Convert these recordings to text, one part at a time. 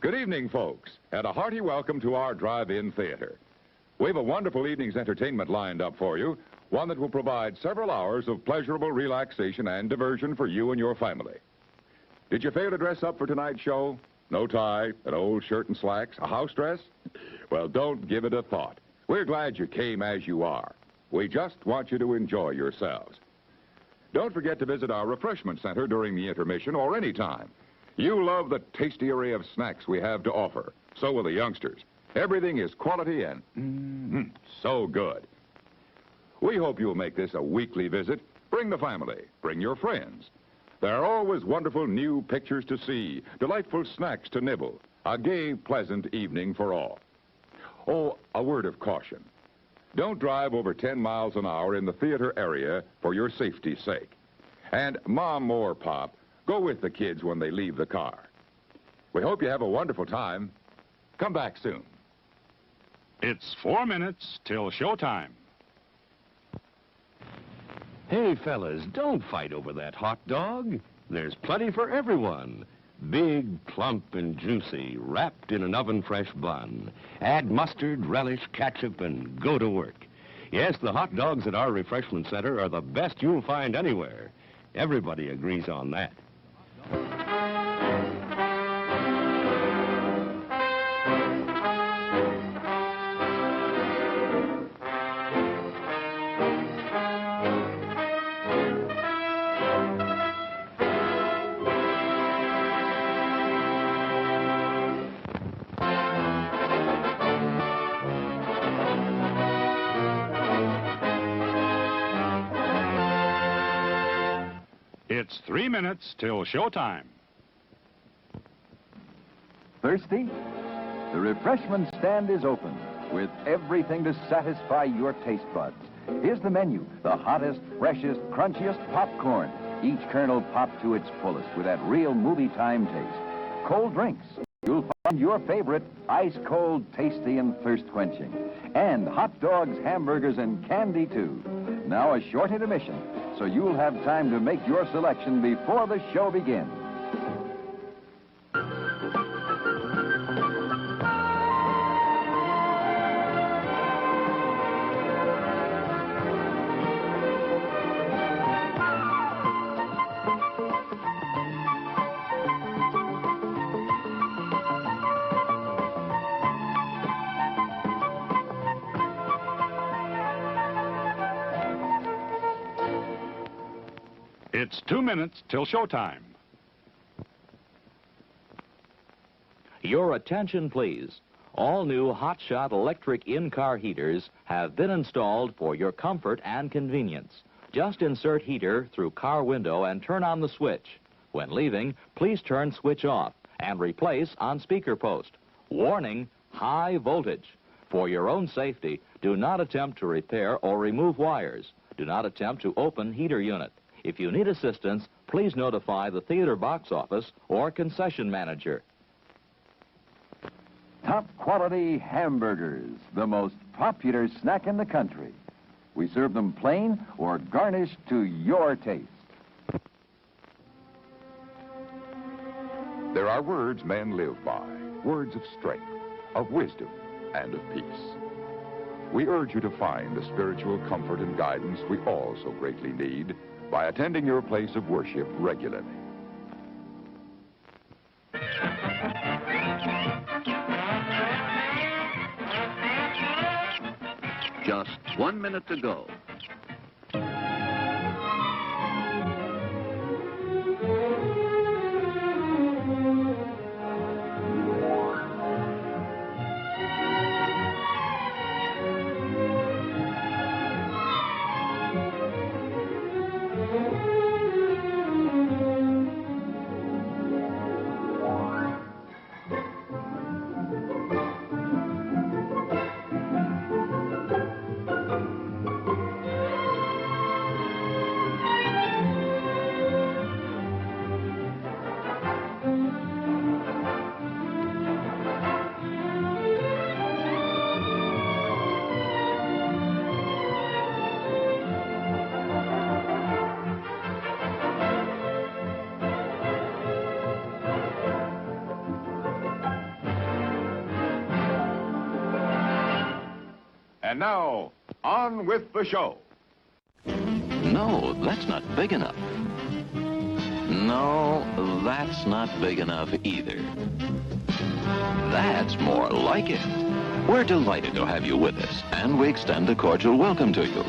Good evening, folks, and a hearty welcome to our drive-in theater. We have a wonderful evening's entertainment lined up for you, one that will provide several hours of pleasurable relaxation and diversion for you and your family. Did you fail to dress up for tonight's show? No tie, an old shirt and slacks, a house dress? Well, don't give it a thought. We're glad you came as you are. We just want you to enjoy yourselves. Don't forget to visit our refreshment center during the intermission or any time. You love the tasty array of snacks we have to offer. So will the youngsters. Everything is quality and so good. We hope you'll make this a weekly visit. Bring the family. Bring your friends. There are always wonderful new pictures to see, delightful snacks to nibble, a gay, pleasant evening for all. Oh, a word of caution. Don't drive over 10 miles an hour in the theater area for your safety's sake. And Mom or Pop, go with the kids when they leave the car. We hope you have a wonderful time. Come back soon. It's 4 minutes till showtime. Hey, fellas, don't fight over that hot dog. There's plenty for everyone. Big, plump, and juicy, wrapped in an oven-fresh bun. Add mustard, relish, ketchup, and go to work. Yes, the hot dogs at our refreshment center are the best you'll find anywhere. Everybody agrees on that. It's 3 minutes till showtime. Thirsty? The refreshment stand is open with everything to satisfy your taste buds. Here's the menu: the hottest, freshest, crunchiest popcorn. Each kernel popped to its fullest with that real movie time taste. Cold drinks. You'll find your favorite, ice cold, tasty, and thirst quenching. And hot dogs, hamburgers, and candy too. Now a short intermission, so you'll have time to make your selection before the show begins. It's 2 minutes till showtime. Your attention, please. All new hotshot electric in-car heaters have been installed for your comfort and convenience. Just insert heater through car window and turn on the switch. When leaving, please turn switch off and replace on speaker post. Warning, high voltage. For your own safety, do not attempt to repair or remove wires. Do not attempt to open heater unit. If you need assistance, please notify the theater box office or concession manager. Top quality hamburgers, the most popular snack in the country. We serve them plain or garnished to your taste. There are words men live by, words of strength, of wisdom, and of peace. We urge you to find the spiritual comfort and guidance we all so greatly need by attending your place of worship regularly. Just 1 minute to go. And now, on with the show. No, that's not big enough. No, that's not big enough either. That's more like it. We're delighted to have you with us, and we extend a cordial welcome to you.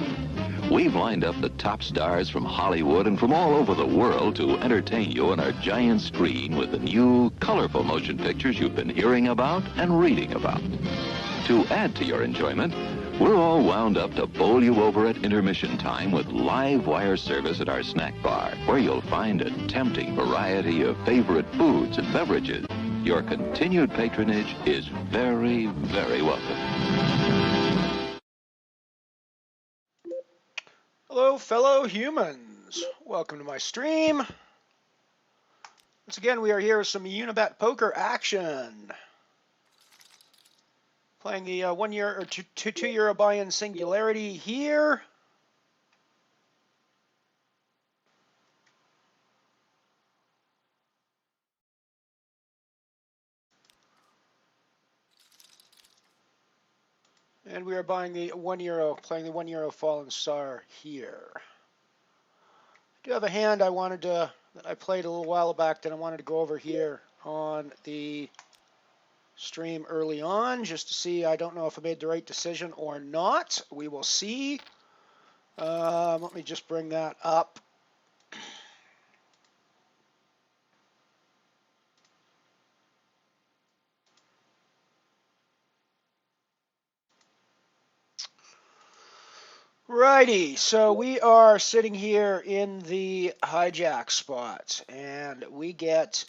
We've lined up the top stars from Hollywood and from all over the world to entertain you on our giant screen with the new, colorful motion pictures you've been hearing about and reading about. To add to your enjoyment, we're all wound up to bowl you over at intermission time with live wire service at our snack bar, where you'll find a tempting variety of favorite foods and beverages. Your continued patronage is very, very welcome. Hello, fellow humans. Welcome to my stream. Once again, we are here with some Unibet poker action. Playing the 1 year or two euro buy-in singularity here. And we are buying the 1 euro, playing the 1 euro fallen star here. I do have a hand that I played a little while back that I wanted to go over here on the stream early on, just to see. I don't know if I made the right decision or not. We will see. Let me just bring that up. Righty, so we are sitting here in the hijack spot, and we get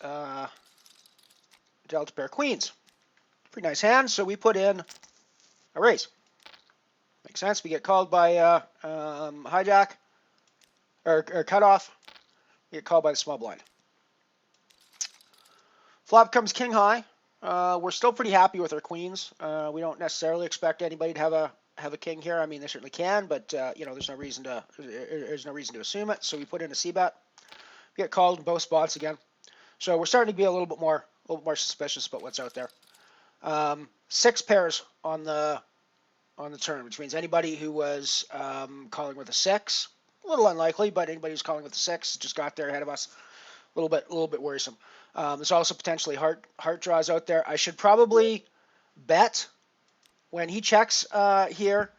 Delta pair queens. Pretty nice hand, so we put in a raise. Makes sense. We get called by hijack or cutoff. We get called by the small blind. Flop comes king high. We're still pretty happy with our queens. We don't necessarily expect anybody to have a king here. I mean, they certainly can, but you know, there's no reason to assume it. So we put in a c-bet. We get called in both spots again. So we're starting to be a little bit more suspicious about what's out there. 6 pairs on the turn, which means anybody who was calling with a 6, a little unlikely, but anybody who's calling with a 6 just got there ahead of us. A little bit worrisome. There's also potentially heart draws out there. I should probably bet when he checks here.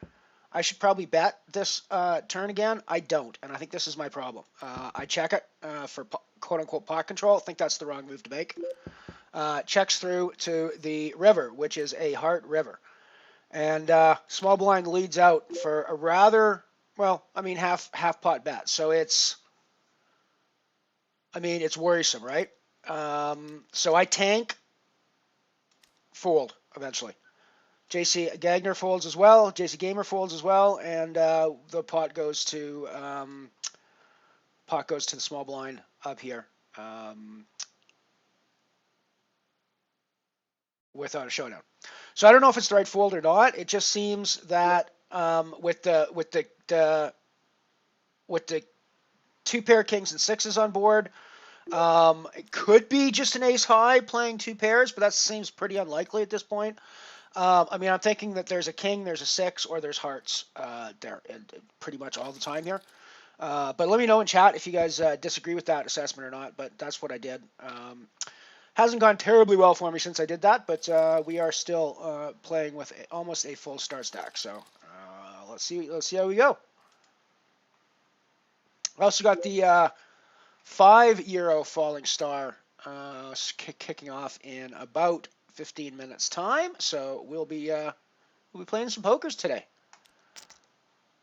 I should probably bet this turn again. I don't, and I think this is my problem. I check it for quote-unquote pot control. I think that's the wrong move to make. Checks through to the river, which is a heart river. And small blind leads out for a rather, well, I mean, half pot bet. So it's worrisome, right? So I tank, fold eventually. JC Gagner folds as well. JC Gamer folds as well, and the pot goes to the small blind up here without a showdown. So I don't know if it's the right fold or not. It just seems that with the 2 pair kings and 6s on board, it could be just an ace high playing 2 pairs, but that seems pretty unlikely at this point. I mean, I'm thinking that there's a king, there's a 6, or there's hearts there pretty much all the time here. But let me know in chat if you guys disagree with that assessment or not, but that's what I did. Hasn't gone terribly well for me since I did that, but we are still playing with almost a full start stack. So let's see how we go. I also got the 5 euro falling star kicking off in about 15 minutes time. So we'll be playing some pokers today,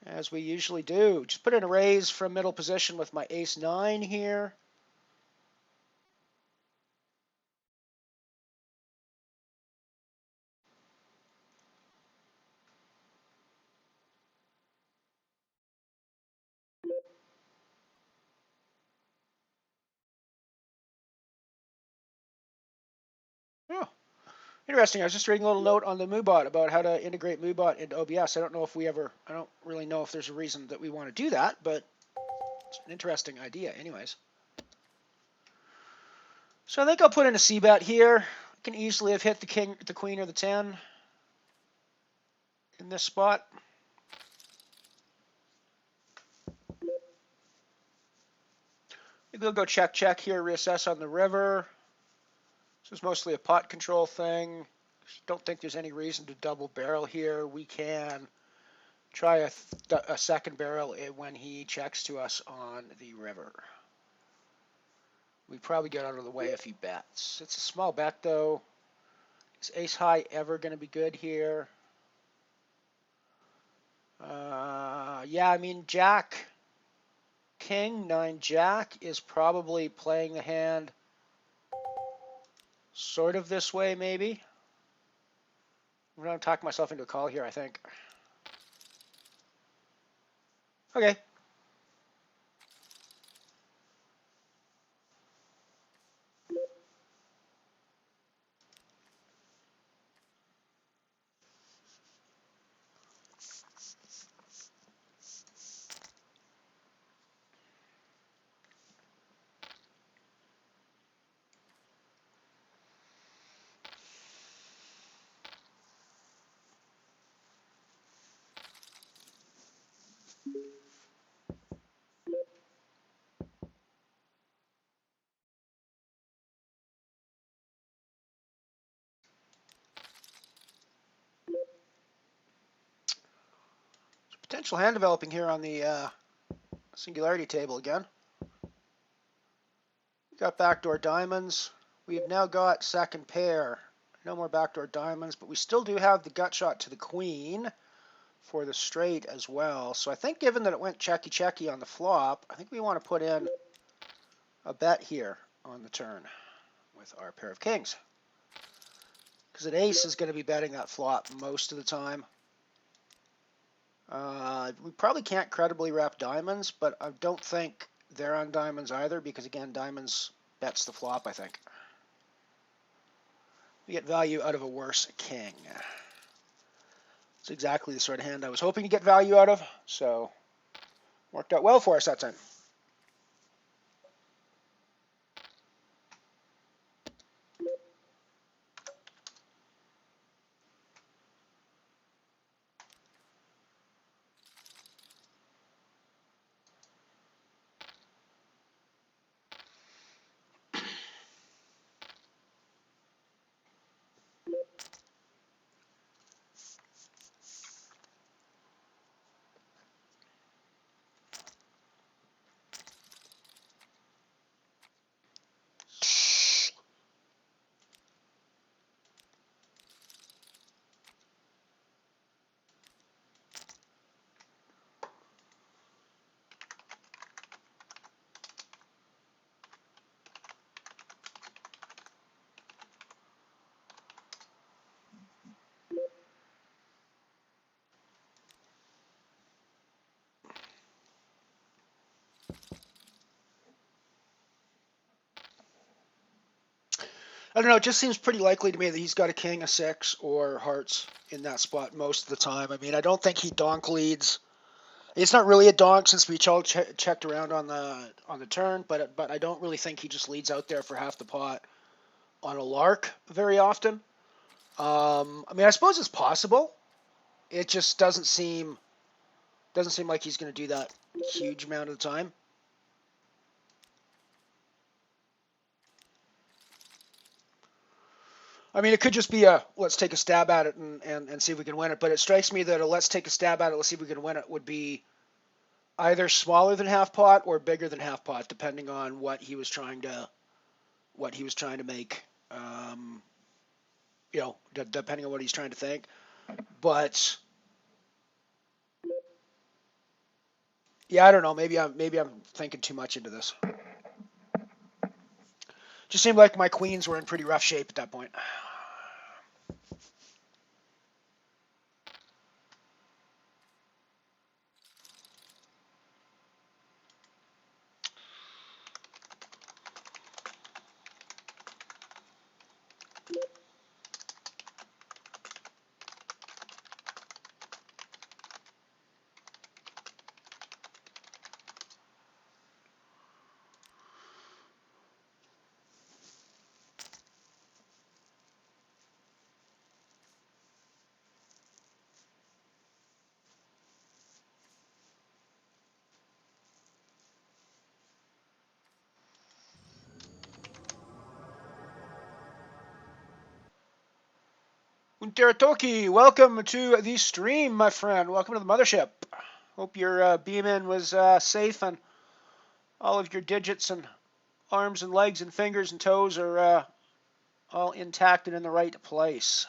as we usually do. Just put in a raise from middle position with my ace 9 here. Oh, interesting. I was just reading a little note on the MooBot about how to integrate MooBot into OBS. I don't really know if there's a reason that we want to do that, but it's an interesting idea anyways. So I think I'll put in a c-bet here. I can easily have hit the king, the queen, or the 10. in this spot. Maybe we'll go check here, reassess on the river. This is mostly a pot control thing. Don't think there's any reason to double barrel here. We can try a second barrel when he checks to us on the river. We probably get out of the way if he bets. It's a small bet though. Is ace high ever going to be good here? Yeah, I mean Jack, King, 9 Jack is probably playing the hand sort of this way maybe. I'm going to talk myself into a call here, I think. Okay. Potential hand developing here on the singularity table again. We got backdoor diamonds. We've now got second pair. No more backdoor diamonds, but we still do have the gut shot to the queen for the straight as well. So I think given that it went checky on the flop, I think we want to put in a bet here on the turn with our pair of kings. Because an ace is going to be betting that flop most of the time. We probably can't credibly wrap diamonds, but I don't think they're on diamonds either because, again, diamonds bets the flop, I think. We get value out of a worse king. It's exactly the sort of hand I was hoping to get value out of, so worked out well for us that time. I don't know, it just seems pretty likely to me that he's got a king, a 6, or hearts in that spot most of the time. I mean, I don't think he donk leads. It's not really a donk since we all checked around on the turn, but I don't really think he just leads out there for half the pot on a lark very often. I mean, I suppose it's possible. It just doesn't seem like he's going to do that huge amount of the time. I mean, it could just be a let's take a stab at it and see if we can win it. But it strikes me that a let's take a stab at it, let's see if we can win it would be either smaller than half pot or bigger than half pot, depending on what he was trying to make. Depending on what he's trying to think. But yeah, I don't know. Maybe I'm thinking too much into this. Just seemed like my queens were in pretty rough shape at that point. Teratoki, welcome to the stream, my friend. Welcome to the mothership. Hope your beam-in was safe and all of your digits and arms and legs and fingers and toes are all intact and in the right place.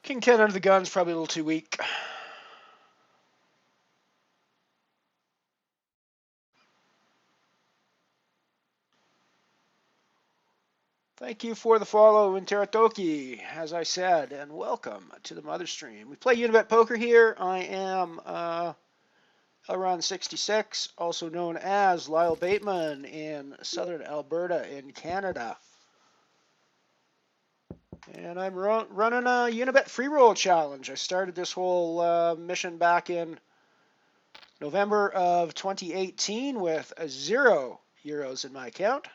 King 10 under the gun's probably a little too weak. Thank you for the follow in Teratoki, as I said, and welcome to the mother stream. We play Unibet Poker here. I am around 66, also known as Lyle Bateman in southern Alberta in Canada. And I'm running a Unibet free roll challenge. I started this whole mission back in November of 2018 with 0 euros in my account.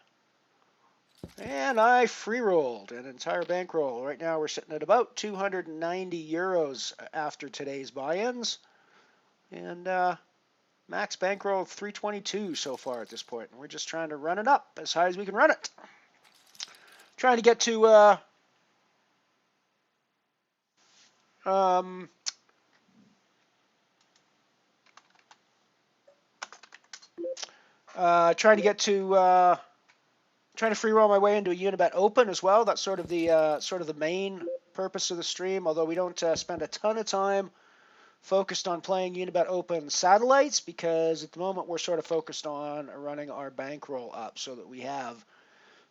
And I free rolled an entire bankroll. Right now we're sitting at about 290 euros after today's buy-ins. And max bankroll of 322 so far at this point. And we're just trying to run it up as high as we can run it. Trying to get to trying to free roll my way into a Unibet Open as well. That's sort of the main purpose of the stream. Although we don't spend a ton of time focused on playing Unibet Open satellites, because at the moment we're sort of focused on running our bankroll up so that we have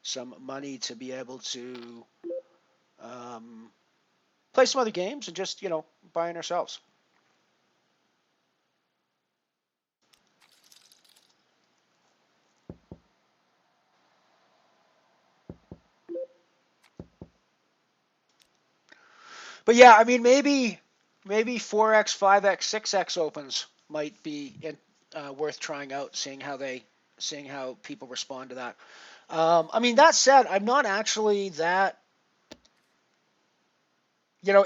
some money to be able to play some other games and just buying ourselves. But yeah, I mean, maybe 4x, 5x, 6x opens might be worth trying out, seeing how people respond to that. I mean, that said, I'm not actually that.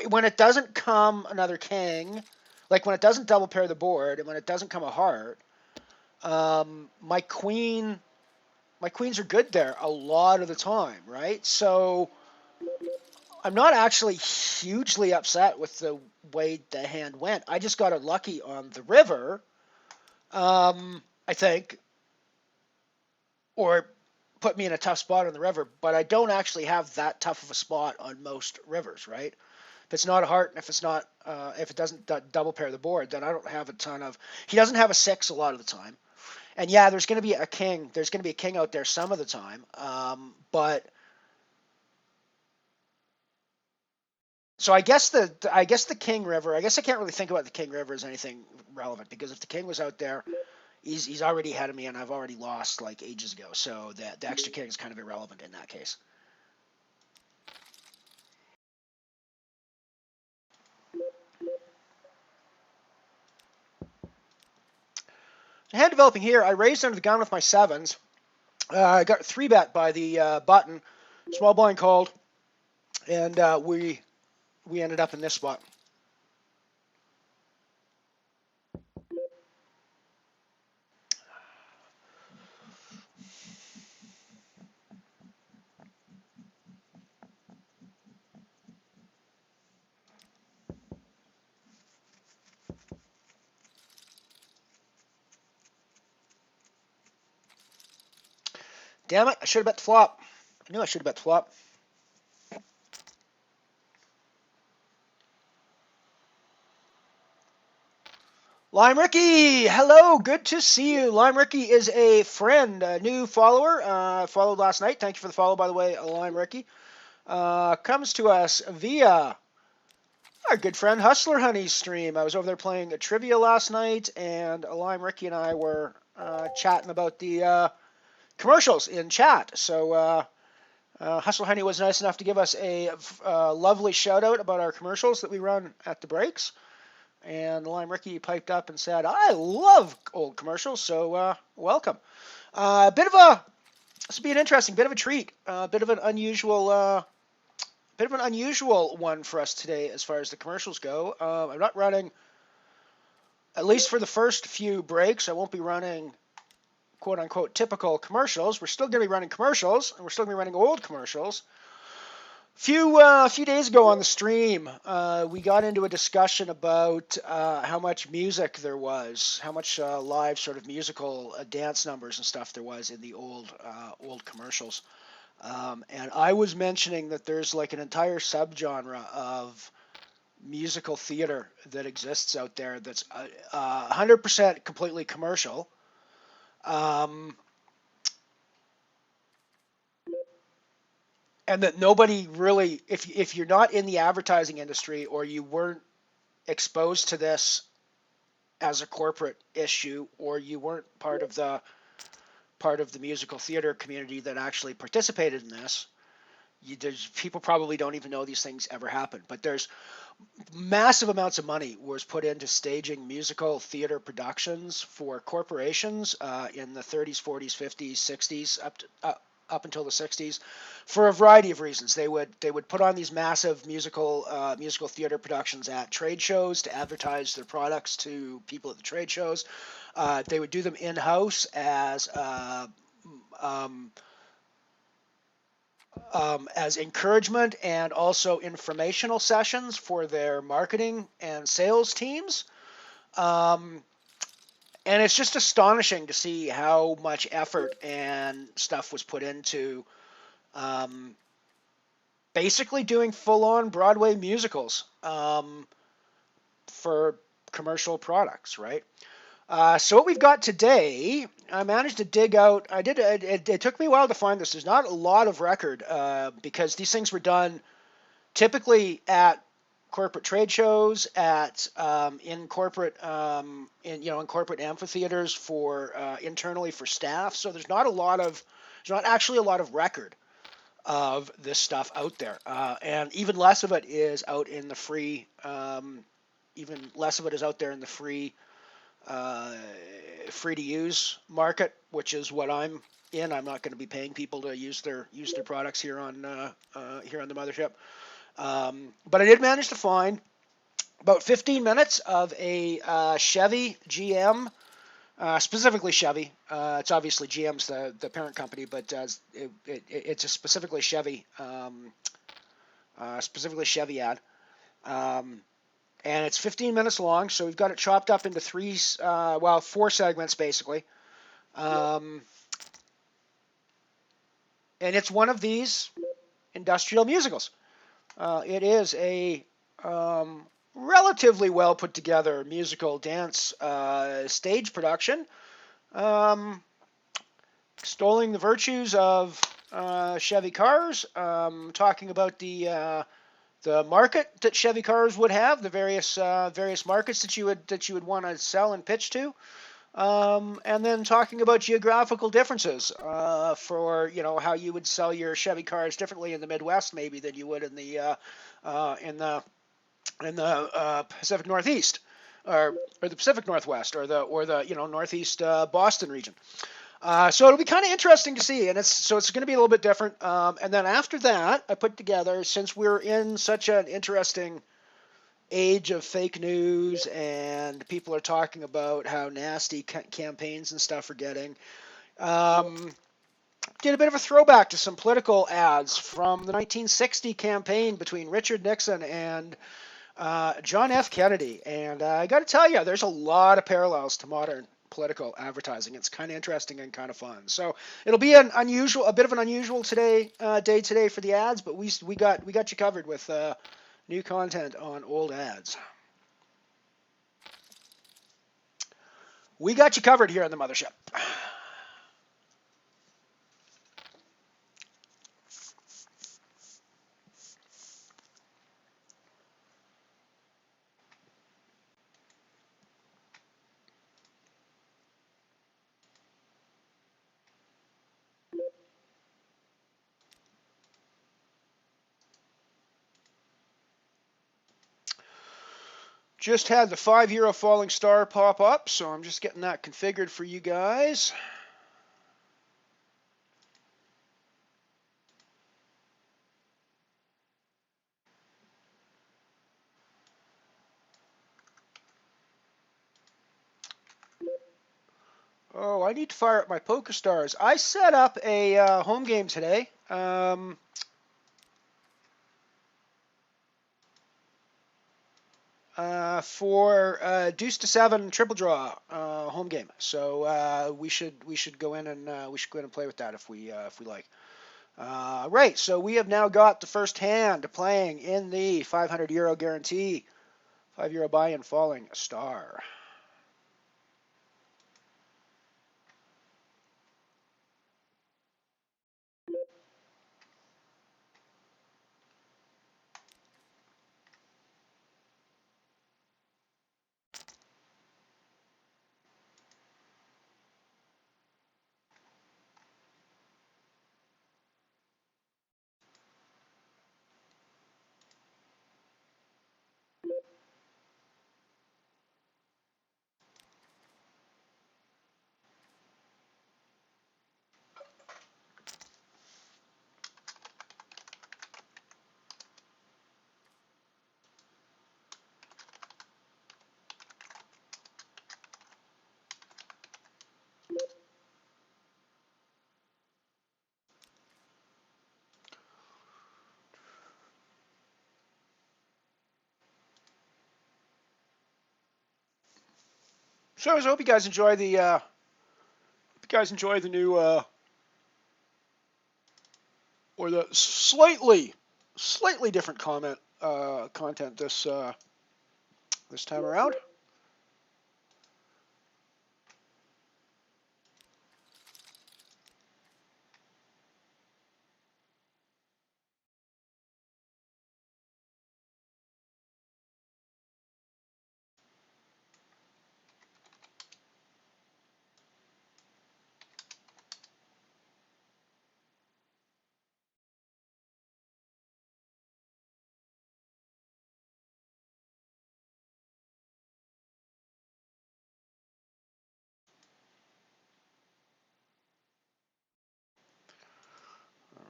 When it doesn't come another king, like when it doesn't double pair the board, and when it doesn't come a heart, my queens are good there a lot of the time, right? So I'm not actually hugely upset with the way the hand went. I just got unlucky on the river, I think, or put me in a tough spot on the river. But I don't actually have that tough of a spot on most rivers, right? If it's not a heart, and if it doesn't double pair the board, then I don't have a ton of. He doesn't have a 6 a lot of the time, and yeah, there's going to be a king. There's going to be a king out there some of the time, but. So I guess the King River. I guess I can't really think about the King River as anything relevant, because if the King was out there, he's already ahead of me, and I've already lost like ages ago. So the extra King is kind of irrelevant in that case. So hand developing here. I raised under the gun with my 7s. I got 3-bet by the button. Small blind called, and we ended up in this spot. Damn it, I should have bet the flop. I knew I should have bet the flop. Lime Ricky, hello, good to see you. Lime Ricky is a friend, a new follower. Followed last night. Thank you for the follow, by the way, Lime Ricky. Comes to us via our good friend Hustler Honey's stream. I was over there playing a trivia last night, and Lime Ricky and I were chatting about the commercials in chat. So Hustler Honey was nice enough to give us a lovely shout out about our commercials that we run at the breaks. And Lime Ricky piped up and said, "I love old commercials, so welcome." This will be an interesting bit of a treat, bit of an unusual one for us today as far as the commercials go. I'm not running, at least for the first few breaks, I won't be running quote unquote typical commercials. We're still going to be running commercials, and we're still going to be running old commercials. A few days ago on the stream, we got into a discussion about how much music there was, how much live sort of musical dance numbers and stuff there was in the old commercials. And I was mentioning that there's like an entire subgenre of musical theater that exists out there that's 100% completely commercial. And that nobody really, if you're not in the advertising industry or you weren't exposed to this as a corporate issue, or you weren't part of the musical theater community that actually participated in this, people probably don't even know these things ever happened. But there's massive amounts of money was put into staging musical theater productions for corporations in the 30s, 40s, 50s, 60s, up until the 60s, for a variety of reasons. They would put on these massive musical theater productions at trade shows to advertise their products to people at the trade shows. They would do them in-house as encouragement and also informational sessions for their marketing and sales teams. And it's just astonishing to see how much effort and stuff was put into basically doing full-on Broadway musicals for commercial products, right? So what we've got today, I managed to dig out. It took me a while to find this. There's not a lot of record because these things were done typically at corporate trade shows, in corporate amphitheaters for internally for staff. So there's not actually a lot of record of this stuff out there, and even less of it is out in the free. Even less of it is out there in the free to use market, which is what I'm in. I'm not going to be paying people to use their products here on the Mothership. But I did manage to find about 15 minutes of a Chevy GM, specifically Chevy. It's obviously GM's the parent company, but it's a specifically Chevy ad. And it's 15 minutes long, so we've got it chopped up into four segments basically. And it's one of these industrial musicals. It is a relatively well put together musical dance stage production, extolling the virtues of Chevy cars, talking about the market that Chevy cars would have, the various markets that you would want to sell and pitch to. And then talking about geographical differences for how you would sell your Chevy cars differently in the Midwest maybe than you would in the Pacific Northeast or the Pacific Northwest or the Northeast Boston region. So it'll be kind of interesting to see, and it's going to be a little bit different. And then after that, I put together, since we're in such an interesting age of fake news and people are talking about how nasty campaigns and stuff are getting, did a bit of a throwback to some political ads from the 1960 campaign between Richard Nixon and John F. Kennedy. And I got to tell you, there's a lot of parallels to modern political advertising. It's kind of interesting and kind of fun. So it'll be a bit of an unusual day today for the ads, but we got you covered with new content on old ads. We got you covered here on the Mothership. Just had the €5 falling star pop up, so I'm just getting that configured for you guys. Oh, I need to fire up my Poker Stars. I set up a home game today. For deuce to seven triple draw home game. So we should go in and play with that if we like. Right. So we have now got the first hand playing in the €500 guarantee, €5 buy-in falling star. So I hope you guys enjoy the new or the slightly different content this time around.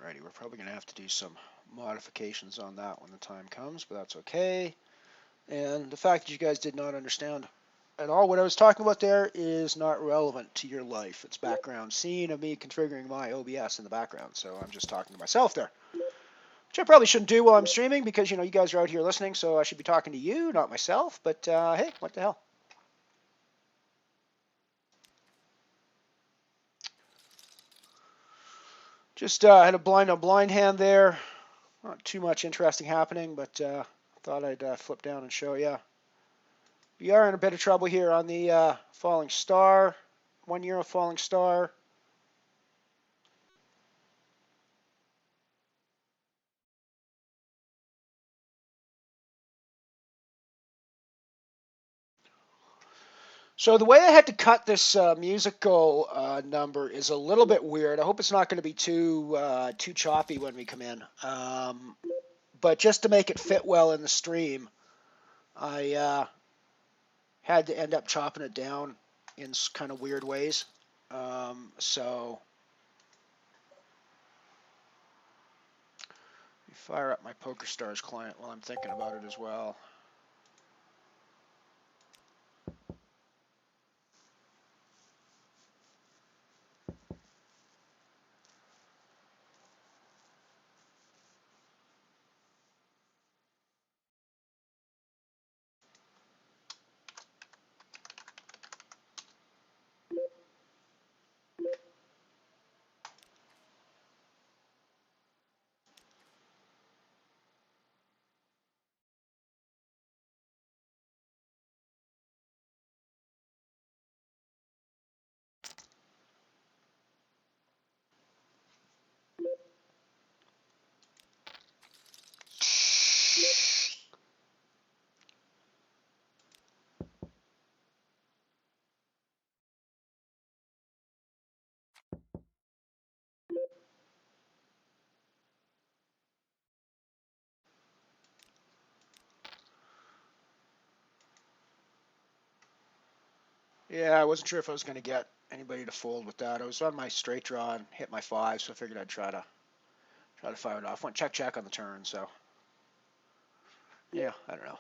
Alrighty, we're probably going to have to do some modifications on that when the time comes, but that's okay. And the fact that you guys did not understand at all what I was talking about there is not relevant to your life. It's background scene of me configuring my OBS in the background, so I'm just talking to myself there. Which I probably shouldn't do while I'm streaming because, you know, you guys are out here listening, so I should be talking to you, not myself, but hey, what the hell. Just had a blind on blind hand there. Not too much interesting happening, but thought I'd flip down and show you. We are in a bit of trouble here on the falling star. €1 falling star. So the way I had to cut this musical number is a little bit weird. I hope it's not going to be too choppy when we come in. But just to make it fit well in the stream, I had to end up chopping it down in kind of weird ways. So let me fire up my PokerStars client while I'm thinking about it as well. Yeah, I wasn't sure if I was going to get anybody to fold with that. I was on my straight draw and hit my 5, so I figured I'd try to fire it off. Went check on the turn, so yeah, I don't know.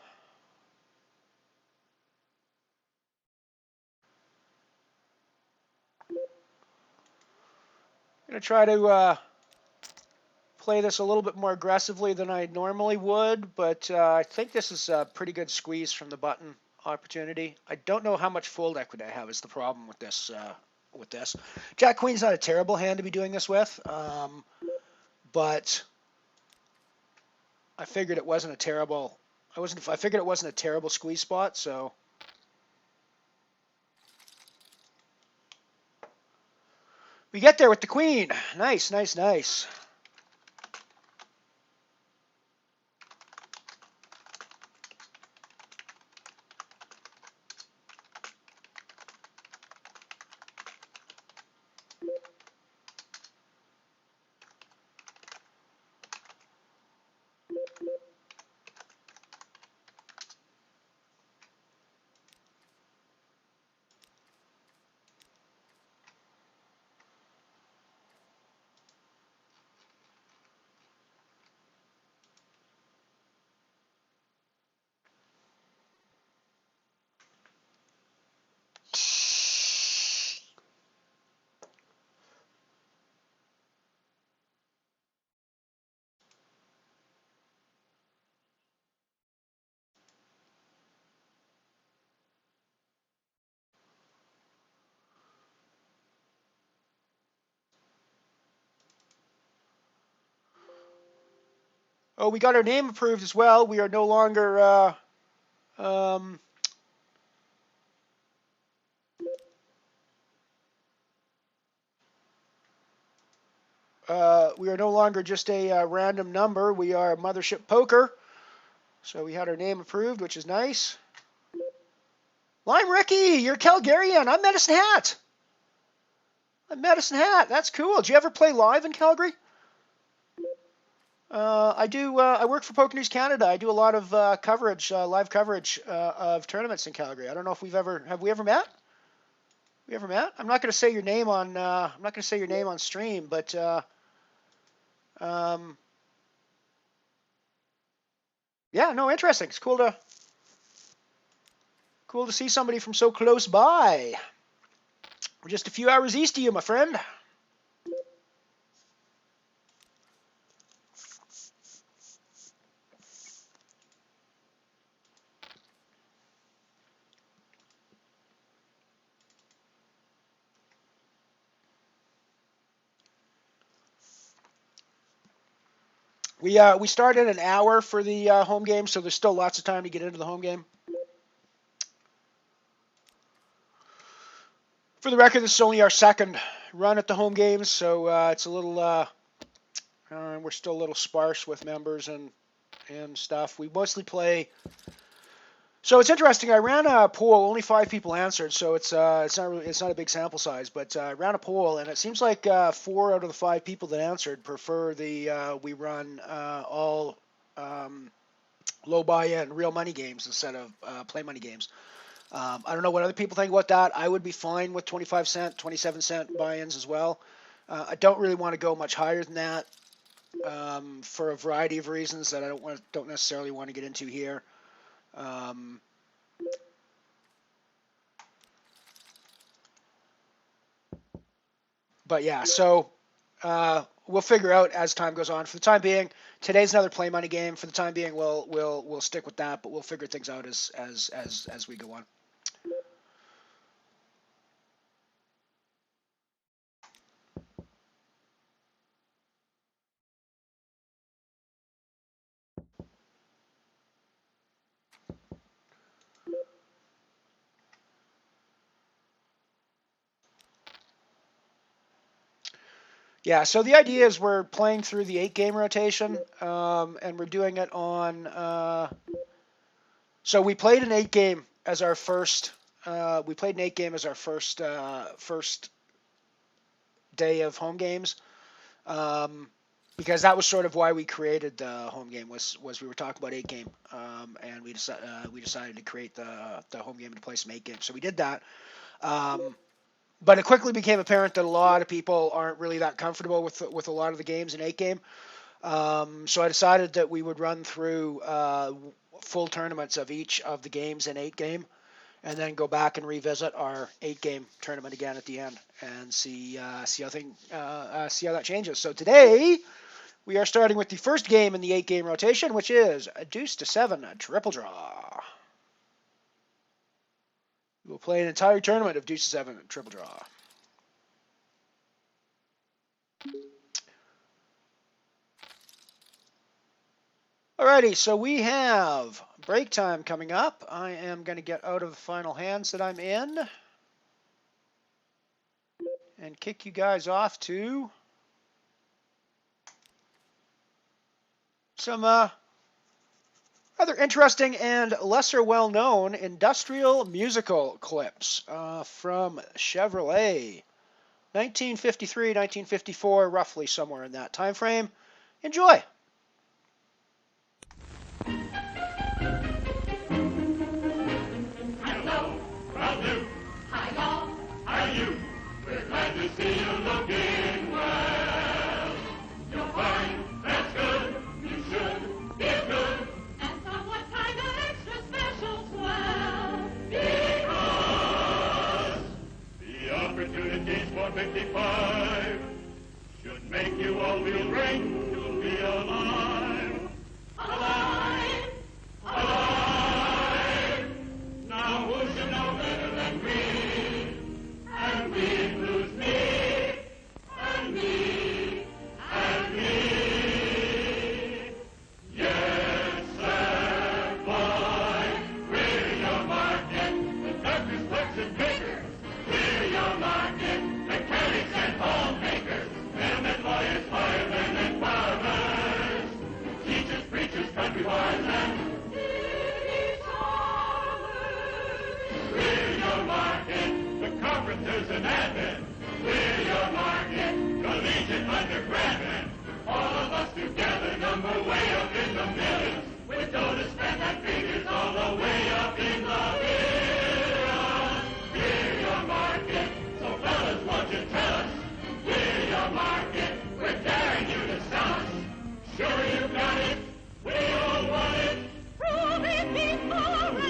I'm gonna try to play this a little bit more aggressively than I normally would, but I think this is a pretty good squeeze from the button opportunity. I don't know how much fold equity I have is the problem with this. Jack Queen's not a terrible hand to be doing this with, but I figured it wasn't a terrible. I figured it wasn't a terrible squeeze spot, so. We get there with the queen. Nice, nice, nice. Oh, we got our name approved as well. We are no longer um, we are no longer just a random number. We are Mothership Poker. So we had our name approved, which is nice. Lime Ricky, you're Calgarian. I'm Medicine Hat. That's cool. Did you ever play live in Calgary? I do. I work for Poker News Canada. I do a lot of coverage, live coverage of tournaments in Calgary. I don't know if have we ever met? We ever met? I'm not going to say your name on. I'm not going to say your name on stream, but um, yeah, no, interesting. It's cool to see somebody from so close by. We're just a few hours east of you, my friend. We started an hour for the home game, so there's still lots of time to get into the home game. For the record, this is only our second run at the home games, so it's a little. We're still a little sparse with members and stuff. We mostly play. So it's interesting. I ran a poll. Only 5 people answered, so it's not a big sample size. But I ran a poll, and it seems like 4 out of the 5 people that answered prefer we run all low buy-in real money games instead of play money games. I don't know what other people think about that. I would be fine with 25-cent, 27-cent buy-ins as well. I don't really want to go much higher than that for a variety of reasons that I don't necessarily want to get into here. But yeah, so we'll figure out as time goes on. For the time being, today's another play money game. For the time being, we'll stick with that, but we'll figure things out as we go on. Yeah, so the idea is we're playing through the 8-game rotation, and we're doing it on. So we played an 8-game as our first. We played an 8-game as our first day of home games, because that was sort of why we created the home game was we were talking about 8-game, and we decided to create the home game to play some 8 games. So we did that. But it quickly became apparent that a lot of people aren't really that comfortable with a lot of the games in 8-game. So I decided that we would run through full tournaments of each of the games in 8-game, and then go back and revisit our 8-game tournament again at the end and see how that changes. So today we are starting with the first game in the 8-game rotation, which is a deuce to 7 triple draw. We will play an entire tournament of deuce to 7 triple draw. Alrighty, so we have break time coming up. I am going to get out of the final hands that I'm in and kick you guys off to some rather interesting and lesser well-known industrial musical clips from Chevrolet. 1953, 1954, roughly somewhere in that time frame. Enjoy! See you looking well. You're fine, that's good. You should feel good. And somewhat kind of extra special swell. Because the opportunities for 55 should make you all feel great to be alive. Alive! Alive! Now who should know better than we? And we lose me, and me, and me. Yes, sir, boy, clear your market. The doctors, clerks, and bakers, clear your market. Mechanics and homemakers, men and lawyers, firemen and farmers, teachers, preachers, country boys, and city farmers. Clear your market. Carpenters and admin, clear your market, collegiate undergraduate, all of us together, number way up in the millions, with dough to spend that figures all the way up in the billions. Clear your market, so fellas, won't you tell us? Clear your market, we're daring you to sell us. Sure you got it, we all want it. Prove it before us.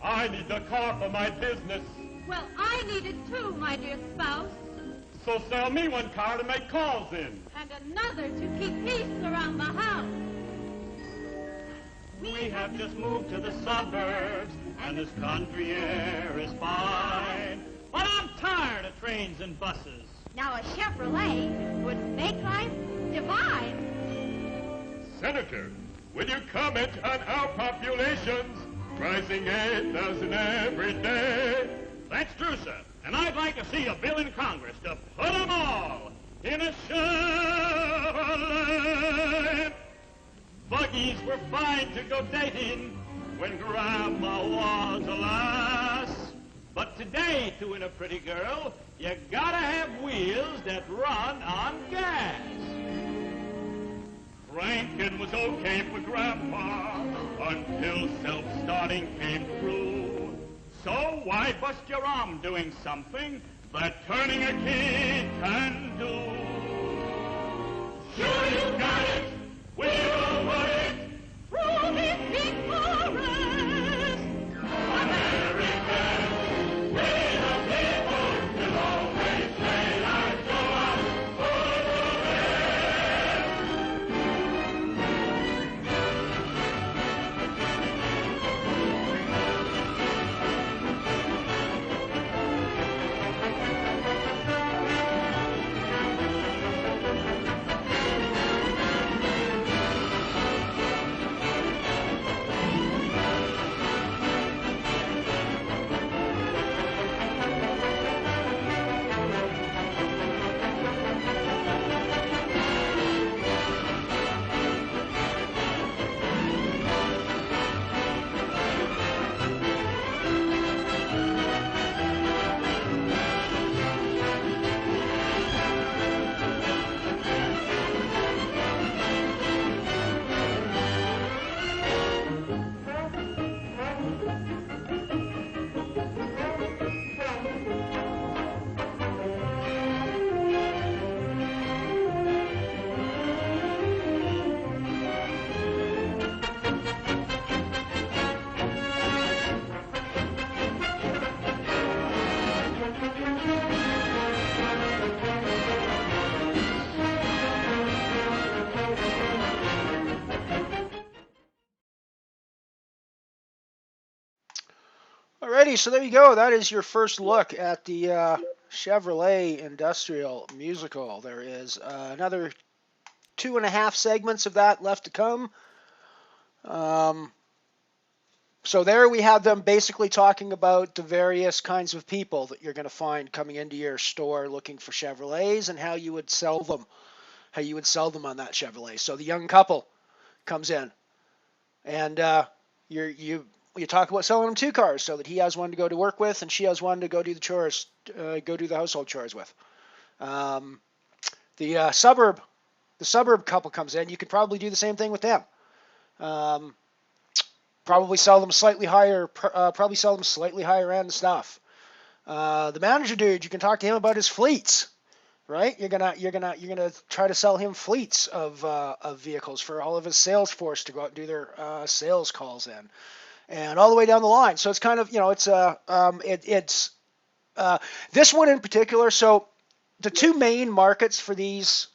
I need the car for my business. Well, I need it too, my dear spouse. So sell me one car to make calls in. And another to keep peace around the house. We have just moved to the suburbs, and this country air is fine. But I'm tired of trains and buses. Now a Chevrolet would make life divine. Senator, will you comment on our populations? Rising 8,000 every day. That's true, sir. And I'd like to see a bill in Congress to put them all in a Chevrolet. Buggies were fine to go dating when Grandma was a lass. But today, to win a pretty girl, you gotta have wheels that run on gas. Cranking was okay for Grandpa until self-starting came through. So why bust your arm doing something that turning a key can do? Sure you got it, we're all want it. Prove it before us. Americans, we the people will always play our go out for the Alrighty, so there you go. That is your first look at the Chevrolet Industrial Musical. There is another 2.5 segments of that left to come. So there we have them basically talking about the various kinds of people that you're going to find coming into your store looking for Chevrolets and how you would sell them, on that Chevrolet. So the young couple comes in, and you talk about selling him 2 cars so that he has one to go to work with and she has one to go do the chores, go do the household chores with. The suburb couple comes in. You could probably do the same thing with them. Probably sell them slightly higher end stuff. The manager dude, you can talk to him about his fleets, right? You're gonna try to sell him fleets of vehicles for all of his sales force to go out and do their sales calls in, and all the way down the line. So it's kind of this one in particular. So the 2 main markets for these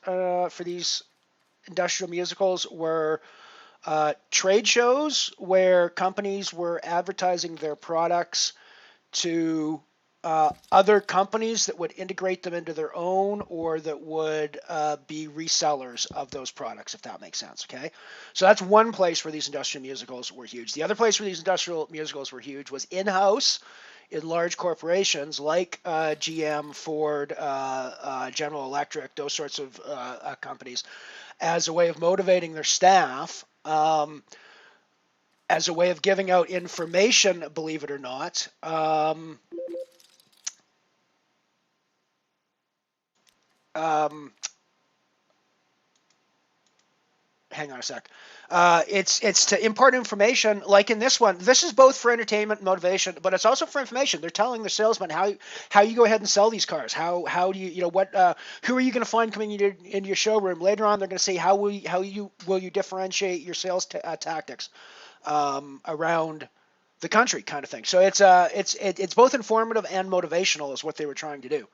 industrial musicals were trade shows where companies were advertising their products to other companies that would integrate them into their own or that would be resellers of those products, if that makes sense. Okay, so that's one place where these industrial musicals were huge. The other place where these industrial musicals were huge was in-house in large corporations like GM, Ford, General Electric, those sorts of companies, as a way of motivating their staff, as a way of giving out information, believe it or not. Hang on a sec. It's to impart information, like in this one. This is both for entertainment and motivation, but it's also for information. They're telling the salesman how you go ahead and sell these cars. How do you what who are you going to find coming into your showroom later on? They're going to say how will you differentiate your sales tactics around the country, kind of thing. So it's both informative and motivational is what they were trying to do.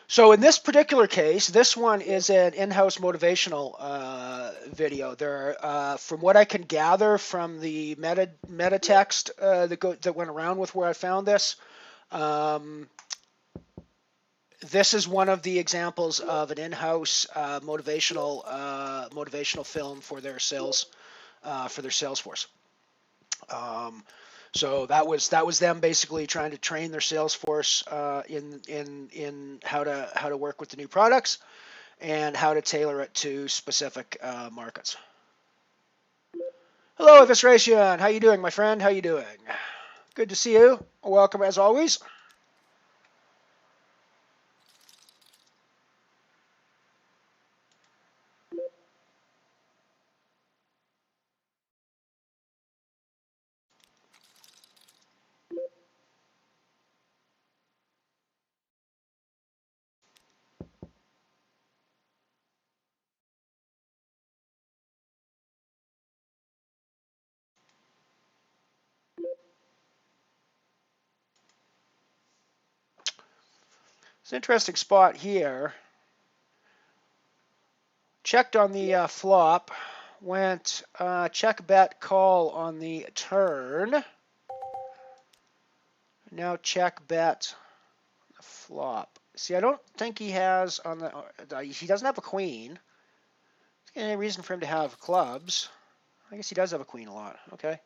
So in this particular case, this one is an in-house motivational video. There, from what I can gather from the meta text that went around with where I found this, this is one of the examples of an in-house motivational film for their sales force. So that was them basically trying to train their sales force in how to work with the new products and how to tailor it to specific markets. Hello, Evisration. How you doing, my friend? How you doing? Good to see you. Welcome as always. It's an interesting spot here. Checked on the flop. Went check, bet, call on the turn. Now check, bet, flop. See, I don't think he has on the. He doesn't have a queen. Any reason for him to have clubs? I guess he does have a queen a lot. Okay.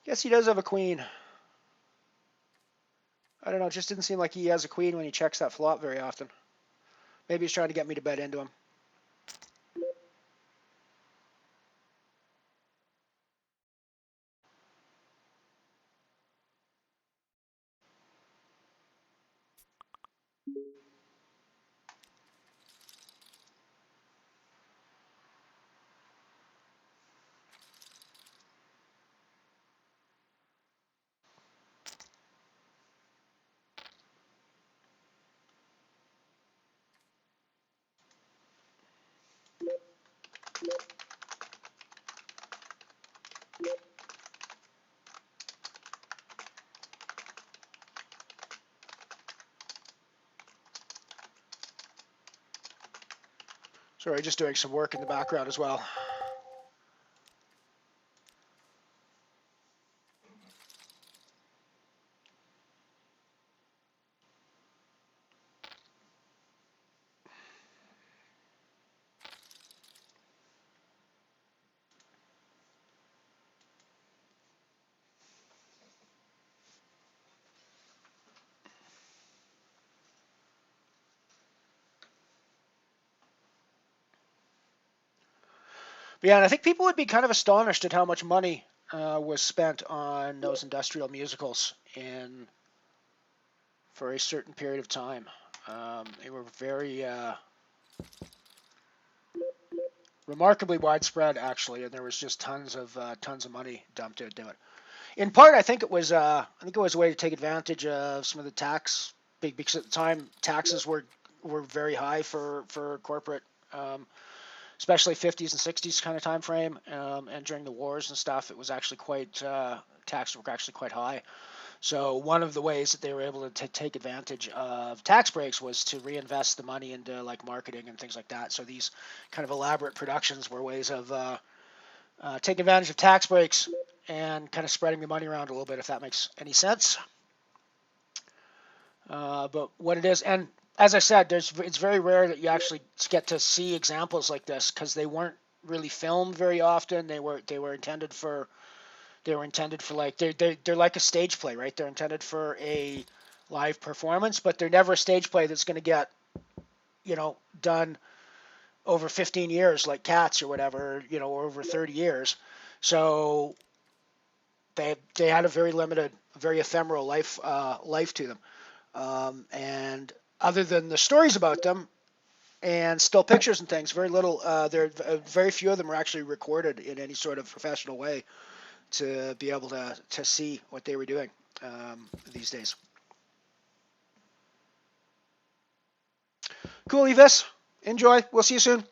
Guess he does have a queen. I don't know. It just didn't seem like he has a queen when he checks that flop very often. Maybe he's trying to get me to bet into him. Sorry, just doing some work in the background as well. But yeah, and I think people would be kind of astonished at how much money was spent on those industrial musicals in for a certain period of time. They were very remarkably widespread, actually, and there was just tons of money dumped into it. In part, I think it was a way to take advantage of some of the tax, because at the time taxes were very high for corporate. Especially 50s and 60s kind of time frame, and during the wars and stuff, it was actually taxes were actually quite high. So one of the ways that they were able to take advantage of tax breaks was to reinvest the money into like marketing and things like that. So these kind of elaborate productions were ways of taking advantage of tax breaks and kind of spreading the money around a little bit, if that makes any sense. But what it is, and as I said, it's very rare that you actually get to see examples like this because they weren't really filmed very often. They were intended for like they're like a stage play, right? They're intended for a live performance, but they're never a stage play that's going to get done over 15 years like Cats or whatever, or over 30 years. So they had a very limited, very ephemeral life to them. And other than the stories about them and still pictures and things, very few of them are actually recorded in any sort of professional way to be able to see what they were doing these days. Cool, Evis. Enjoy. We'll see you soon.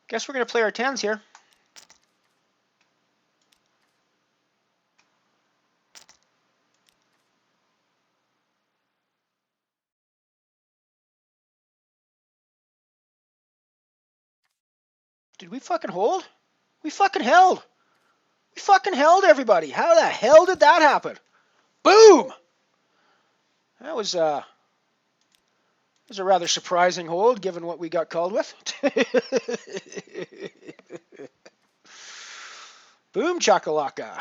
Guess we're going to play our 10s here. Did we fucking hold? We fucking held. We fucking held, everybody. How the hell did that happen? Boom! That was a rather surprising hold, given what we got called with. Boom chakalaka.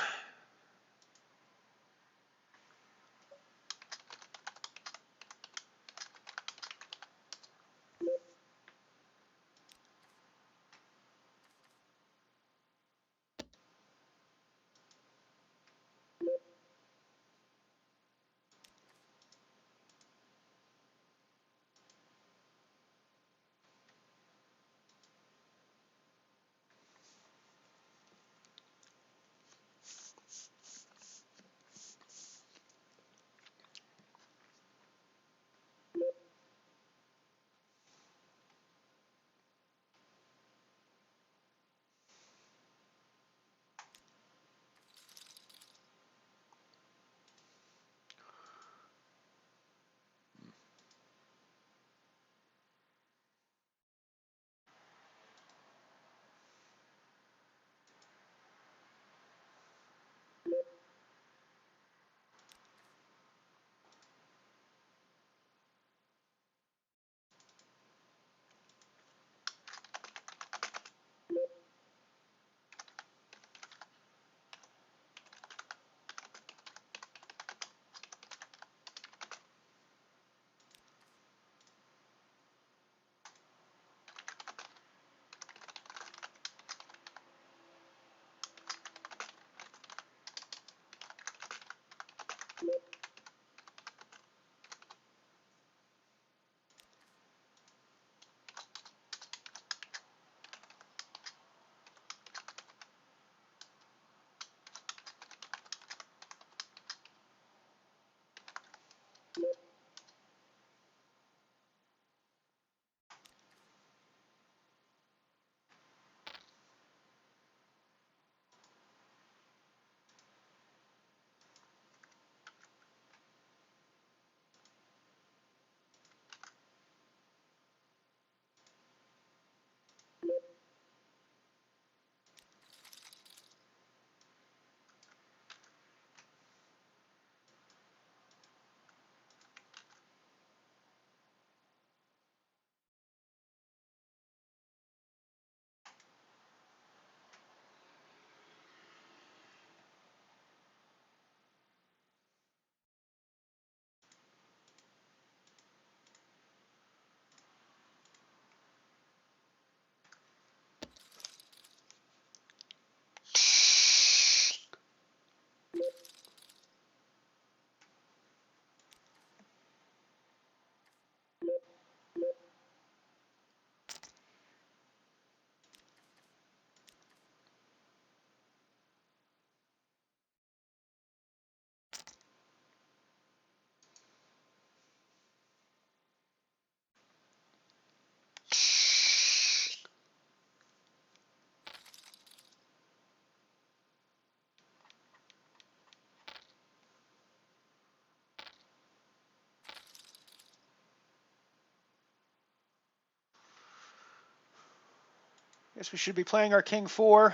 Guess we should be playing our king 4.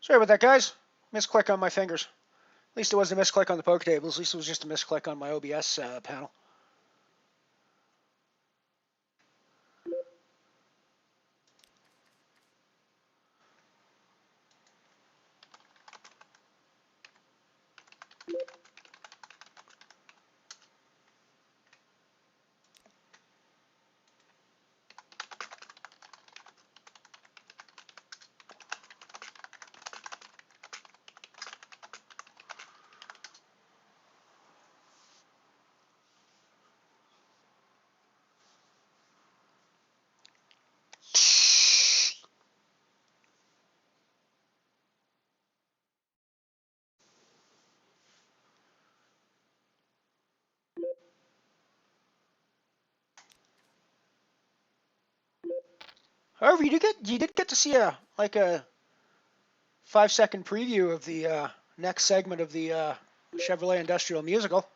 Sorry about that, guys. Misclick on my fingers. At least it wasn't a misclick on the poker tables. At least it was just a misclick on my OBS panel. However, you did get to see a 5-second preview of the next segment of the Chevrolet Industrial Musical.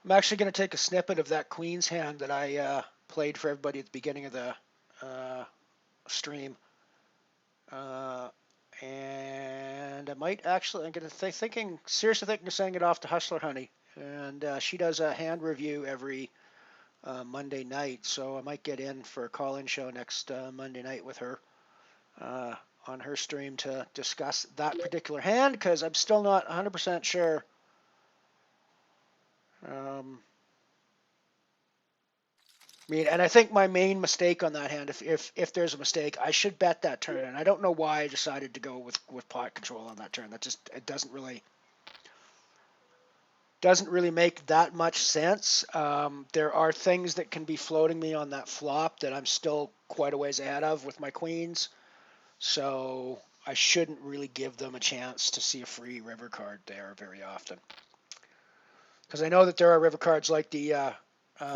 I'm actually going to take a snippet of that Queen's hand that I played for everybody at the beginning of the stream. And I might actually, I'm going to seriously thinking of sending it off to Hustler Honey. And she does a hand review every Monday night, so I might get in for a call-in show next Monday night with her on her stream to discuss that particular hand, because I'm still not 100% sure. And I think my main mistake on that hand, if there's a mistake, I should bet that turn, and I don't know why I decided to go with pot control on that turn. It doesn't really make that much sense. There are things that can be floating me on that flop that I'm still quite a ways ahead of with my queens, so I shouldn't really give them a chance to see a free river card there very often, because I know that there are river cards like the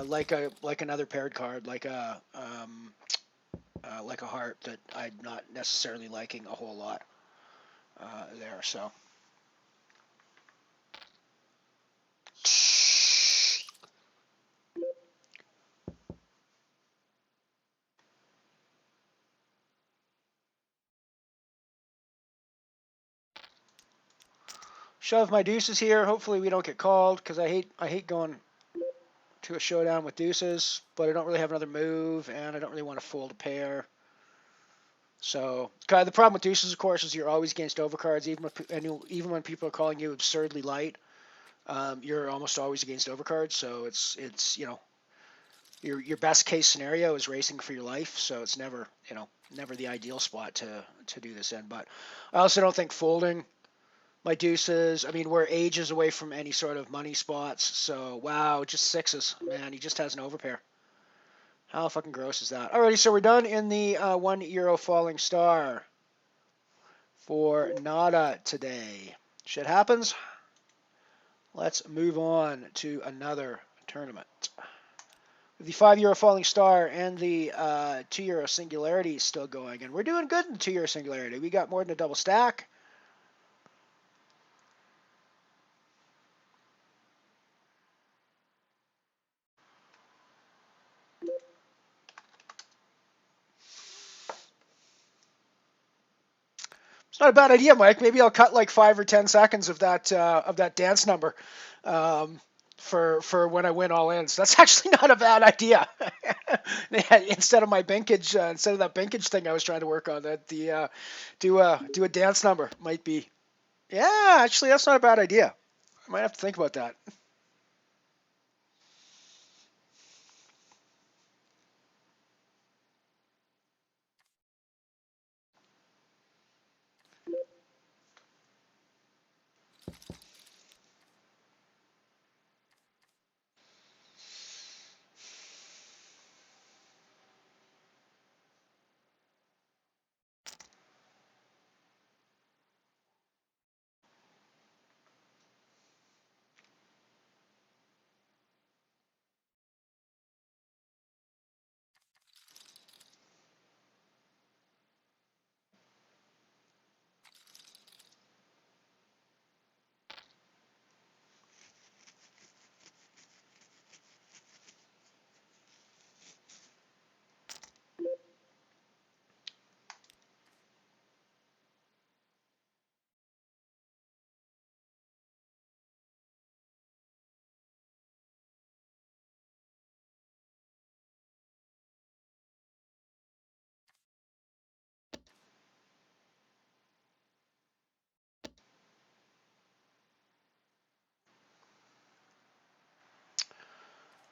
like another paired card, like a heart, that I'm not necessarily liking a whole lot there. So shove my deuces here. Hopefully we don't get called, because I hate going to a showdown with deuces, but I don't really have another move, and I don't really want to fold a pair. So the problem with deuces, of course, is you're always against overcards, even when people are calling you absurdly light. You're almost always against overcards, so it's your best case scenario is racing for your life, so it's never the ideal spot to do this in. But I also don't think folding my deuces, we're ages away from any sort of money spots, so wow, just sixes. Man, he just has an overpair. How fucking gross is that? Alrighty, so we're done in the €1 falling star for nada today. Shit happens. Let's move on to another tournament. The €5 falling star and the €2 singularity is still going, and we're doing good in the €2 singularity. We got more than a double stack. It's not a bad idea, Mike. Maybe I'll cut like 5 or 10 seconds of that dance number for when I win all in. So that's actually not a bad idea. Instead of that binkage thing I was trying to work on, do a dance number might be. Yeah, actually, that's not a bad idea. I might have to think about that.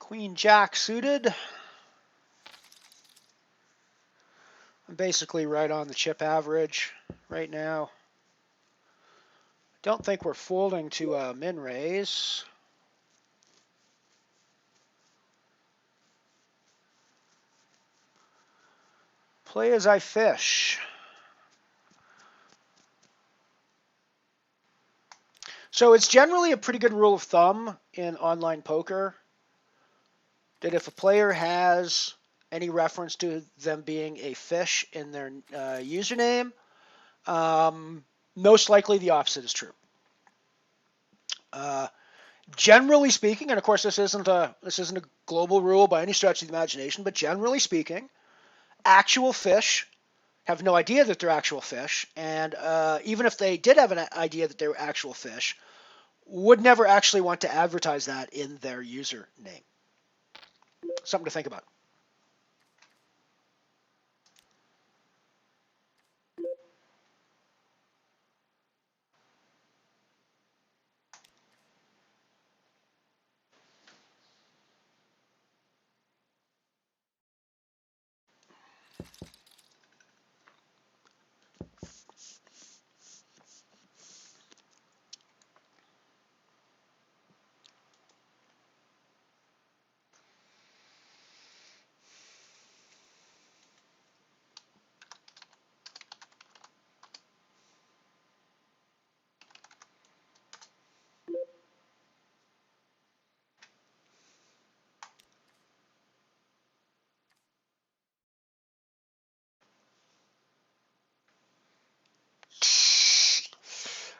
Queen Jack suited. I'm basically right on the chip average right now. Don't think we're folding to a min raise. Play as I fish. So it's generally a pretty good rule of thumb in online poker that if a player has any reference to them being a fish in their username, most likely the opposite is true. Generally speaking, and of course this isn't a global rule by any stretch of the imagination, but generally speaking, actual fish have no idea that they're actual fish, and even if they did have an idea that they were actual fish, would never actually want to advertise that in their username. Something to think about.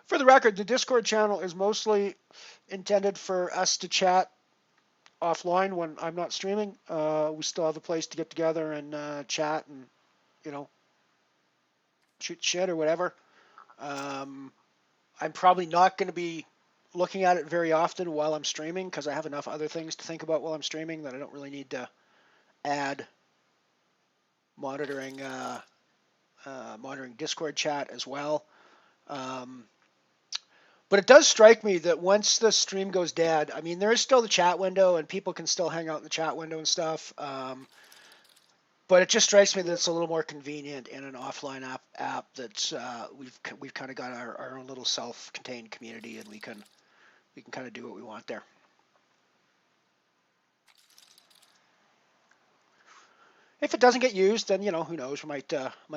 For the record, the Discord channel is mostly intended for us to chat offline when I'm not streaming. We still have a place to get together and chat and, shoot shit or whatever. I'm probably not going to be looking at it very often while I'm streaming because I have enough other things to think about while I'm streaming that I don't really need to add monitoring Discord chat as well. But it does strike me that once the stream goes dead, I mean, there is still the chat window and people can still hang out in the chat window and stuff. But it just strikes me that it's a little more convenient in an offline app that's we've kind of got our own little self-contained community and we can kind of do what we want there. If it doesn't get used, then who knows, we might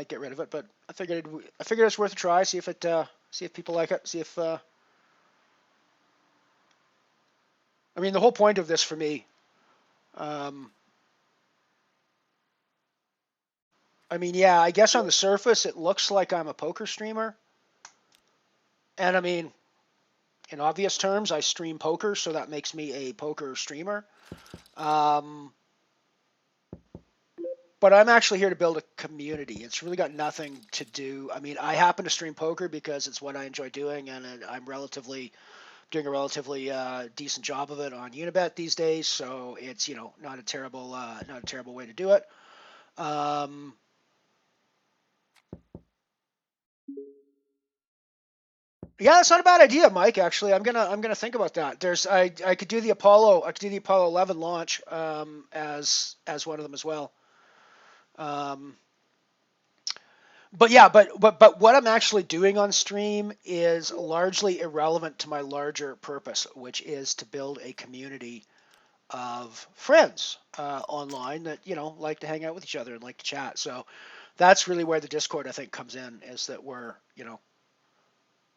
get rid of it. But I figured it's worth a try. See if people like it. See if I mean, the whole point of this for me, I mean, yeah, I guess on the surface it looks like I'm a poker streamer. And I mean, in obvious terms, I stream poker, so that makes me a poker streamer. But I'm actually here to build a community. It's really got nothing to do. I mean, I happen to stream poker because it's what I enjoy doing, and I'm doing a relatively decent job of it on Unibet these days. So it's not a terrible way to do it. Yeah, that's not a bad idea, Mike. Actually, I'm gonna think about that. I could do the Apollo 11 launch as one of them as well. But yeah, but what I'm actually doing on stream is largely irrelevant to my larger purpose, which is to build a community of friends online that like to hang out with each other and like to chat. So that's really where the Discord I think comes in, is that we're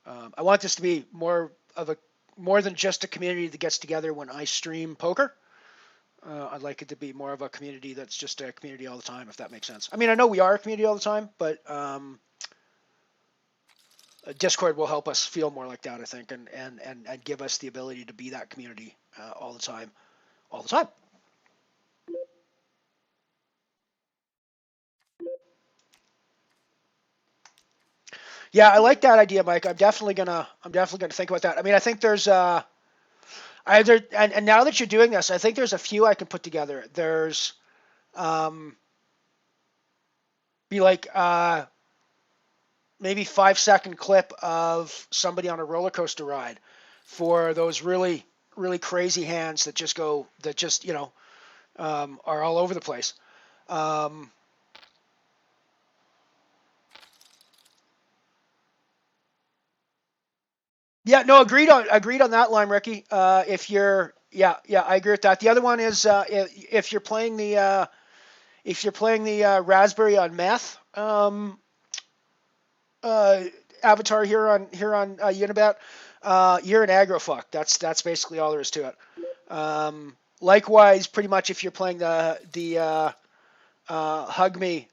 I want this to be more than just a community that gets together when I stream poker. I'd like it to be more of a community that's just a community all the time, if that makes sense. I mean, I know we are a community all the time, but Discord will help us feel more like that, I think, and give us the ability to be that community all the time. Yeah, I like that idea, Mike. I'm definitely gonna think about that. I mean, I think there's either and now that you're doing this, I think there's a few I can put together. There's be like maybe 5-second clip of somebody on a roller coaster ride for those really really crazy hands that just are all over the place. Um, yeah, no, agreed on that line, Ricky. Yeah, I agree with that. The other one is if you're playing the raspberry on meth uh, avatar here on Unibet, you're an aggro fuck. That's basically all there is to it. Likewise, pretty much if you're playing the hug me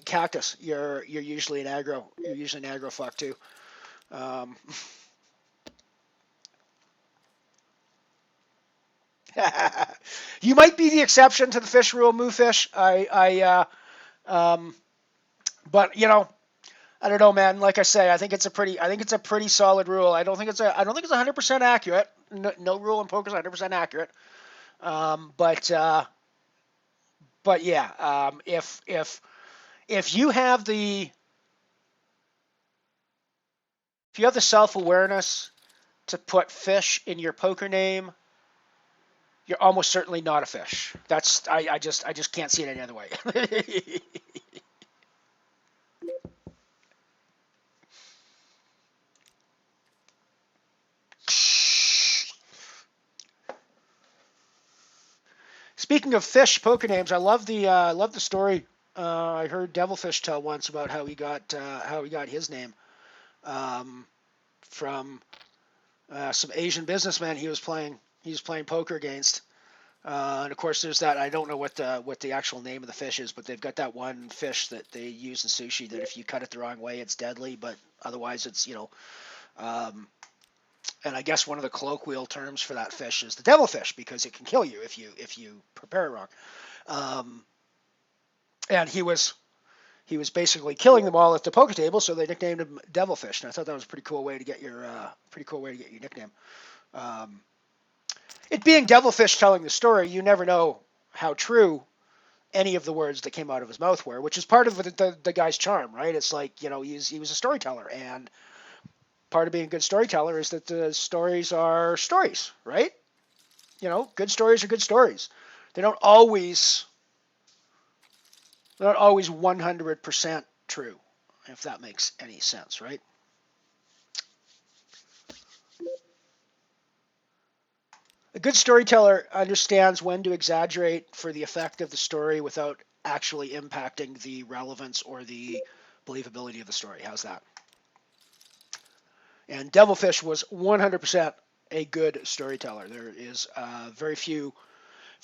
cactus, you're usually an aggro. You're usually an aggro fuck too. Um, you might be the exception to the fish rule, Moofish. Um, but I don't know, man. Like I say, I think it's a pretty solid rule. I don't think it's 100% accurate. No rule in poker is 100% accurate. Um, but uh, but yeah, if you have the if you have the self awareness to put fish in your poker name, you're almost certainly not a fish. I just can't see it any other way. Speaking of fish poker names, I love the story. I heard Devilfish tell once about how he got his name from some Asian businessman he was playing poker against. And of course, there's that. I don't know what the actual name of the fish is, but they've got that one fish that they use in sushi that if you cut it the wrong way, it's deadly. But otherwise, um, and I guess one of the colloquial terms for that fish is the devilfish because it can kill you if you prepare it wrong. Um, and he was basically killing them all at the poker table, so they nicknamed him Devilfish. And I thought that was a pretty cool way to get your nickname. Um, it being Devilfish telling the story, you never know how true any of the words that came out of his mouth were, which is part of the guy's charm, right? It's like he was a storyteller, and part of being a good storyteller is that the stories are stories, right? Good stories are good stories. They don't always they're not always 100% true, if that makes any sense, right? A good storyteller understands when to exaggerate for the effect of the story without actually impacting the relevance or the believability of the story. How's that? And Devilfish was 100% a good storyteller. There is very few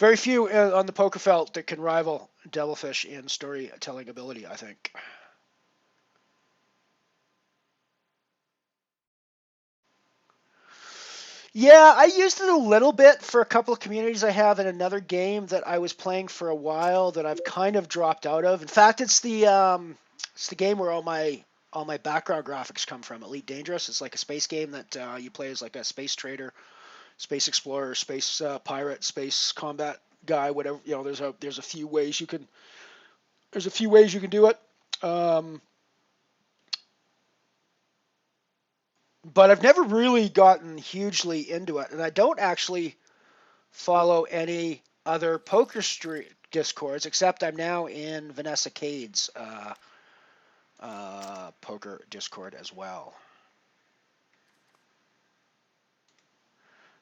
on the poker felt that can rival Devilfish in storytelling ability, I think. Yeah, I used it a little bit for a couple of communities I have in another game that I was playing for a while that I've kind of dropped out of. In fact, it's the game where all my background graphics come from. Elite Dangerous. It's like a space game that you play as like a space trader, space explorer, space pirate, space combat guy, whatever. There's a few ways you can do it. Um, but I've never really gotten hugely into it, and I don't actually follow any other poker street discords except I'm now in Vanessa Cade's poker discord as well.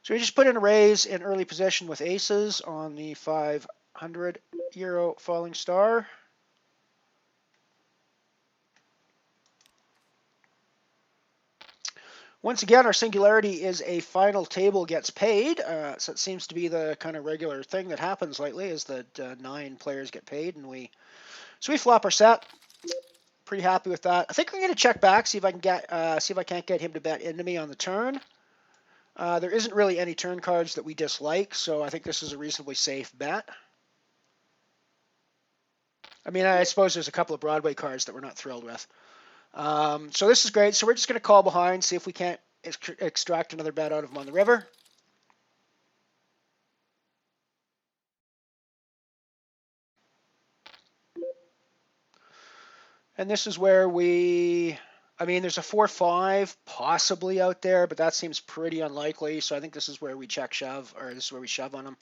So we just put in a raise in early position with aces on the 500 euro falling star. Once again, our singularity is a final table gets paid. So it seems to be the kind of regular thing that happens lately is that 9 players get paid, and we flop our set. Pretty happy with that. I think I'm going to check back, see if I can't get him to bet into me on the turn. There isn't really any turn cards that we dislike, so I think this is a reasonably safe bet. I mean, I suppose there's a couple of Broadway cards that we're not thrilled with. So this is great. So we're just going to call behind, see if we can't extract another bet out of him on the river. And this is where we I mean, there's a 4-5 possibly out there, but that seems pretty unlikely. So I think this is where we check shove, or this is where we shove on them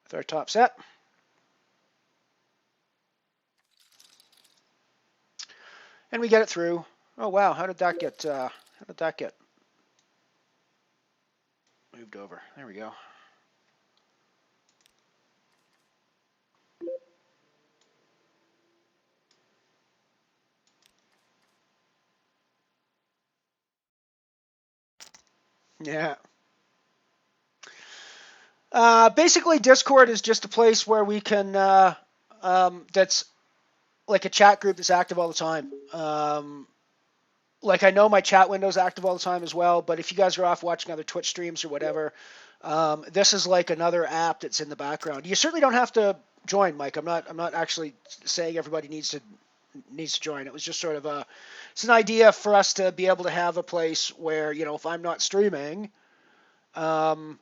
with our top set. And we get it through. Oh wow, how did that get moved over? There we go. Yeah. Basically, Discord is just a place where we can, that's like a chat group that's active all the time. Like I know my chat window's active all the time as well, but if you guys are off watching other Twitch streams or whatever, this is like another app that's in the background. You certainly don't have to join, Mike. I'm not actually saying everybody needs to join. It was just sort of it's an idea for us to be able to have a place where, if I'm not streaming, there's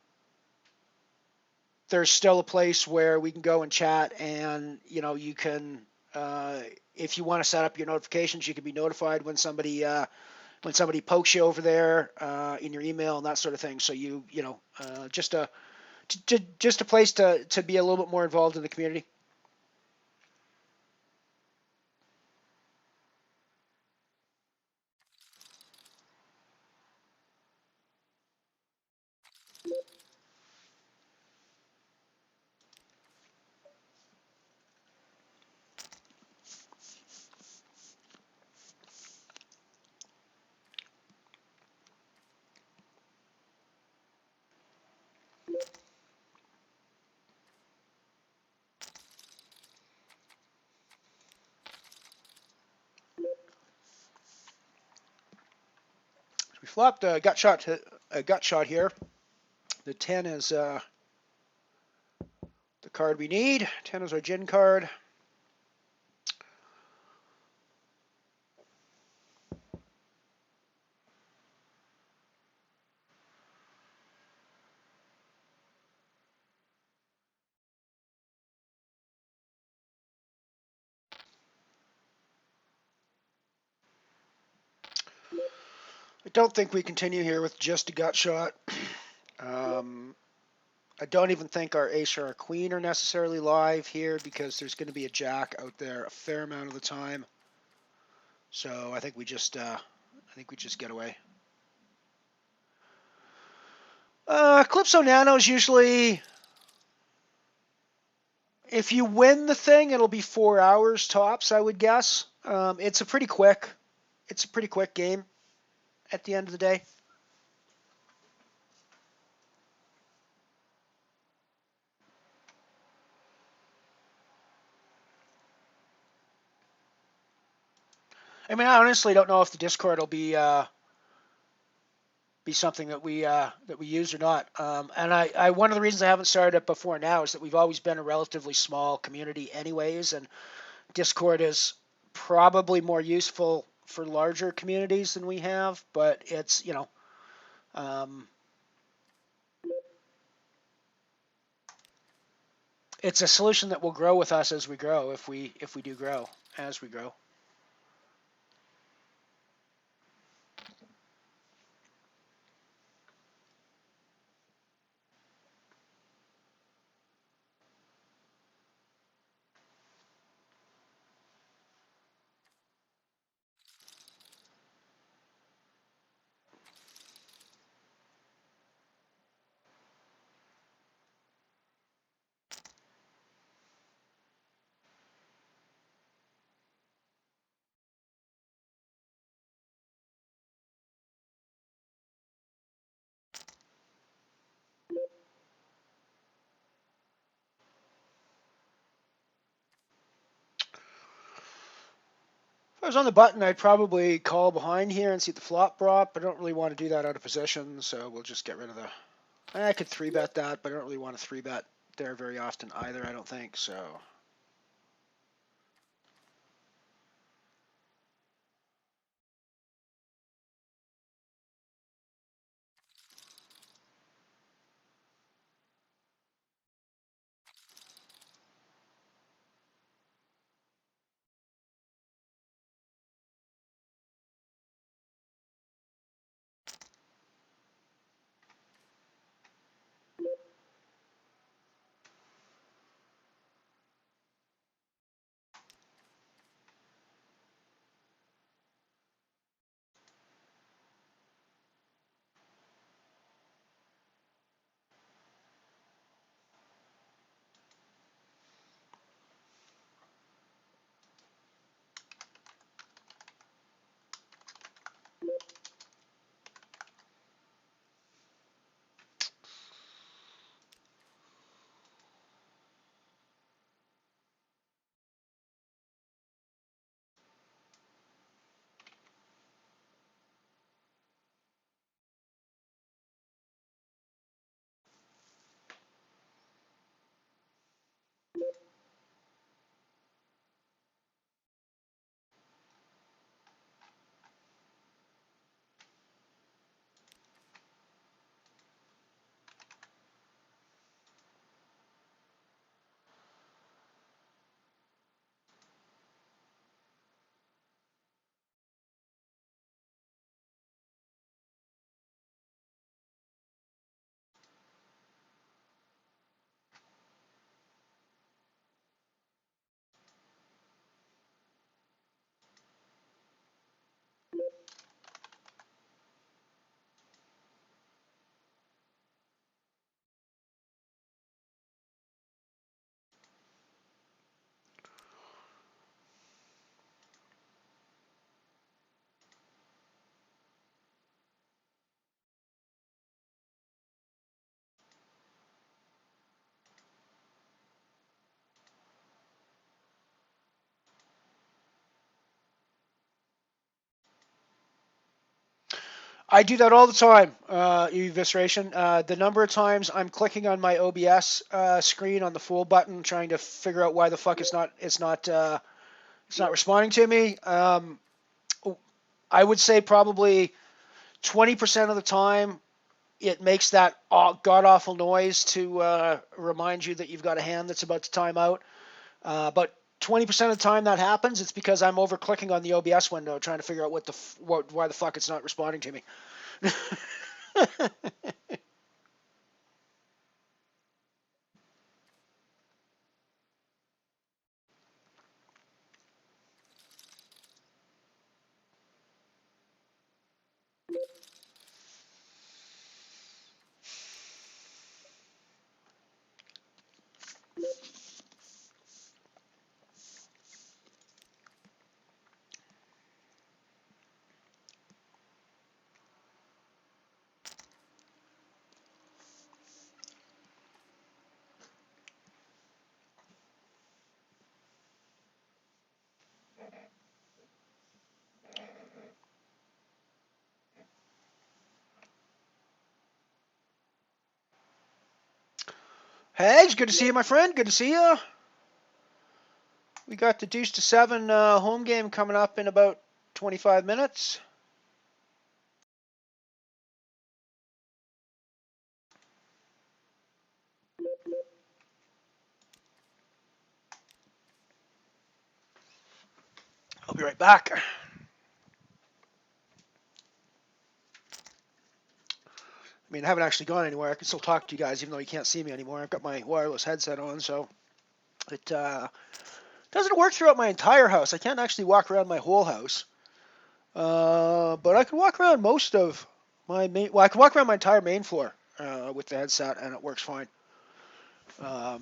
still a place where we can go and chat, and you can, if you want to set up your notifications, you can be notified when somebody pokes you over there in your email and that sort of thing. So just a place to be a little bit more involved in the community. We flopped a gut shot here. The 10 is the card we need. 10 is our gin card. I don't think we continue here with just a gut shot. I don't even think our ace or our queen are necessarily live here because there's going to be a jack out there a fair amount of the time. So I think we just get away. Calypso Nano is usually, if you win the thing, it'll be 4 hours tops, I would guess. It's a pretty quick game at the end of the day. I mean, I honestly don't know if the Discord will be something that we use or not. And I one of the reasons I haven't started it before now is that we've always been a relatively small community anyways, and Discord is probably more useful for larger communities than we have, but it's, it's a solution that will grow with us as we grow, if we do grow as we grow. If I was on the button, I'd probably call behind here and see the flop drop, but I don't really want to do that out of position, so we'll just get rid of the... I could 3-bet that, but I don't really want to 3-bet there very often either, I don't think, so... I do that all the time, evisceration. The number of times I'm clicking on my OBS screen on the full button, trying to figure out why the fuck it's not responding to me. I would say probably 20% of the time it makes that god awful noise to remind you that you've got a hand that's about to time out. But 20% of the time that happens, it's because I'm over clicking on the OBS window trying to figure out why the fuck it's not responding to me. Hey, it's good to see you, my friend. Good to see you. We got the Deuce to 7 home game coming up in about 25 minutes. I'll be right back. I mean, I haven't actually gone anywhere. I can still talk to you guys even though you can't see me anymore. I've got my wireless headset on, so it doesn't work throughout my entire house. I can't actually walk around my whole house. But I can walk around most of my I can walk around my entire main floor with the headset, and it works fine. Goes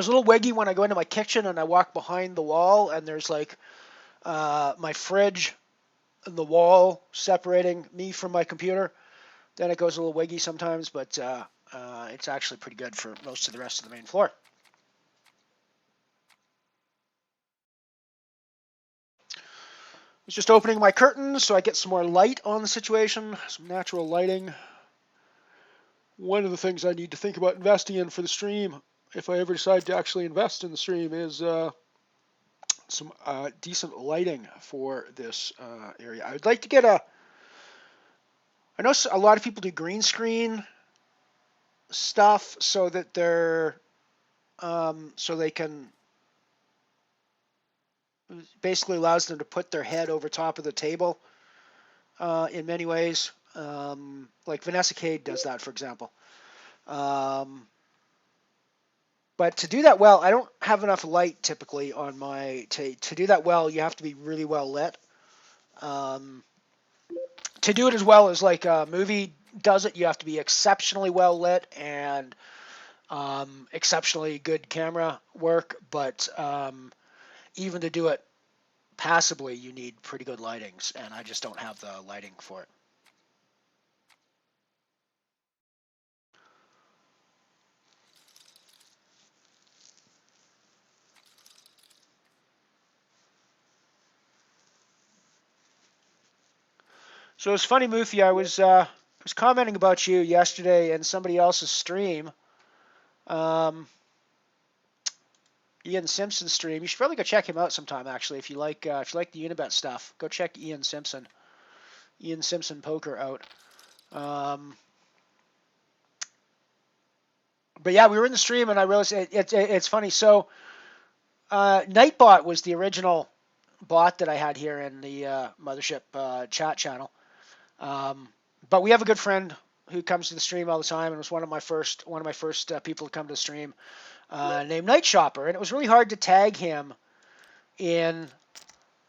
a little wiggy when I go into my kitchen and I walk behind the wall, and there's like my fridge and the wall separating me from my computer. Then it goes a little wiggy sometimes, but it's actually pretty good for most of the rest of the main floor. I was just opening my curtains so I get some more light on the situation, some natural lighting. One of the things I need to think about investing in for the stream, if I ever decide to actually invest in the stream, is some decent lighting for this area. I would like to get I know a lot of people do green screen stuff so that so they can basically allows them to put their head over top of the table in many ways. Like Vanessa Cade does that, for example. But to do that well, I don't have enough light typically on my to do that well. You have to be really well lit. To do it as well as like a movie does it, you have to be exceptionally well lit and exceptionally good camera work. But even to do it passably, you need pretty good lightings, and I just don't have the lighting for it. So it's funny, Moofy. I was commenting about you yesterday in somebody else's stream, Ian Simpson's stream. You should probably go check him out sometime. Actually, if you like the Unibet stuff, go check Ian Simpson Poker out. But yeah, we were in the stream, and I realized it's funny. So Nightbot was the original bot that I had here in the Mothership chat channel. But we have a good friend who comes to the stream all the time, and was one of my first people to come to the stream, named Night Shopper. And it was really hard to tag him in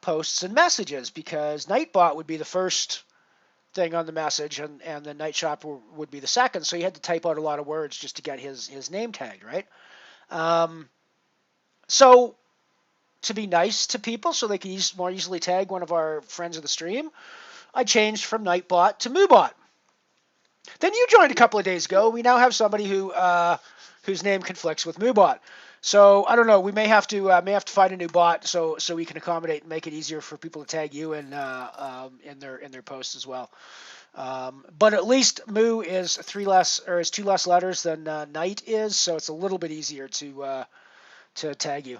posts and messages because Nightbot would be the first thing on the message, and the Night Shopper would be the second. So you had to type out a lot of words just to get his name tagged, right? So to be nice to people so they can more easily tag one of our friends of the stream, I changed from Nightbot to Moobot. Then you joined a couple of days ago. We now have somebody whose name conflicts with Moobot. So I don't know. We may have to find a new bot so we can accommodate and make it easier for people to tag you in their posts as well. But at least Moo is is 2 less letters than Night is, so it's a little bit easier to tag you.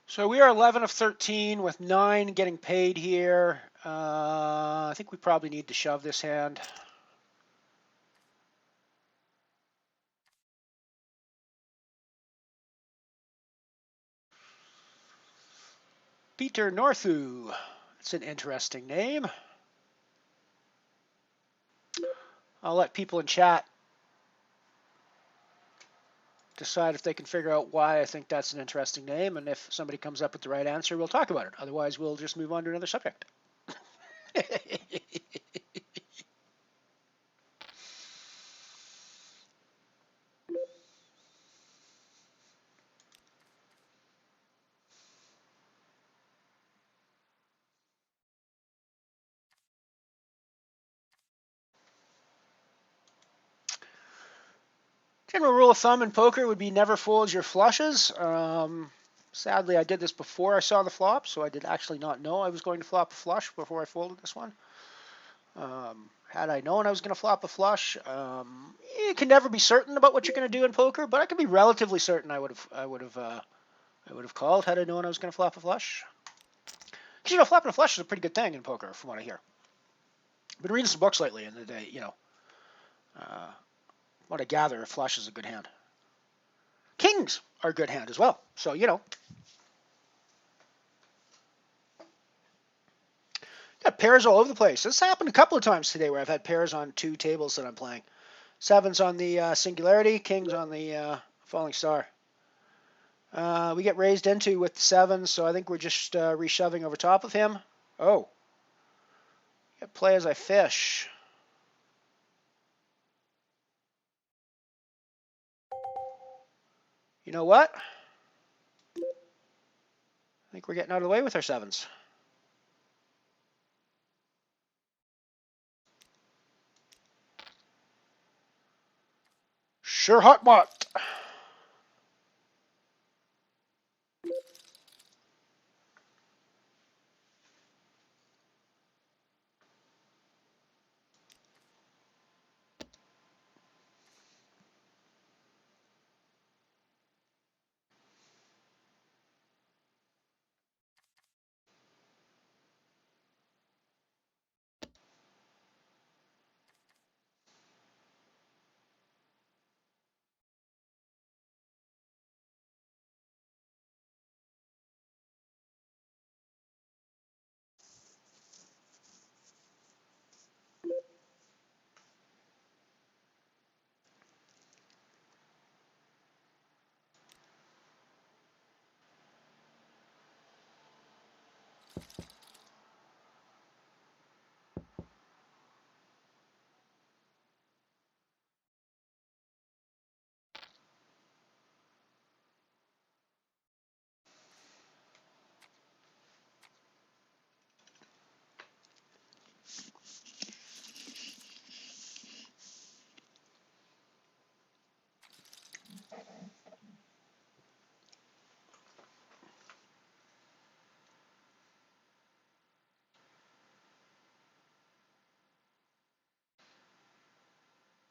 So we are 11 of 13 with 9 getting paid here. I think we probably need to shove this hand. Peter Northu. It's an interesting name. I'll let people in chat decide if they can figure out why I think that's an interesting name, and if somebody comes up with the right answer, we'll talk about it. Otherwise, we'll just move on to another subject. General rule of thumb in poker would be never fold your flushes. Sadly, I did this before I saw the flop, so I did actually not know I was going to flop a flush before I folded this one. Had I known I was going to flop a flush, you can never be certain about what you're going to do in poker, but I can be relatively certain I would have called had I known I was going to flop a flush. Because flopping a flush is a pretty good thing in poker, from what I hear. I've been reading some books lately, and what I gather, a flush is a good hand. Kings are a good hand as well, so got pairs all over the place. This happened a couple of times today where I've had pairs on 2 tables that I'm playing. Sevens on the Singularity, kings on the Falling Star. We get raised into with the sevens, so I think we're just reshoving over top of him. Oh. Play as I fish. You know what? I think we're getting out of the way with our sevens. Sure hot what?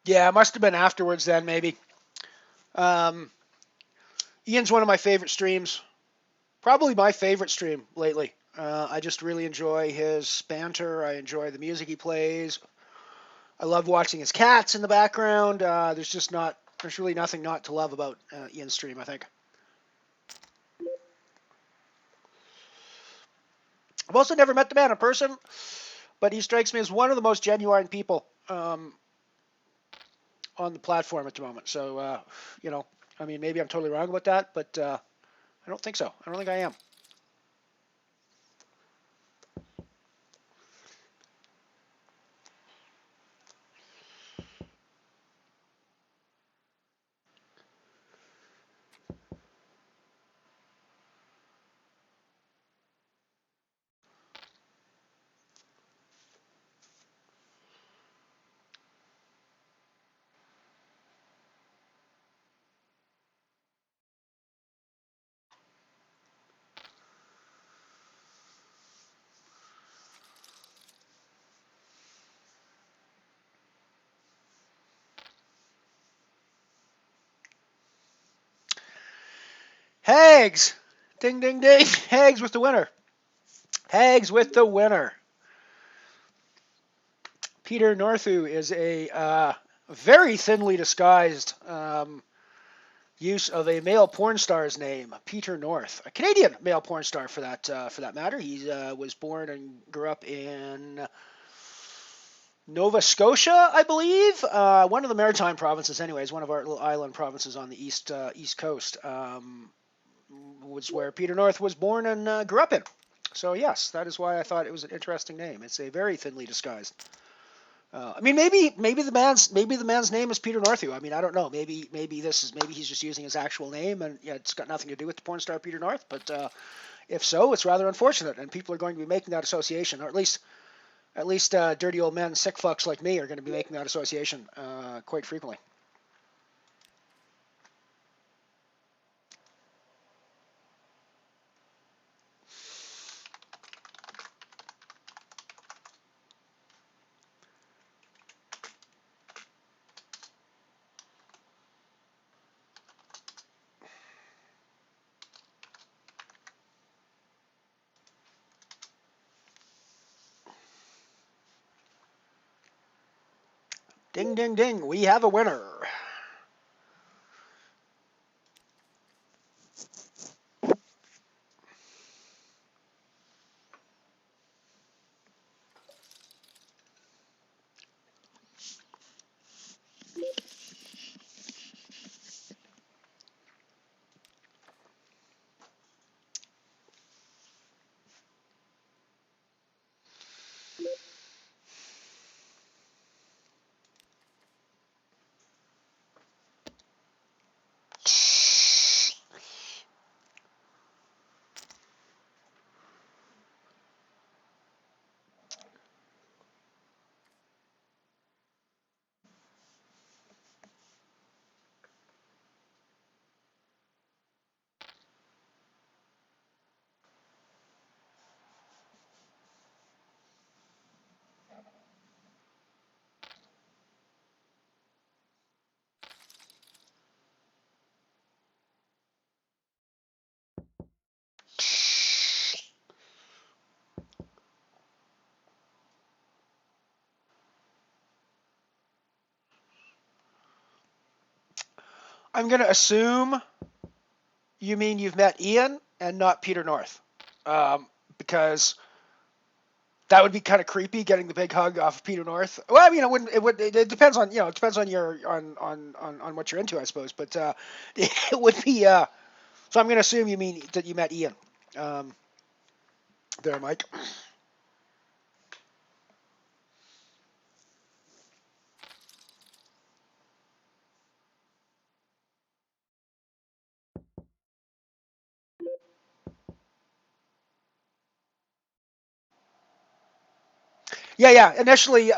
Yeah, it must have been afterwards then, maybe. Um, Ian's one of my favorite streams. Probably my favorite stream lately. I just really enjoy his banter. I enjoy the music he plays. I love watching his cats in the background. There's really nothing not to love about Ian's stream, I think. I've also never met the man in person, but he strikes me as one of the most genuine people on the platform at the moment. So, I mean, maybe I'm totally wrong about that, but I don't think so. I don't think I am. Hags! Ding, ding, ding. Hags with the winner. Hags with the winner. Peter Northu is a very thinly disguised use of a male porn star's name, Peter North, a Canadian male porn star for that matter. He was born and grew up in Nova Scotia, I believe, one of the maritime provinces, anyways, one of our little island provinces on the east coast. Was where Peter North was born and grew up in. So yes, that is why I thought it was an interesting name. It's a very thinly disguised. I mean, maybe the man's name is Peter Northu. I mean, I don't know. Maybe he's just using his actual name, and yeah, it's got nothing to do with the porn star Peter North. But if so, it's rather unfortunate, and people are going to be making that association, or at least dirty old men, sick fucks like me, are going to be making that association quite frequently. Ding, ding, ding. We have a winner. I'm going to assume you mean you've met Ian and not Peter North, because that would be kind of creepy, getting the big hug off of Peter North. Well, I mean, it wouldn't. It would. It depends on it depends on your on what you're into, I suppose. But it would be. So I'm going to assume you mean that you met Ian. Um, there, Mike. Yeah, yeah. Initially,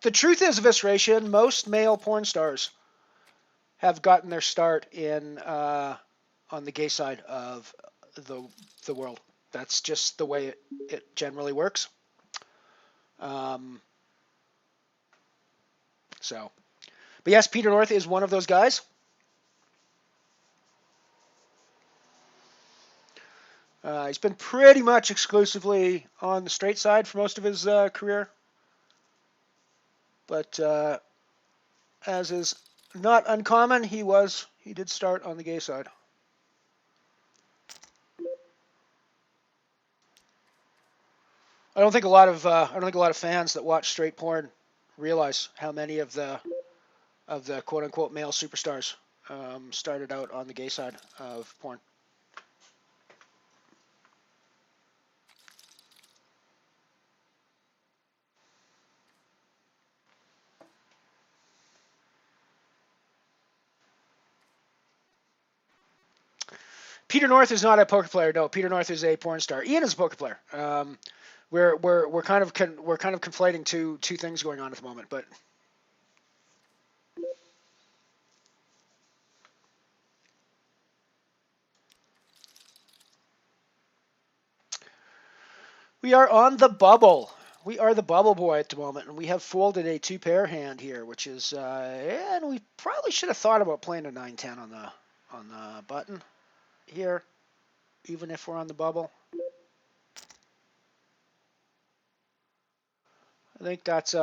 the truth is, Visration, most male porn stars have gotten their start in on the gay side of the the world. That's just the way it generally works. Um, So, but yes, Peter North is one of those guys. He's been pretty much exclusively on the straight side for most of his career. But as is not uncommon, he did start on the gay side. I don't think a lot of fans that watch straight porn realize how many of the quote unquote male superstars started out on the gay side of porn. Peter North is not a poker player. No, Peter North is a porn star. Ian is a poker player. We're kind of conflating two things going on at the moment, but we are on the bubble. We are the bubble boy at the moment, and we have folded a 2-pair hand here, which is and we probably should have thought about playing a 9-10 on the button here, even if we're on the bubble. I think that's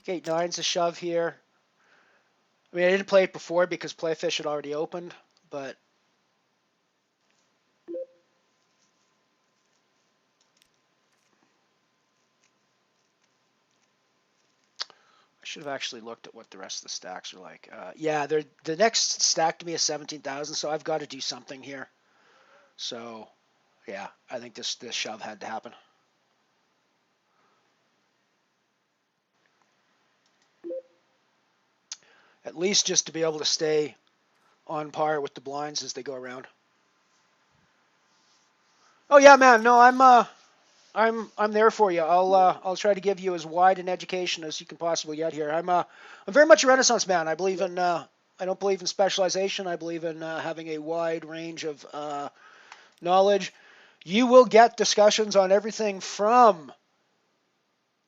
8-9's a shove here. I mean, I didn't play it before because Playfish had already opened, but I should have actually looked at what the rest of the stacks are like. Yeah, the next stack to me is 17,000, so I've got to do something here. So, yeah, I think this shove had to happen. At least just to be able to stay on par with the blinds as they go around. Oh yeah, man. No, I'm there for you. I'll try to give you as wide an education as you can possibly get here. I'm very much a Renaissance man. I believe in I don't believe in specialization. I believe in having a wide range of knowledge. You will get discussions on everything from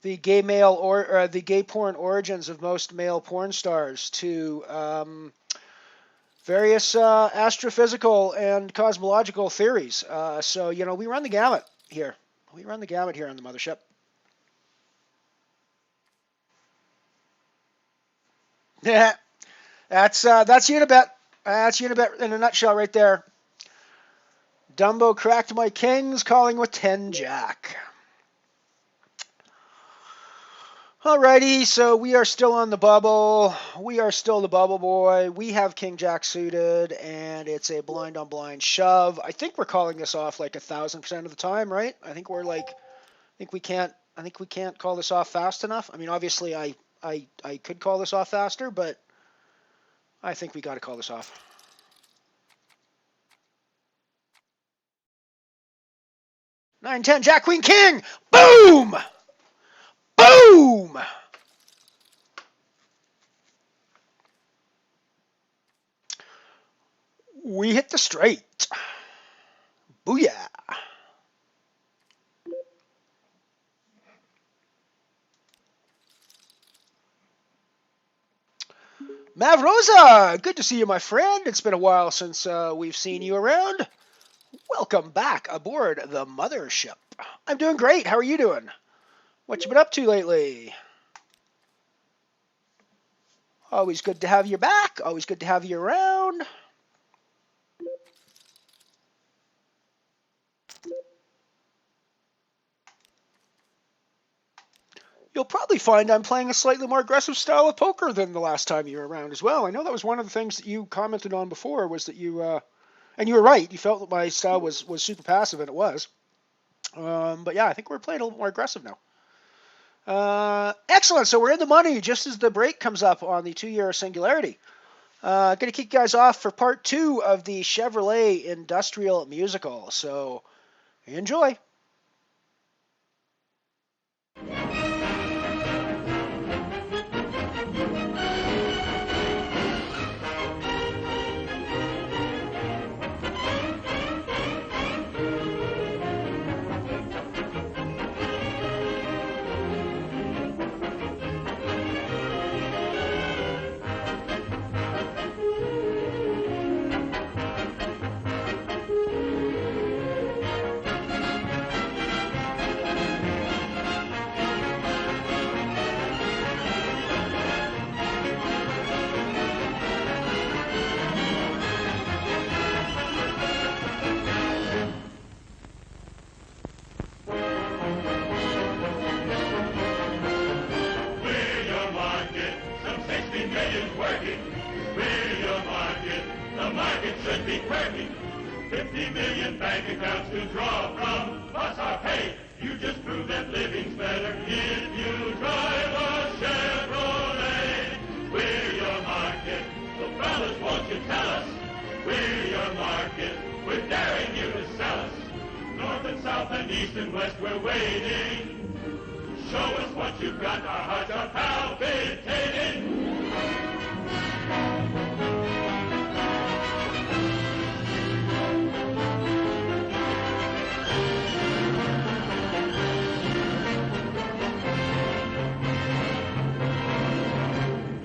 the gay male or the gay porn origins of most male porn stars to various astrophysical and cosmological theories. So we run the gamut here. We run the gamut here on the Mothership. Yeah, that's Unibet. That's Unibet in a nutshell right there. Dumbo cracked my kings, calling with 10 jack. Alrighty, so we are still on the bubble. We are still the bubble boy. We have king jack suited, and it's a blind on blind shove. I think we're calling this off like 1,000% of the time, right? I think we can't call this off fast enough. I mean, obviously, I could call this off faster, but I think we got to call this off. Nine, 10, jack, queen, king. Boom! Boom! We hit the straight. Booyah! Mav Rosa, good to see you, my friend. It's been a while since we've seen you around. Welcome back aboard the Mothership. I'm doing great. How are you doing? What you been up to lately? Always good to have you back. Always good to have you around. You'll probably find I'm playing a slightly more aggressive style of poker than the last time you were around as well. I know that was one of the things that you commented on before, was that you, and you were right, you felt that my style was super passive, and it was. But yeah, I think we're playing a little more aggressive now. Excellent, so we're in the money just as the break comes up on the 2-year Singularity. Going to kick you guys off for part 2 of the Chevrolet Industrial Musical, so enjoy. 50 million bank accounts to draw from, plus our pay. You just prove that living's better if you drive a Chevrolet. We're your market, so fellas, won't you tell us? We're your market, we're daring you to sell us. North and south and east and west, we're waiting. Show us what you've got, our hearts are palpitating.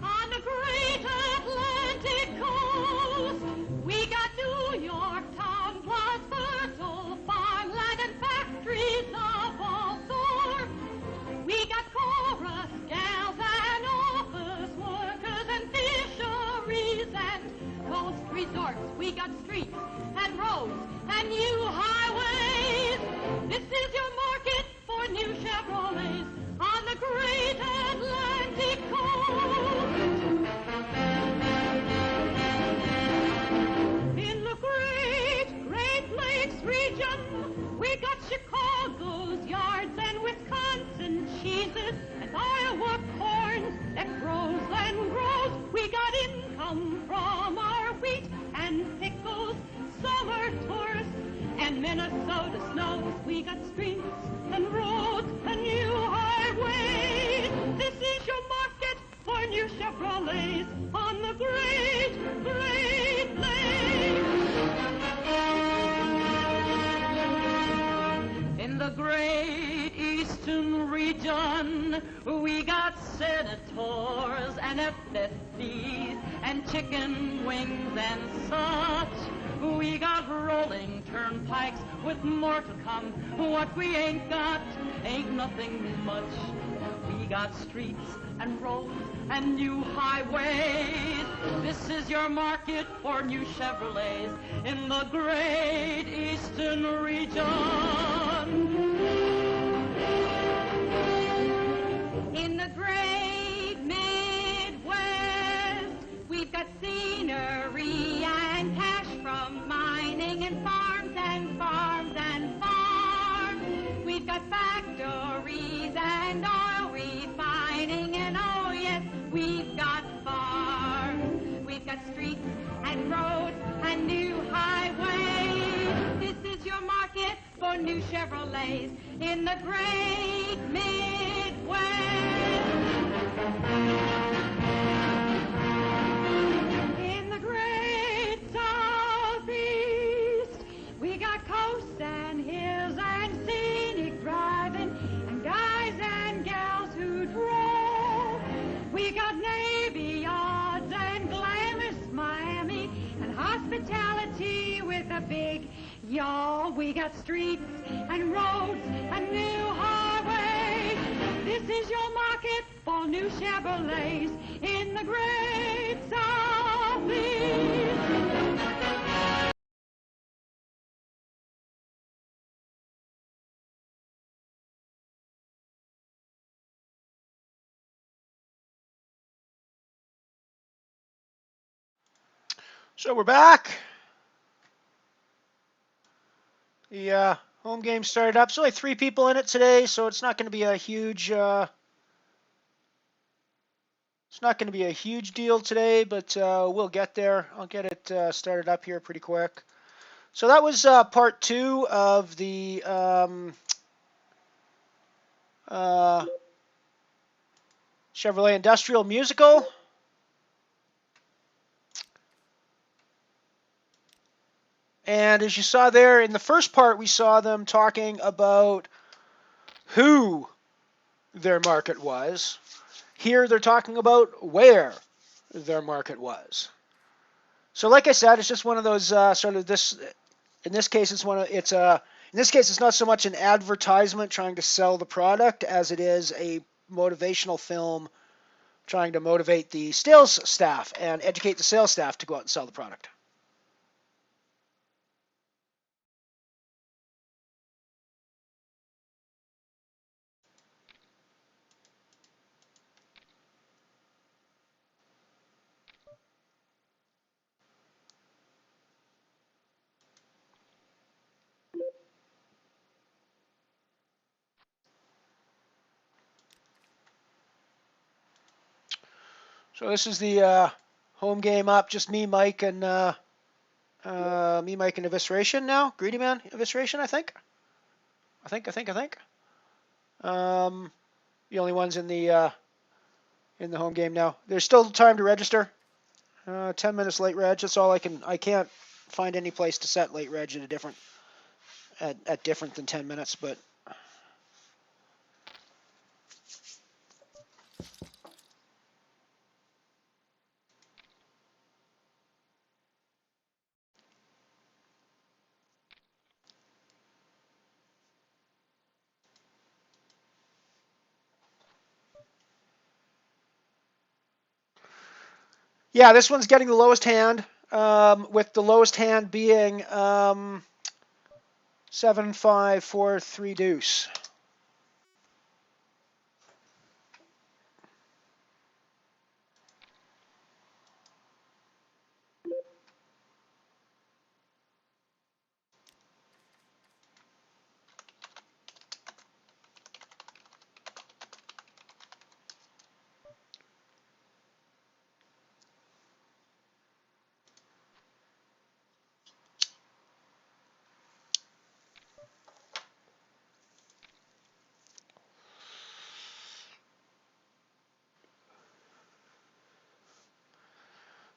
On the great Atlantic coast, we got New York town plus fertile farmland and factories of all sorts. We got chorus gals and office workers and fisheries and coast resorts. We got streets and roads and new highways. This is your market for new Chevrolets on the great Atlantic coast. In the Great Lakes region, we got Chicago's yards and Wisconsin cheeses and Iowa corn that grows and grows. We got income from our wheat and pickles, summer tourists and Minnesota snows. We got streets and roads and new highways. This is your market for new Chevrolets on the Great Lakes. In the great eastern region, we got senators and FFPs and chicken wings and such. We got rolling turnpikes with more to come. What we ain't got ain't nothing much. We got streets and roads and new highways. This is your market for new Chevrolets in the great eastern region. In the great Midwest, we've got scenery and cash from mining and farms and farms and farms. We've got factories and oil refining and oh yes, we've got farms. We've got streets and roads and new highways. This is your market for new Chevrolets in the great Midwest. In the great Southeast, we got coasts and hills and scenic driving and guys and gals who drove. We got Navy yards and glamorous Miami and hospitality with a big yawl. We got streets and roads and new highways. This is your market for new Chevrolets in the great Southeast. So we're back. The home game started up. There's only 3 people in it today, so it's not going to be a huge. It's not going to be a huge deal today, but we'll get there. I'll get it started up here pretty quick. So that was part 2 of the Chevrolet Industrial Musical. And as you saw there in the first part, we saw them talking about who their market was. Here they're talking about where their market was. So like I said, it's just one of those sort of this. In this case, it's not so much an advertisement trying to sell the product as it is a motivational film trying to motivate the sales staff and educate the sales staff to go out and sell the product. So this is the home game up. Just me, Mike, and Evisceration now. Greedy Man Evisceration, I think. The only ones in the home game now. There's still time to register. 10 minutes late reg. That's all I can. I can't find any place to set late reg at a different at different than 10 minutes. But yeah, this one's getting the lowest hand. With the lowest hand being 7, 5, 4, 3 deuce.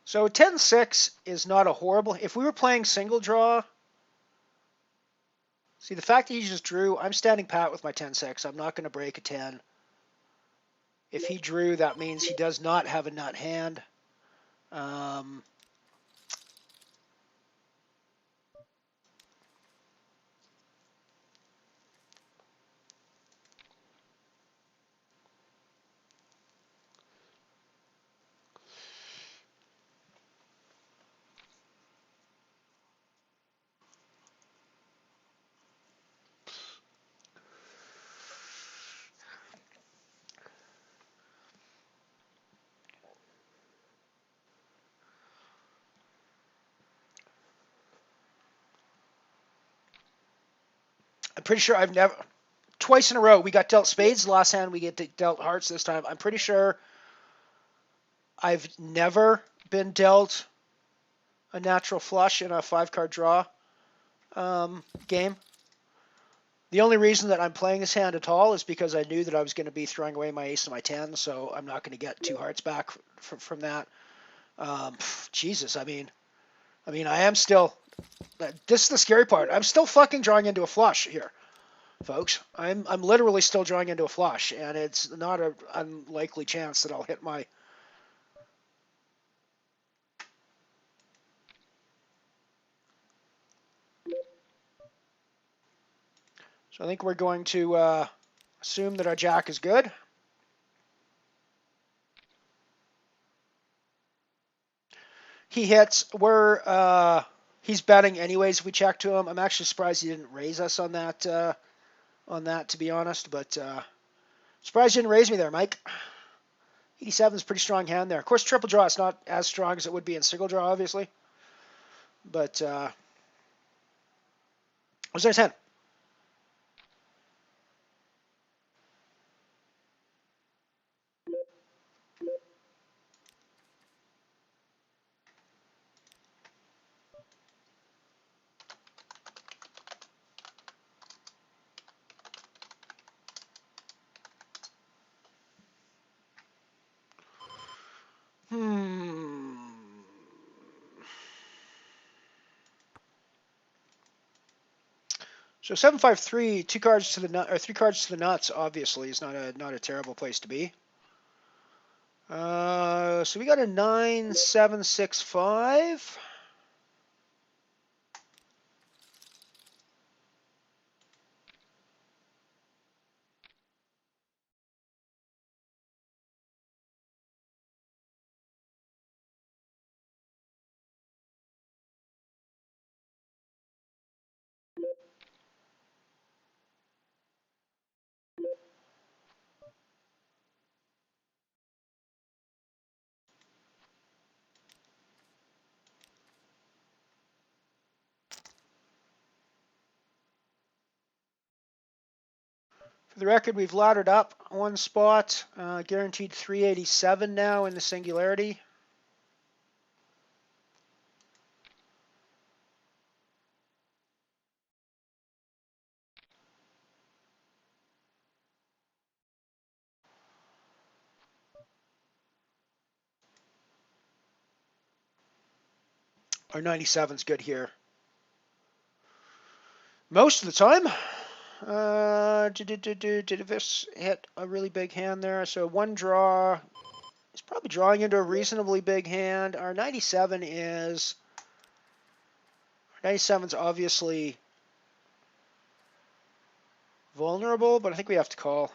So 10-6 is not a horrible. If we were playing single draw, see the fact that he just drew, I'm standing pat with my 10-6. I'm not going to break a 10. If he drew, that means he does not have a nut hand. Um, I'm pretty sure I've never, twice in a row, we got dealt spades the last hand, we get dealt hearts this time. I'm pretty sure I've never been dealt a natural flush in a 5-card draw game. The only reason that I'm playing this hand at all is because I knew that I was going to be throwing away my ace and my 10, so I'm not going to get 2 hearts back from that. Jesus, I mean, I am still. This is the scary part. I'm still fucking drawing into a flush here, folks. I'm literally still drawing into a flush, and it's not an unlikely chance that I'll hit my. So I think we're going to assume that our jack is good. He hits. He's betting anyways. If we check to him, I'm actually surprised he didn't raise us on that. To be honest, but surprised you didn't raise me there, Mike. 87 is a pretty strong hand there. Of course, triple draw is not as strong as it would be in single draw, obviously. But was there 10? So 7-5-3, 2 cards to the nut or 3 cards to the nuts. Obviously, is not a terrible place to be. So we got a 9-7-6-5. For the record, we've laddered up one spot, guaranteed 387 now in the Singularity. Our 97's good here. Most of the time. Did this hit a really big hand there? So one draw. He's probably drawing into a reasonably big hand. Our 97 is... 97's obviously vulnerable, but I think we have to call.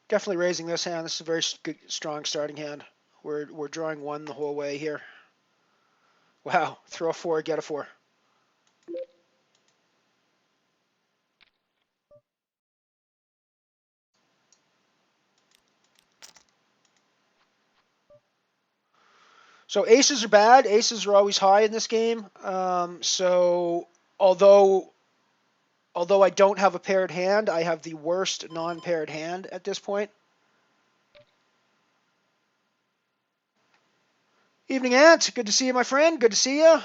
Definitely raising this hand. This is a very good, strong starting hand. We're drawing one the whole way here. Wow, throw a 4, get a 4. So aces are bad. Aces are always high in this game. So although I don't have a paired hand, I have the worst non-paired hand at this point. Evening, Ant. Good to see you, my friend. Good to see you.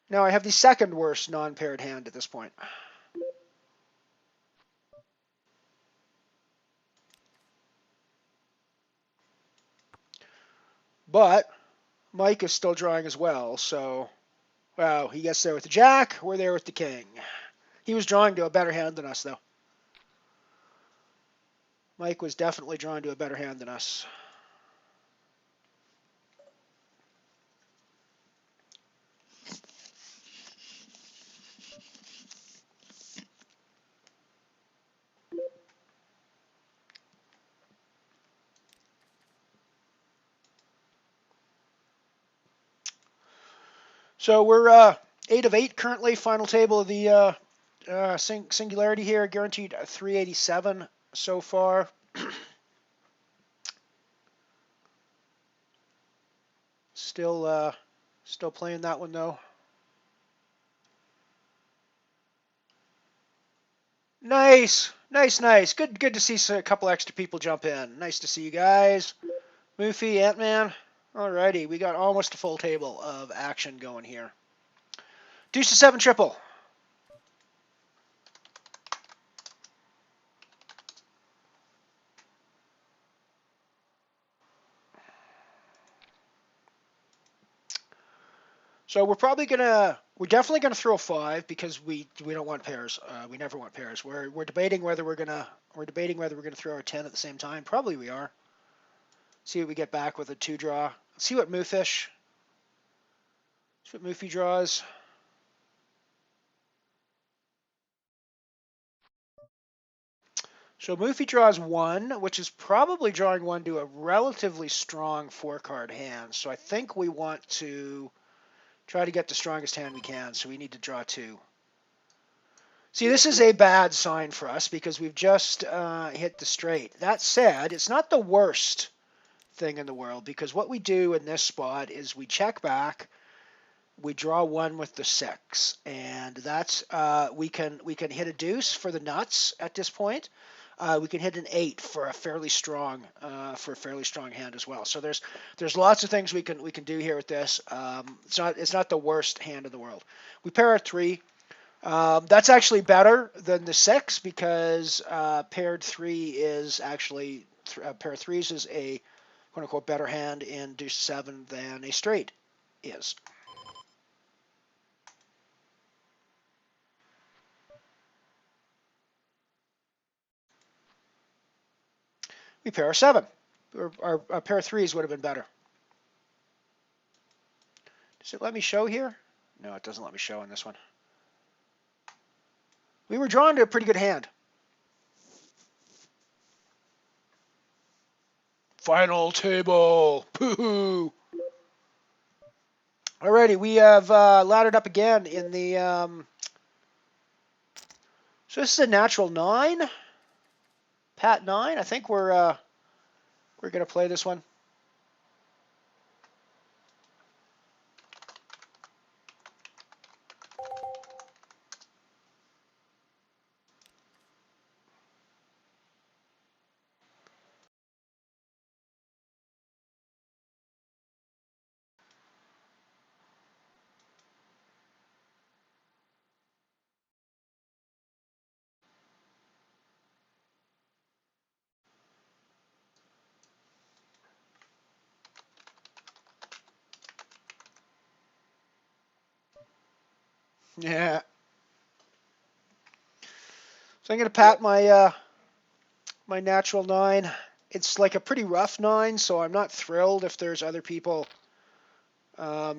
Now I have the second worst non-paired hand at this point. But Mike is still drawing as well, so... Wow, he gets there with the jack. We're there with the king. He was drawing to a better hand than us, though. Mike was definitely drawing to a better hand than us. So we're 8 of 8 currently. Final table of the Singularity here. Guaranteed 387 so far. Still playing that one though. Nice. Good to see a couple extra people jump in. Nice to see you guys. Moofy, Ant-Man. Alrighty, we got almost a full table of action going here. Deuce to 7 triple. So we're definitely gonna throw a 5 because we don't want pairs. We never want pairs. We're debating whether we're gonna throw a 10 at the same time. Probably we are. See what we get back with a 2 draw. See what Moofy draws. So Moofy draws 1, which is probably drawing 1 to a relatively strong 4-card hand. So I think we want to try to get the strongest hand we can. So we need to draw 2. See, this is a bad sign for us because we've just hit the straight. That said, it's not the worst thing in the world because what we do in this spot is we check back, we draw 1 with the 6, and that's we can hit a deuce for the nuts at this point. We can hit an 8 for a fairly strong hand as well. So there's lots of things we can do here with this. It's not the worst hand in the world. We pair a 3. That's actually better than the 6 because paired 3 is actually pair of 3s is a quote unquote better hand in deuce 7 than a straight is. We pair a 7. Our pair of 3s would have been better. Does it let me show here? No, it doesn't let me show in this one. We were drawn to a pretty good hand. Final table. Pooh. Alrighty, we have laddered up again in the. So this is a natural 9, Pat 9. I think we're gonna play this one. Yeah. So I'm gonna pat my natural 9. It's like a pretty rough 9, so I'm not thrilled if there's other people. But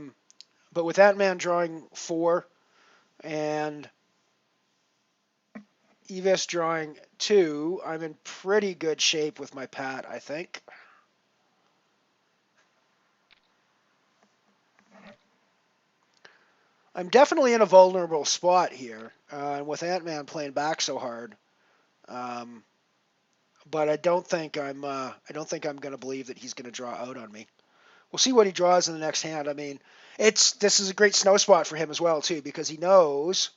with that man drawing 4 and Evis drawing 2, I'm in pretty good shape with my pat, I think. I'm definitely in a vulnerable spot here, with Ant-Man playing back so hard. But I don't think I'm going to believe that he's going to draw out on me. We'll see what he draws in the next hand. I mean, this is a great snow spot for him as well too, because he knows.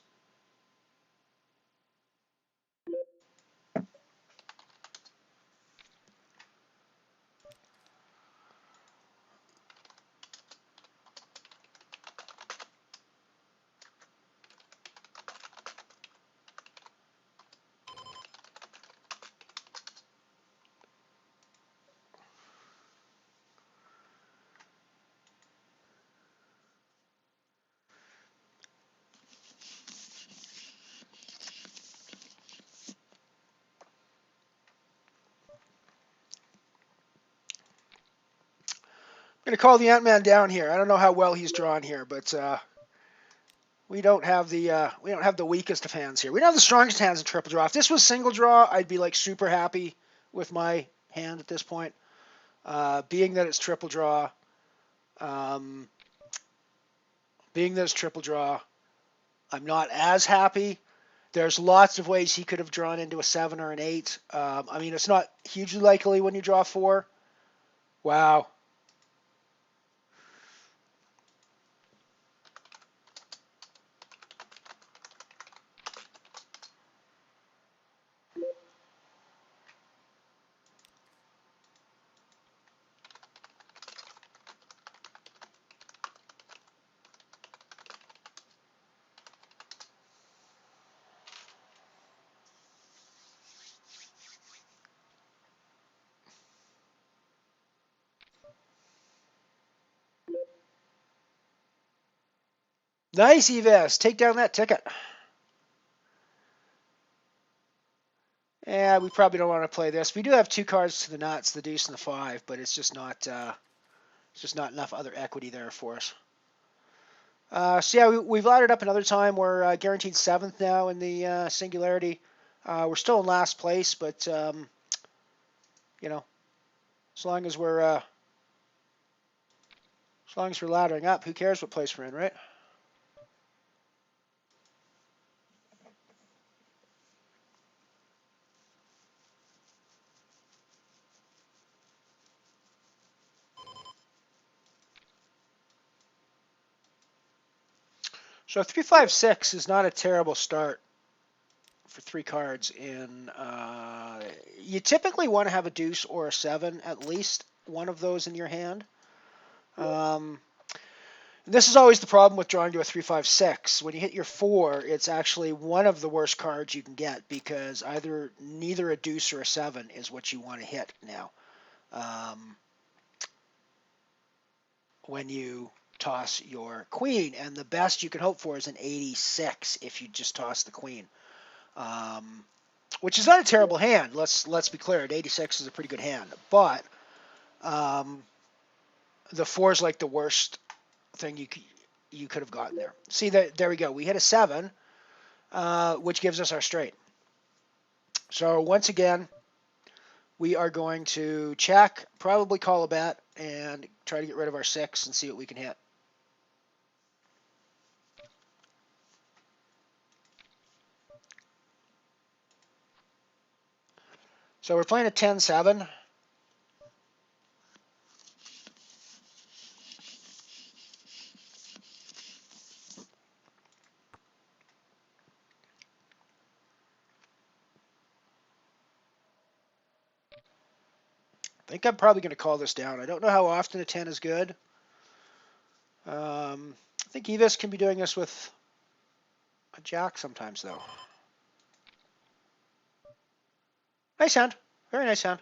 I'm going to call the Ant-Man down here. I don't know how well he's drawn here, but we don't have the weakest of hands here. We don't have the strongest hands in triple draw. If this was single draw, I'd be like super happy with my hand at this point. Being that it's triple draw, I'm not as happy. There's lots of ways he could have drawn into a 7 or an 8. I mean, it's not hugely likely when you draw 4. Wow. Nice, Evis. Take down that ticket. Yeah, we probably don't want to play this. We do have 2 cards to the nuts, the deuce and the 5, but it's just not enough other equity there for us. So yeah, we've laddered up another time. We're guaranteed 7th now in the singularity. We're still in last place, but you know, as long as we're laddering up, who cares what place we're in, right? So 356 is not a terrible start for 3 cards in. You typically want to have a deuce or a 7, at least one of those in your hand. This is always the problem with drawing to a 356. When you hit your 4, it's actually one of the worst cards you can get because neither a deuce or a 7 is what you want to hit now. When you toss your queen, and the best you can hope for is an 86 if you just toss the queen, which is not a terrible hand. Let's be clear, an 86 is a pretty good hand, but the 4 is like the worst thing you could have gotten there. See, there we go. We hit a 7, which gives us our straight. So once again, we are going to check, probably call a bet, and try to get rid of our 6 and see what we can hit. So we're playing a 10-7. I think I'm probably going to call this down. I don't know how often a 10 is good. I think Evis can be doing this with a jack sometimes, though. Nice hand. Very nice hand.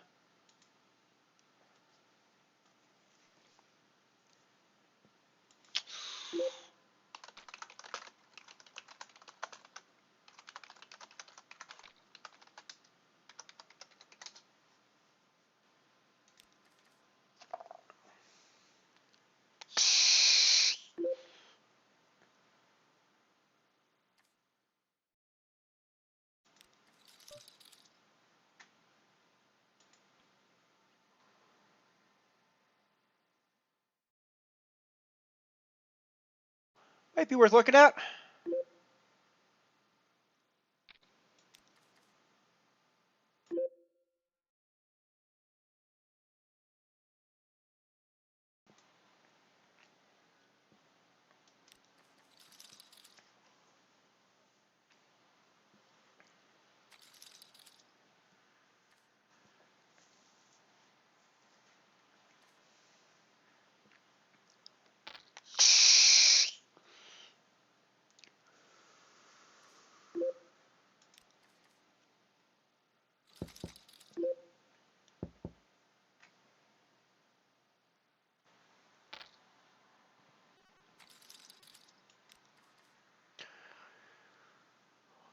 Might be worth looking at.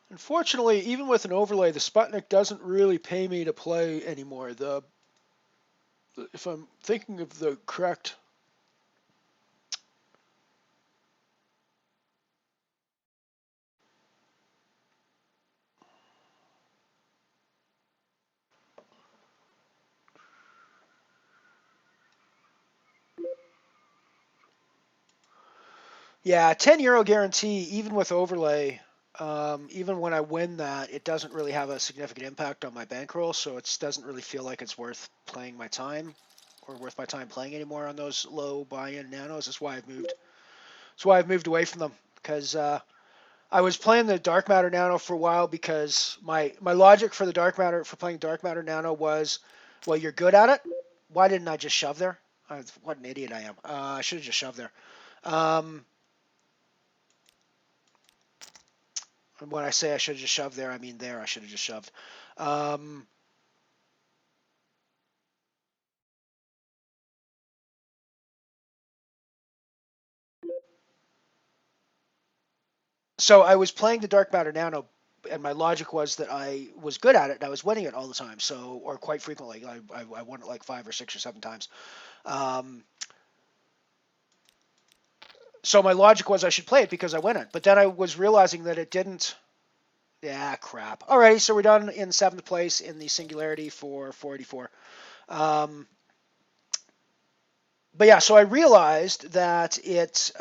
Unfortunately, even with an overlay, the Sputnik doesn't really pay me to play anymore. If I'm thinking of the correct... Yeah, €10 guarantee, even with overlay, even when I win that, it doesn't really have a significant impact on my bankroll, so it doesn't really feel like it's worth playing my time or worth my time playing anymore on those low buy-in nanos. That's why I've moved. That's why I've moved away from them, because I was playing the dark matter nano for a while because my logic for the dark matter for playing dark matter nano was, well, you're good at it. Why didn't I just shove there? What an idiot I am. I should have just shoved there. And when I say I should have just shoved there, I mean there. I should have just shoved. So I was playing the dark matter nano, and my logic was that I was good at it and I was winning it all the time. So, or quite frequently, I won it like 5 or 6 or 7 times. So my logic was I should play it because I win it. But then I was realizing that it didn't. Yeah, crap. Alrighty, so we're done in 7th place in the singularity for 484. But yeah, so I realized that it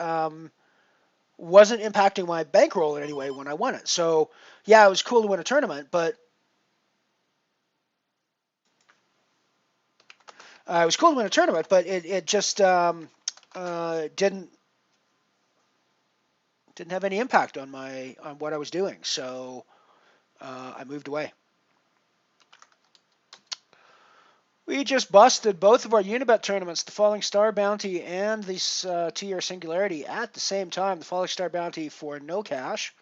wasn't impacting my bankroll in any way when I won it. So yeah, it was cool to win a tournament, but it was cool to win a tournament, but it just didn't have any impact on what I was doing. So I moved away. We just busted both of our Unibet tournaments, the Falling Star Bounty and the 2-year Singularity, at the same time. The Falling Star Bounty for no cash,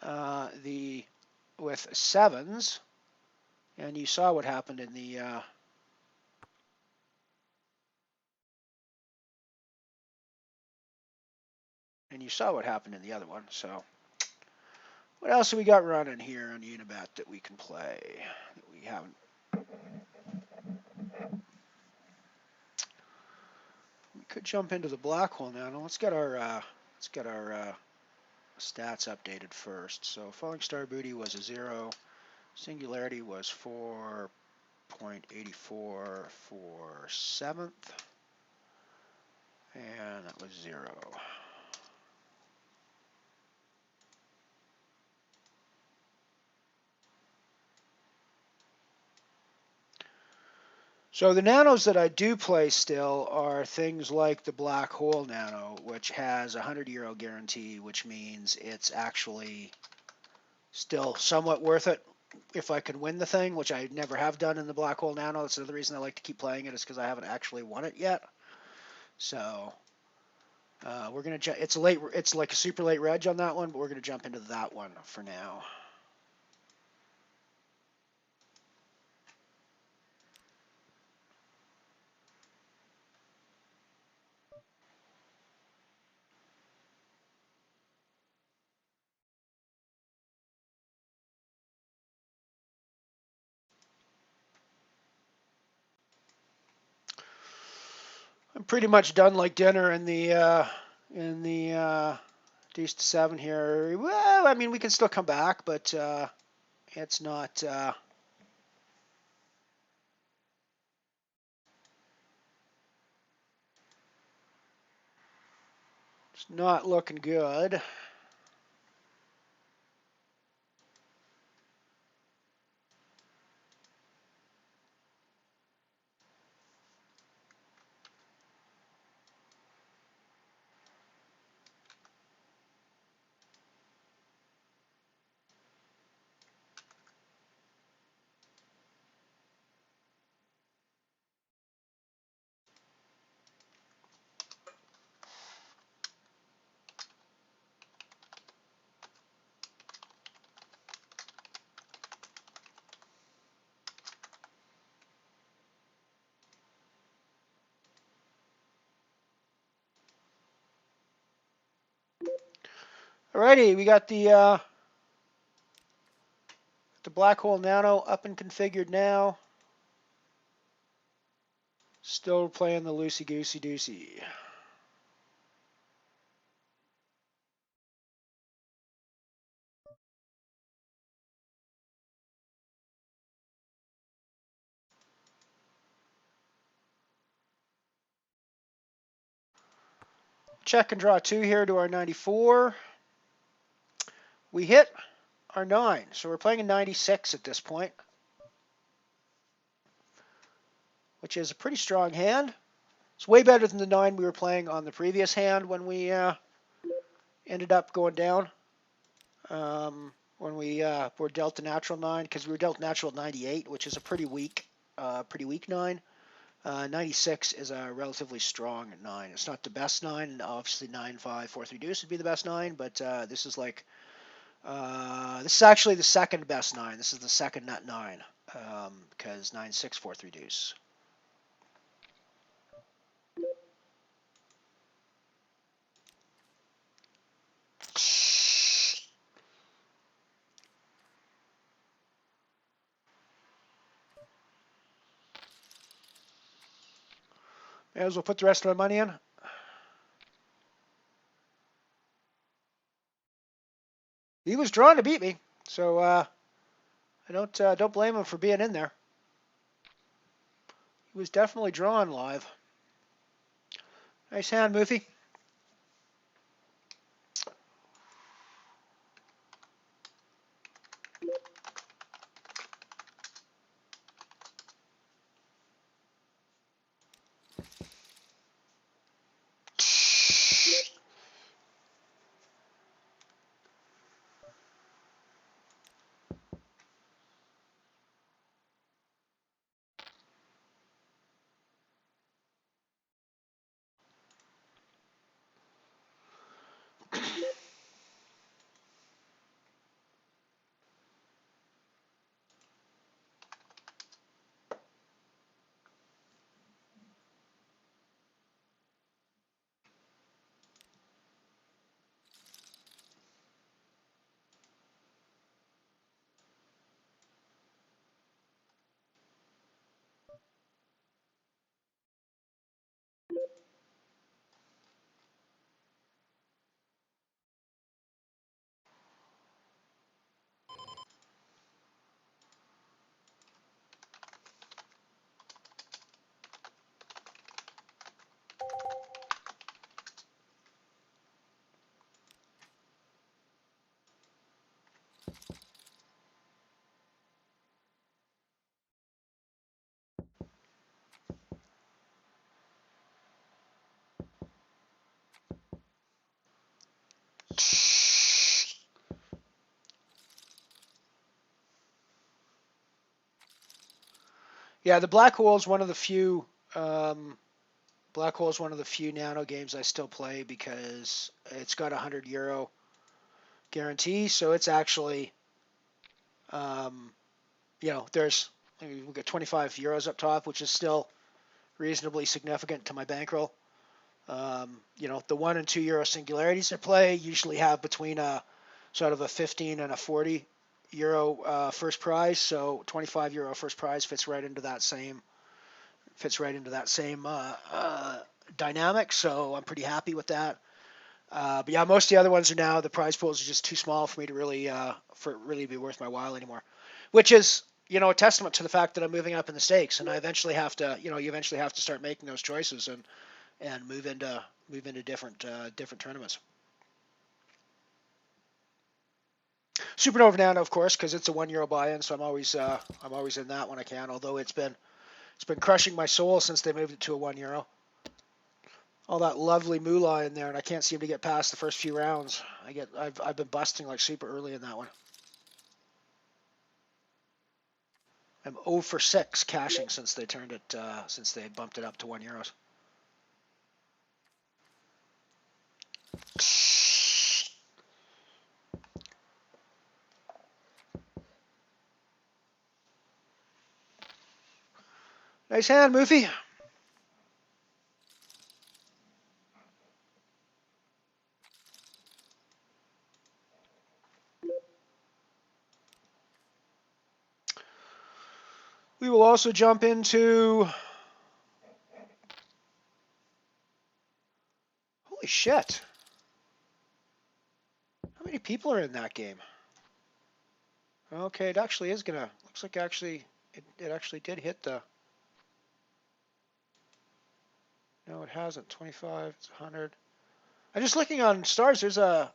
with 7s, and you saw what happened in the other one. So what else have we got running here on Unibet that we can play that we haven't? We could jump into the black hole now. Let's get our stats updated first. So Falling Star Booty was a 0. Singularity was 4.84 for 7th. And that was 0. So the nanos that I do play still are things like the Black Hole Nano, which has a 100-euro guarantee, which means it's actually still somewhat worth it if I can win the thing, which I never have done in the Black Hole Nano. That's another reason I like to keep playing it, is because I haven't actually won it yet. So we're gonna. It's a late. It's like a super late reg on that one, but we're gonna jump into that one for now. I'm pretty much done like dinner in the deuce to 7 here. Well, I mean, we can still come back, but it's not. It's not looking good. Alrighty, we got the Black Hole Nano up and configured now. Still playing the loosey goosey doosey. Check and draw 2 here to our 94. We hit our 9, so we're playing a 96 at this point, which is a pretty strong hand. It's way better than the 9 we were playing on the previous hand when we ended up going down. When we were dealt a natural 9, because we were dealt natural 98, which is a pretty weak 9. 96 is a relatively strong 9. It's not the best 9, and obviously 9, 5, 4, 3 deuce would be the best 9, but this is like this is actually the second best 9. This is the second nut 9, because 9, 6, 4, 3 deuce. May as well put the rest of my money in. He was drawn to beat me, so I don't blame him for being in there. He was definitely drawn live. Nice hand, Moofy. Yeah, the Black Hole is one of the few. Black Hole is one of the few nano games I still play because it's got a €100 guarantee. So it's actually, um, there's we've got €25 up top, which is still reasonably significant to my bankroll. The €1 and €2 singularities I play usually have between a sort of a 15 and a €40 first prize. So €25 first prize fits right into that same dynamic. So I'm pretty happy with that. But yeah, most of the other ones are now the prize pools are just too small for me to really be worth my while anymore, which is a testament to the fact that I'm moving up in the stakes, and I eventually have to you eventually have to start making those choices and move into different tournaments. Supernova Nano, of course, because it's a €1 buy-in, so I'm always in that when I can. Although it's been crushing my soul since they moved it to a €1. All that lovely moolah in there, and I can't seem to get past the first few rounds. I've been busting like super early in that one. I'm 0 for 6 cashing since they bumped it up to €1. Nice hand, Moofy. We will also jump into... Holy shit. How many people are in that game? Okay, it actually is gonna... Looks like it actually did hit the... No, it hasn't. 25, it's 100. I'm just looking on stars. There's a...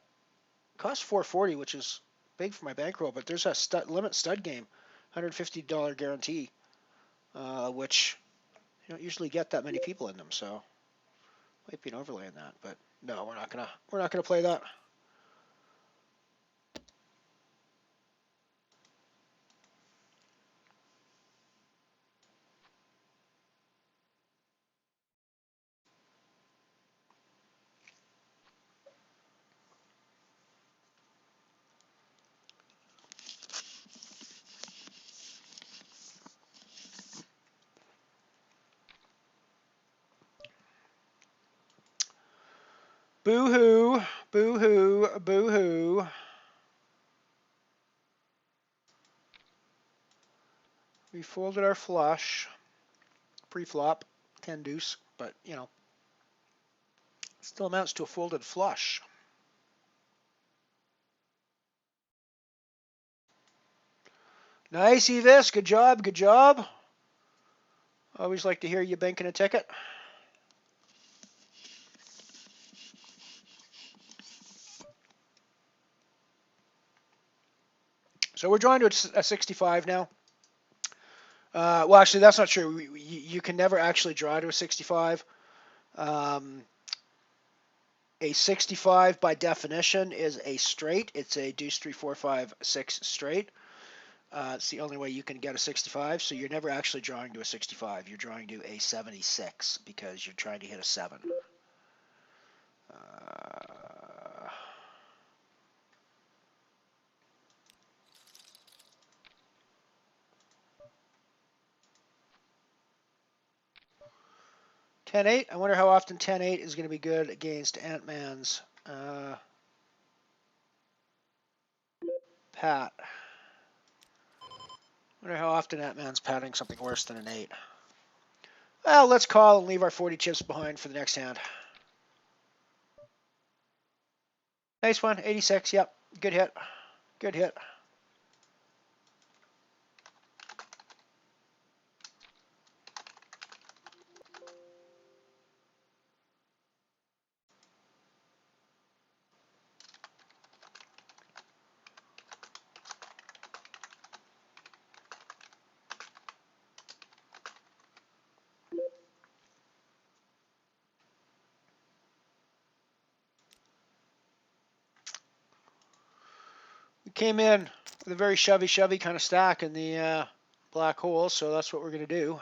Cost 440, which is big for my bankroll, but there's a limit stud game. $150 guarantee, which you don't usually get that many people in them, so might be an overlay in that. But no, we're not gonna play that. Boo-hoo, boo-hoo, boo-hoo. We folded our flush, pre-flop, 10 deuce, but still amounts to a folded flush. Nice, Evis, good job, good job. Always like to hear you banking a ticket. So we're drawing to a 65 now. Well, actually, that's not true. You can never actually draw to a 65. A 65, by definition, is a straight. It's a deuce, 3, 4, 5, 6 straight. It's the only way you can get a 65. So you're never actually drawing to a 65. You're drawing to a 76 because you're trying to hit a 7. 10-8. I wonder how often 10-8 is going to be good against Ant-Man's pat. I wonder how often Ant-Man's patting something worse than an 8. Well, let's call and leave our 40 chips behind for the next hand. Nice one, 86. Yep, good hit. Good hit. We came in with a very shovey kind of stack in the black hole, so that's what we're going to do.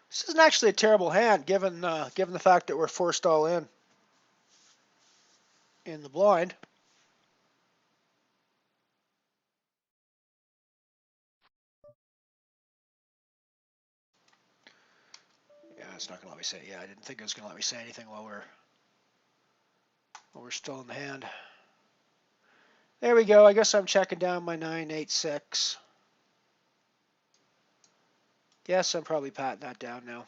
This isn't actually a terrible hand, given the fact that we're forced all in the blind. Yeah, it's not going to let me say. Yeah, I didn't think it was going to let me say anything while we're still in the hand. There we go. I guess I'm checking down my 986. Yes, I'm probably patting that down now.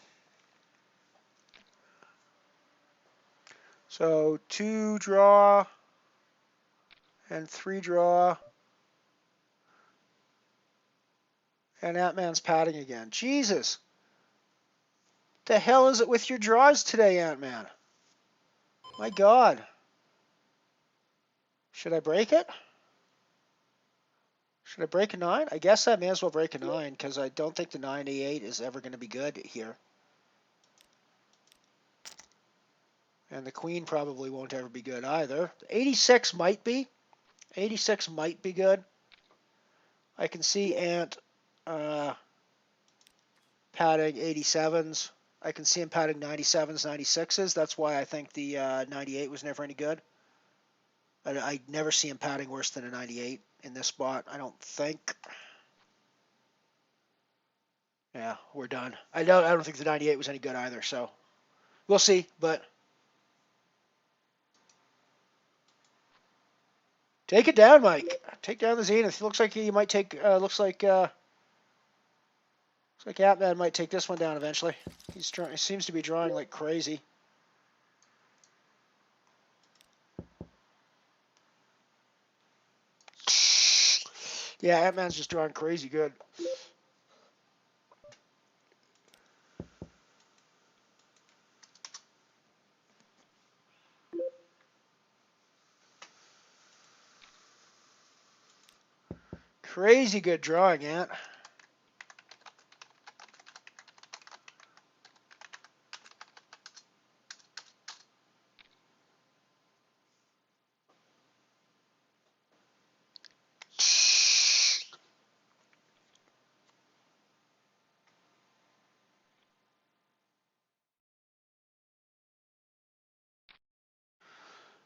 So 2 draw and 3 draw. And Ant-Man's patting again. Jesus. The hell is it with your draws today, Ant-Man? My God. Should I break it? Should I break a 9? I guess I may as well break a 9 because I don't think the 98 is ever going to be good here. And the queen probably won't ever be good either. 86 might be. 86 might be good. I can see Ant padding 87s. I can see him padding 97s, 96s. That's why I think the 98 was never any good. I never see him padding worse than a 98 in this spot, I don't think. Yeah, we're done. I don't think the 98 was any good either, so we'll see, but take it down, Mike. Take down the Zenith. Looks like he might take looks like Ant-Man might take this one down eventually. He seems to be drawing like crazy. Yeah, Ant-Man's just drawing crazy good. Crazy good drawing, Ant.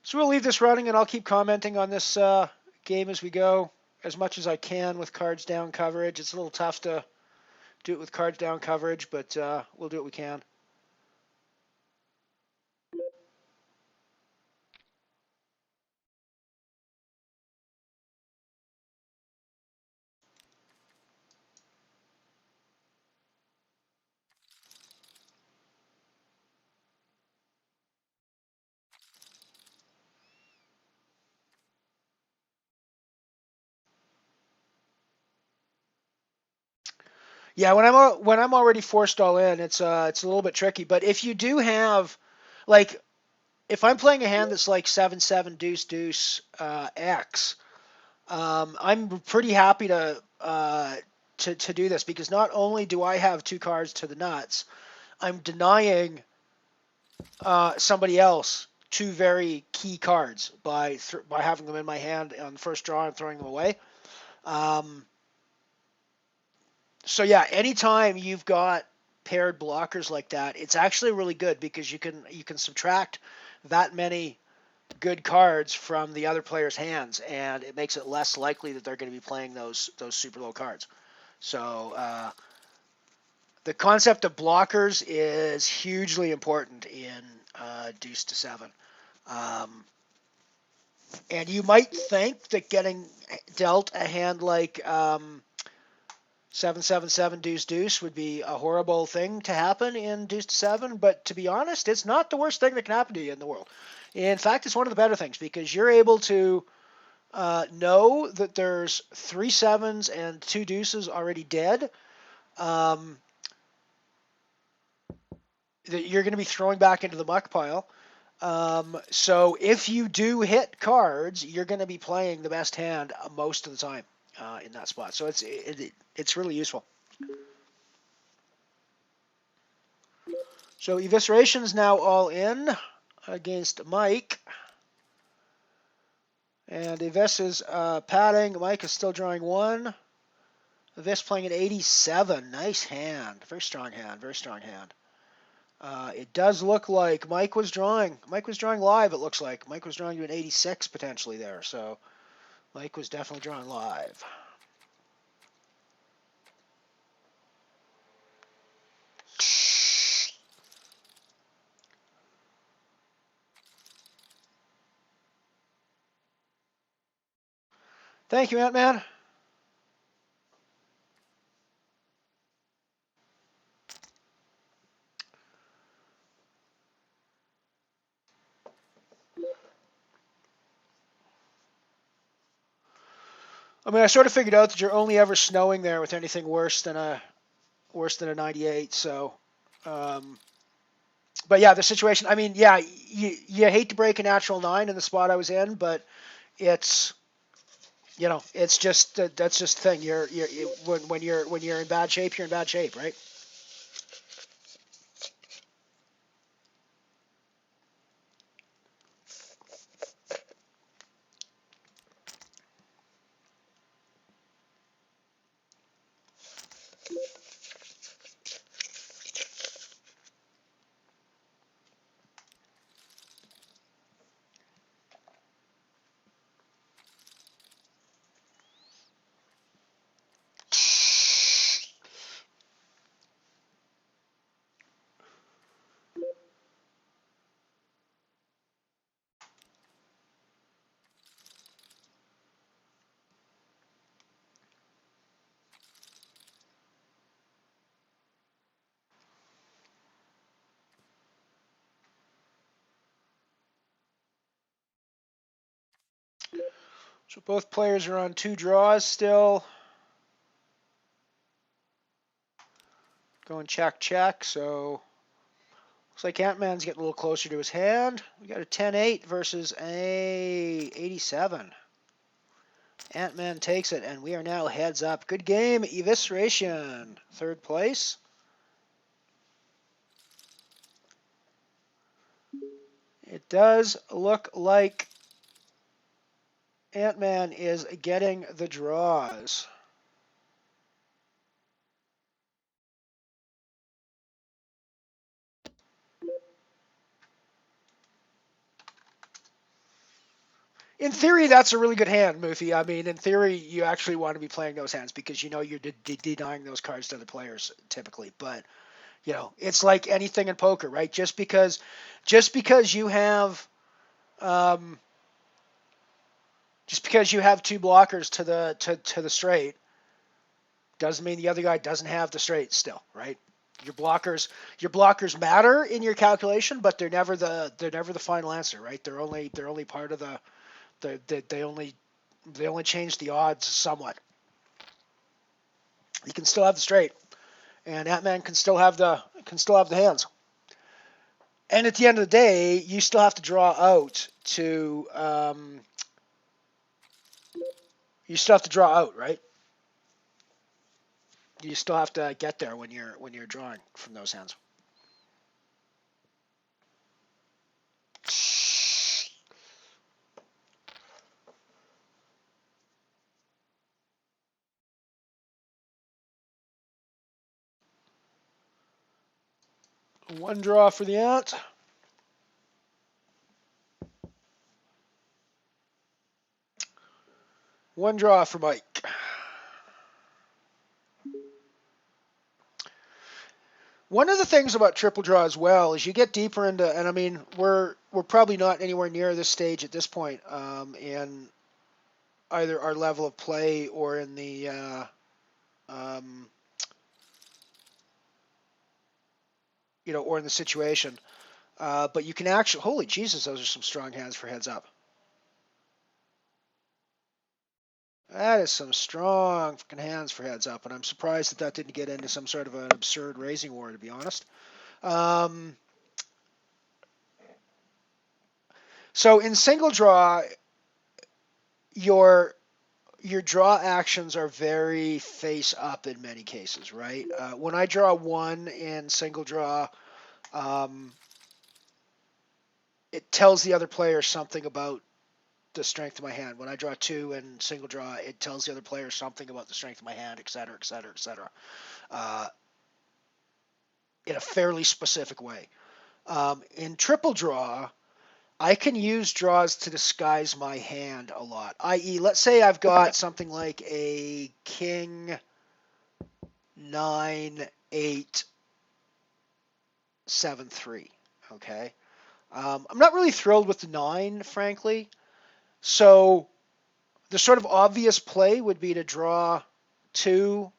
So we'll leave this running, and I'll keep commenting on this game as we go, as much as I can with cards down coverage. It's a little tough to do it with cards down coverage, but we'll do what we can. Yeah, when I'm already forced all in, it's a little bit tricky. But if you do have, like, if I'm playing a hand that's like 7-7 deuce deuce X, I'm pretty happy to do this because not only do I have 2 cards to the nuts, I'm denying somebody else 2 very key cards by having them in my hand on the first draw and throwing them away. So yeah, anytime you've got paired blockers like that, it's actually really good because you can subtract that many good cards from the other player's hands, and it makes it less likely that they're going to be playing those super low cards. So the concept of blockers is hugely important in Deuce to 7. And you might think that getting dealt a hand like 7-7-7 deuce deuce would be a horrible thing to happen in Deuce to 7, but to be honest, it's not the worst thing that can happen to you in the world. In fact, it's one of the better things because you're able to know that there's 3 sevens and 2 deuces already dead. That you're going to be throwing back into the muck pile. So if you do hit cards, you're going to be playing the best hand most of the time in that spot. So it's really useful. So Evisceration's now all in against Mike. And Evis is padding. Mike is still drawing 1. Evis playing an 87. Nice hand. Very strong hand. Very strong hand. It does look like Mike was drawing. Mike was drawing live, it looks like. Mike was drawing to an 86 potentially there. So Mike was definitely drawing live. Thank you, Ant-Man. I mean, I sort of figured out that you're only ever snowing there with anything worse than a 98. So, but yeah, the situation. I mean, yeah, you hate to break a natural 9 in the spot I was in, but it's it's just that's just the thing. When you're in bad shape, you're in bad shape, right? So both players are on 2 draws still. Going check. So looks like Ant-Man's getting a little closer to his hand. We got a 10-8 versus a 87. Ant-Man takes it, and we are now heads up. Good game, Evisceration. 3rd place. It does look like Ant-Man is getting the draws. In theory, that's a really good hand, Muthi. I mean, in theory, you actually want to be playing those hands because you're denying those cards to other players typically. But it's like anything in poker, right? Just because you have just because you have 2 blockers to the straight doesn't mean the other guy doesn't have the straight still, right? Your blockers matter in your calculation, but they're never the final answer, right? They're only part of they only change the odds somewhat. You can still have the straight, and Ant-Man can still have the hands. And at the end of the day, you still have to draw out to right? You still have to get there when you're drawing from those hands. One draw for the Ant. One draw for Mike. One of the things about triple draw as well is you get deeper into, and I mean we're probably not anywhere near this stage at this point in either our level of play or in the or in the situation. But you can actually, holy Jesus, those are some strong hands for heads up. That is some strong fucking hands for heads up, and I'm surprised that didn't get into some sort of an absurd raising war, to be honest. So in single draw, your draw actions are very face up in many cases, right? When I draw 1 in single draw, um, it tells the other player something about the strength of my hand. When I draw 2 in single draw, it tells the other player something about the strength of my hand, et cetera, et cetera, et cetera, in a fairly specific way. In triple draw, I can use draws to disguise my hand a lot. I.e., let's say I've got something like a king, 9, 8, 7, 3. Okay. I'm not really thrilled with the 9, frankly. So the sort of obvious play would be to draw 2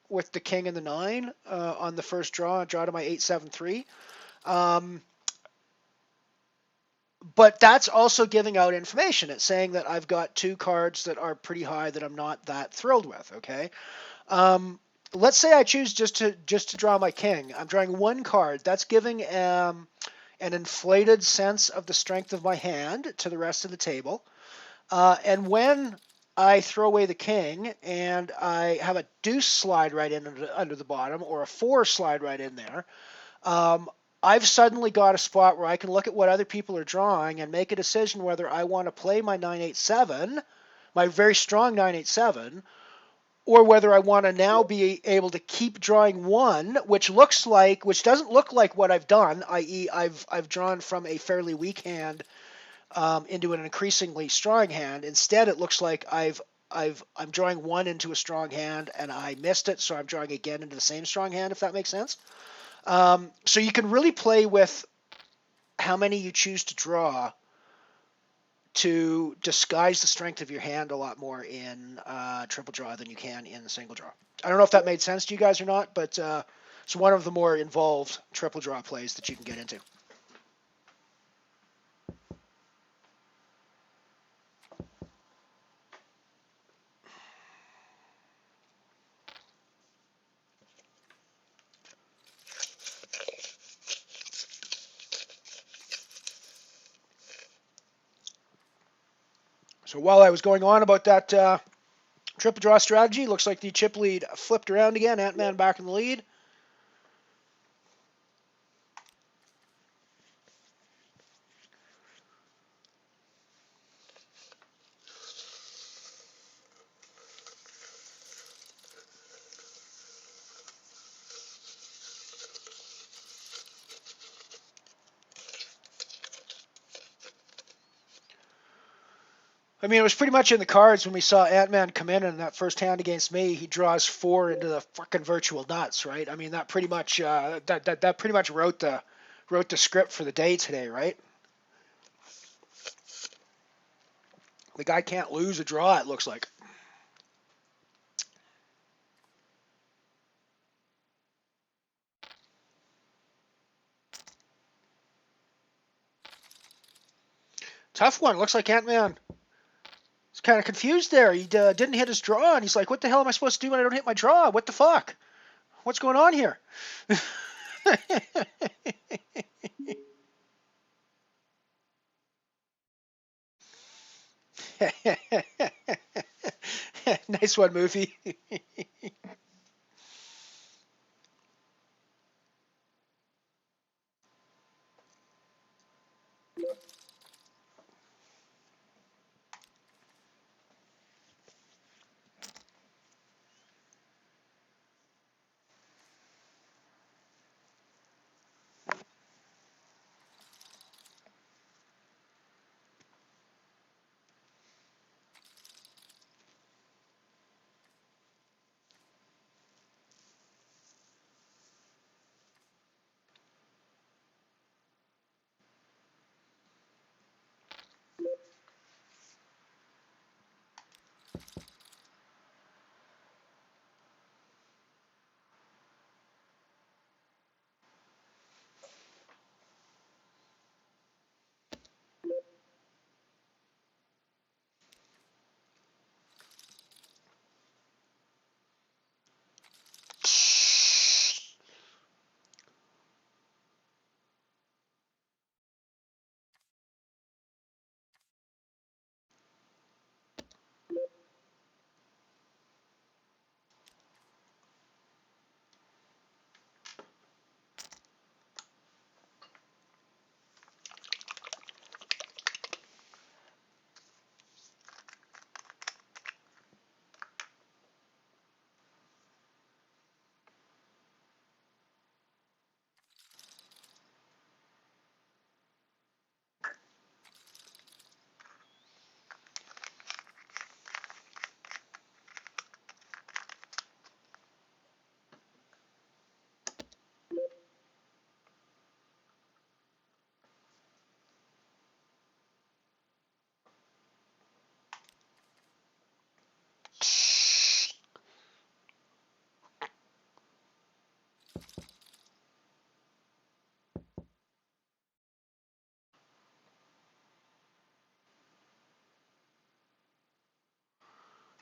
with the king and the 9 on the first draw, draw to my 8, 7, 3. But that's also giving out information. It's saying that I've got 2 cards that are pretty high that I'm not that thrilled with. Okay. Let's say I choose just to draw my king. I'm drawing 1 card. That's giving an inflated sense of the strength of my hand to the rest of the table. And when I throw away the king and I have a deuce slide right in under the bottom, or a 4 slide right in there, I've suddenly got a spot where I can look at what other people are drawing and make a decision whether I want to play my 987, my very strong 987, or whether I want to now be able to keep drawing 1, which doesn't look like what I've done, i.e., I've drawn from a fairly weak hand into an increasingly strong hand. Instead, it looks like I'm drawing 1 into a strong hand and I missed it, so I'm drawing again into the same strong hand, if that makes sense. So you can really play with how many you choose to draw to disguise the strength of your hand a lot more in triple draw than you can in single draw. I don't know if that made sense to you guys or not, but it's one of the more involved triple draw plays that you can get into. So while I was going on about that triple draw strategy, looks like the chip lead flipped around again. Ant-Man back in the lead. I mean, it was pretty much in the cards when we saw Ant-Man come in that first hand against me. He draws 4 into the fucking virtual nuts, right? I mean, that pretty much that pretty much wrote the script for the day today, right? The guy can't lose a draw, it looks like. Tough one. Looks like Ant-Man is kind of confused there. He didn't hit his draw, and he's like, what the hell am I supposed to do when I don't hit my draw? What the fuck? What's going on here? Nice one, Moofy.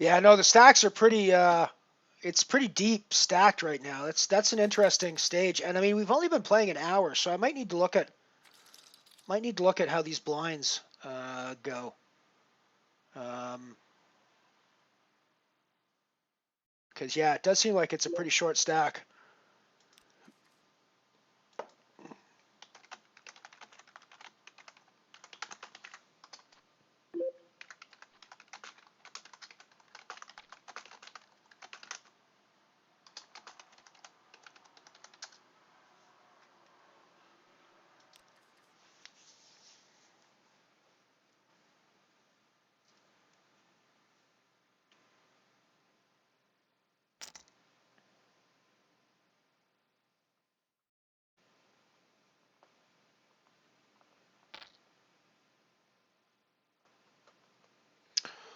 Yeah, no, the stacks are pretty. It's pretty deep stacked right now. That's an interesting stage, and I mean we've only been playing an hour, so I might need to look at how these blinds go. Because yeah, it does seem like it's a pretty short stack.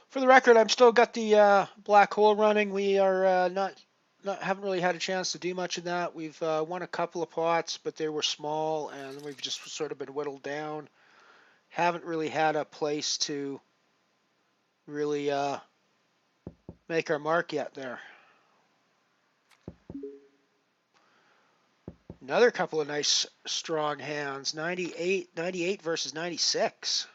For the record, I'm still got the black hole running. We are not haven't really had a chance to do much of that. We've won a couple of pots, but they were small, and we've just sort of been whittled down. Haven't really had a place to really make our mark yet there. Another couple of nice strong hands. 98 versus 96.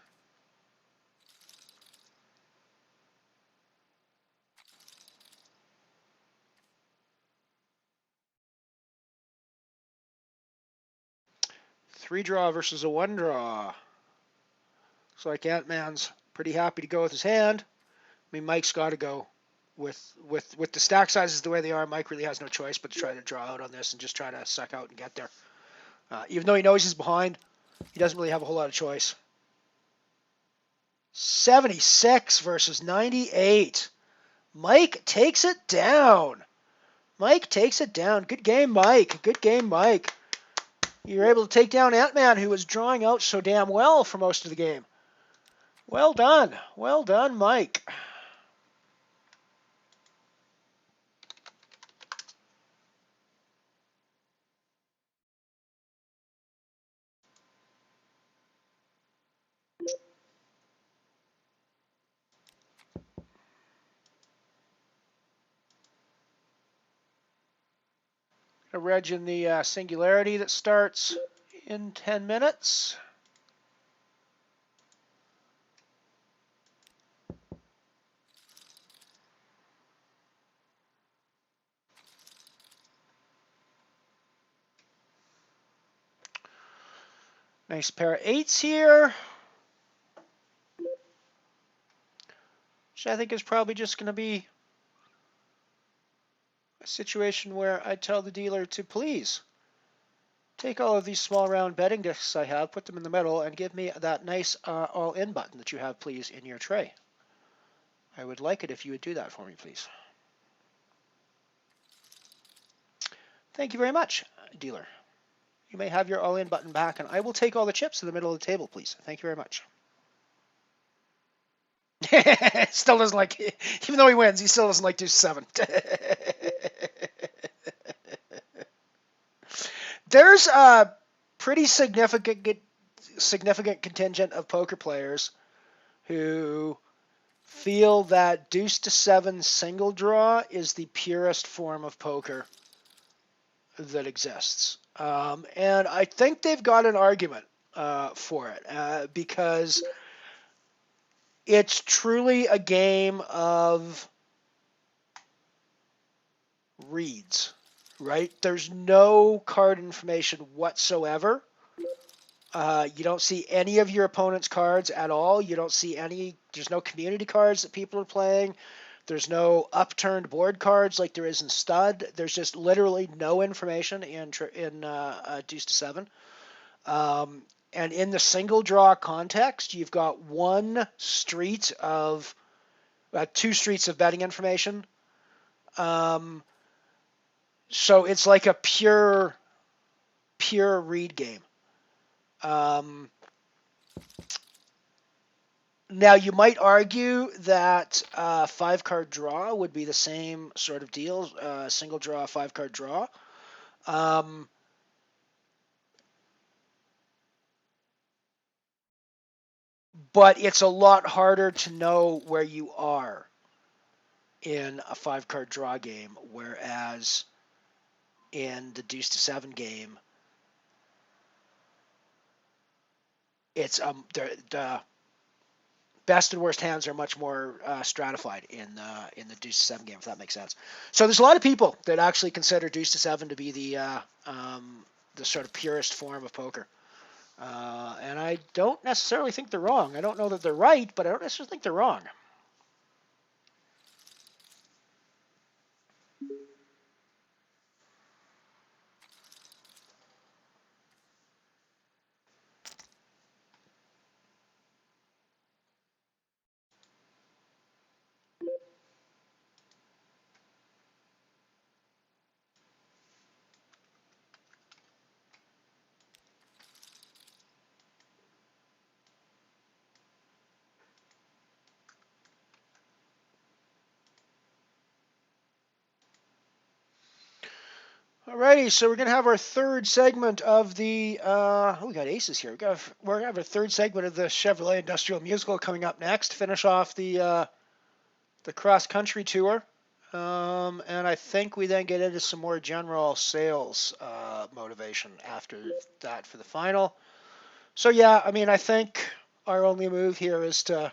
Three draw versus a one draw. Looks like Ant-Man's pretty happy to go with his hand. I mean, Mike's got to go with the stack sizes the way they are. Mike really has no choice but to try to draw out on this and just try to suck out and get there. Even though he knows he's behind, he doesn't really have a whole lot of choice. 76 versus 98. Mike takes it down. Mike takes it down. Good game, Mike. Good game, Mike. You were able to take down Ant-Man, who was drawing out so damn well for most of the game. Well done. Well done, Mike. A reg in the singularity that starts in 10 minutes. Nice pair of eights here. Which I think is probably just going to be a situation where I tell the dealer to please take all of these small round betting discs I have, put them in the middle, and give me that nice all-in button that you have, please, in your tray. I would like it if you would do that for me, please. Thank you very much, dealer. You may have your all-in button back, and I will take all the chips in the middle of the table, please. Thank you very much. Still doesn't like, even though he wins, he still doesn't like deuce 7. There's a pretty significant contingent of poker players who feel that deuce to 7 single draw is the purest form of poker that exists. And I think they've got an argument for it because it's truly a game of reads, right? There's no card information whatsoever. You don't see any of your opponent's cards at all. You don't see any, there's no community cards that people are playing. There's no upturned board cards like there is in stud. There's just literally no information in deuce to 7. And in the single draw context, you've got two streets of betting information. So it's like a pure read game. Now, you might argue that 5-card draw would be the same sort of deal, single draw, 5-card draw. But it's a lot harder to know where you are. in a 5-card draw game, whereas in the deuce to 7 game, it's the best and worst hands are much more stratified in the deuce to 7 game, if that makes sense. So there's a lot of people that actually consider deuce to 7 to be the sort of purest form of poker. And I don't necessarily think they're wrong. I don't know that they're right, but I don't necessarily think they're wrong. Alrighty, so we're going to have our third segment of the, we got aces here. We're going to have our third segment of the Chevrolet Industrial Musical coming up next. Finish off the cross-country tour. And I think we then get into some more general sales motivation after that for the final. So yeah, I mean, I think our only move here is to,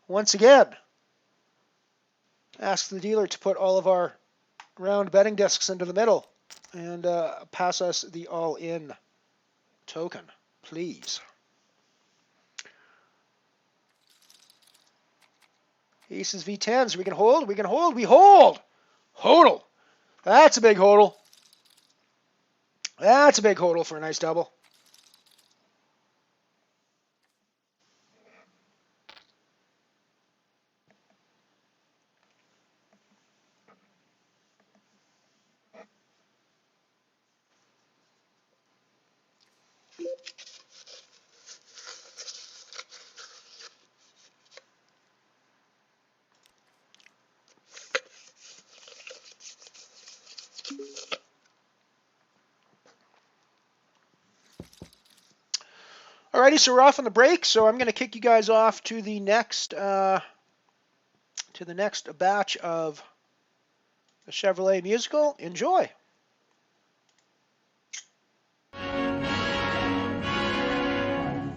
once again, ask the dealer to put all of our round betting discs into the middle and pass us the all-in token, please. Aces V10s. We can hold. We can hold. We hold. Hodl. That's a big hodl. That's a big hodl for a nice double. Alrighty, so we're off on the break. So I'm going to kick you guys off to the next batch of the Chevrolet Musical. Enjoy. In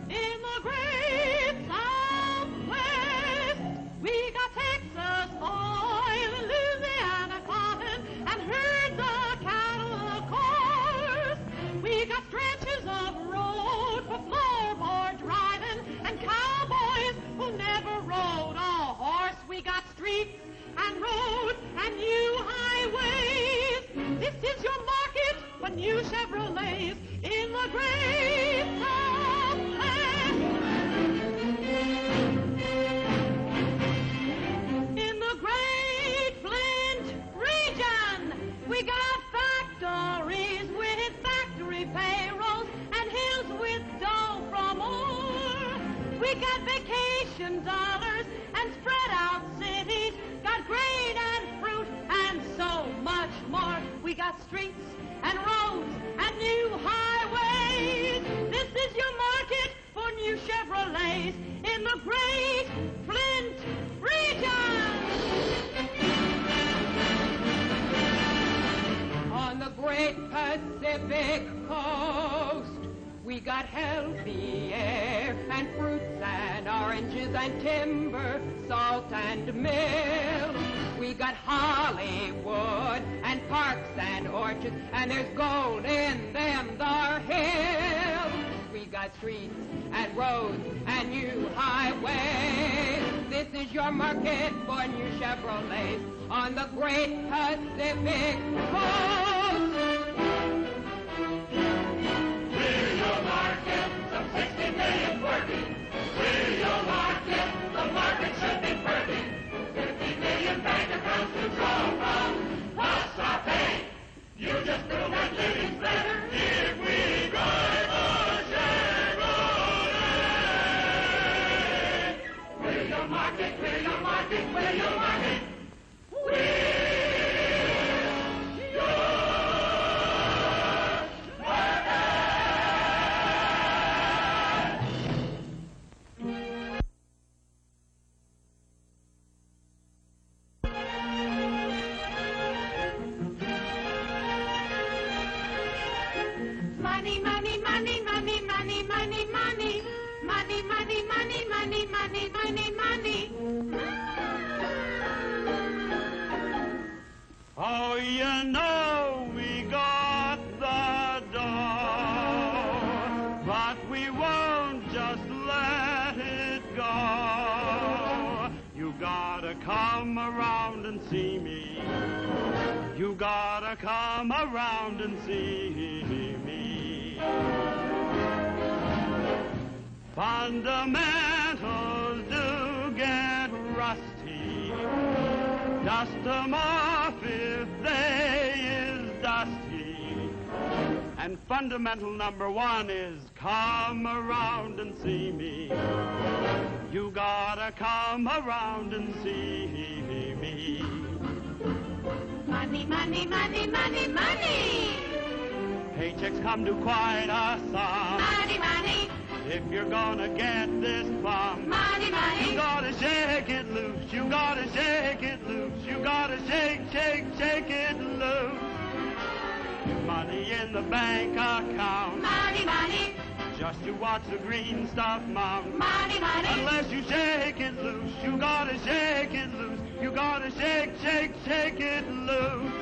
the great Southwest, we got Texas oil, Louisiana cotton, and herds of cattle, of course. We got stretches of road for floorboard driving, and cowboys who never rode a horse. We got streets and roads and new highways. This is your market for new Chevrolets in the great Southwest. In the great Flint region, we got factories with factory payrolls and hills with dough from ore. We got vacation dollars and spread out cities, got grain and fruit and so much more. We got streets and roads and new highways. This is your market for new Chevrolets in the great Flint region. On the great Pacific coast, we got healthy air and fruits and oranges and timber, salt and milk. We got Hollywood and parks and orchards, and there's gold in them thar hills. We got streets and roads and new highways. This is your market for new Chevrolets on the great Pacific coast. We're your market, some 60 million working. We're your market, the market should be perfect. 50 million bank accounts to draw from. Plus our pay. You just prove that living's better if we drive a Chevrolet. We're your market, we're your market, we're your market. We're your money, money, money, money, money, money, money. Money, money, money, money, money, money, money. Oh, you know we got the dough, but we won't just let it go. You gotta come around and see me. You gotta come around and see me. Fundamentals do get rusty. Dust 'em off if they is dusty. And fundamental number one is come around and see me. You gotta come around and see me. Money, money, money, money, money. Paychecks come to quite a sum. Money, money. If you're gonna get this plum, Money, money. you gotta shake it loose. You gotta shake it loose. You gotta shake, shake, shake it loose. Money in the bank account. Money, money. Just to watch the green stuff mount. Money, money. Unless you shake it loose. You gotta shake it loose. You gotta shake, shake, shake it loose.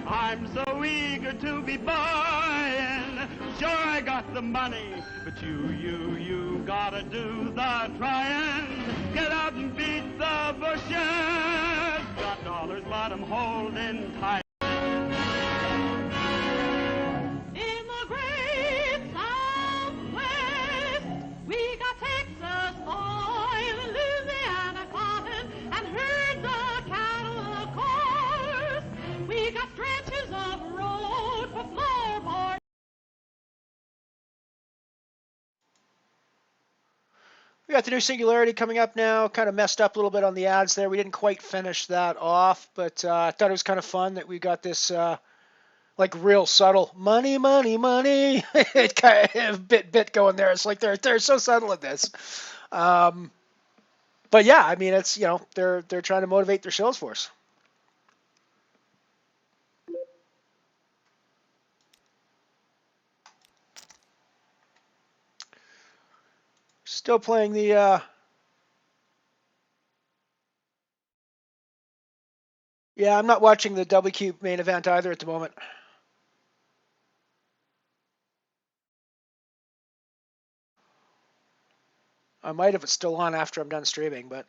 I'm so eager to be buying. Sure, I got the money, but you gotta do the trying. Get out and beat the bushes. Got dollars, but I'm holding tight. In the great Southwest, we got Texas oil, Louisiana cotton, and herds of cattle, of course. We got stretches of road for floorboards. We got the new Singularity coming up now. Kind of messed up a little bit on the ads there. We didn't quite finish that off, but I thought it was kind of fun that we got this like real subtle money, money, money. It kind of bit going there. It's like they're so subtle at this. But yeah, I mean it's they're trying to motivate their sales force. Still playing the yeah, I'm not watching the WQ main event either at the moment. I might if it's still on after I'm done streaming, but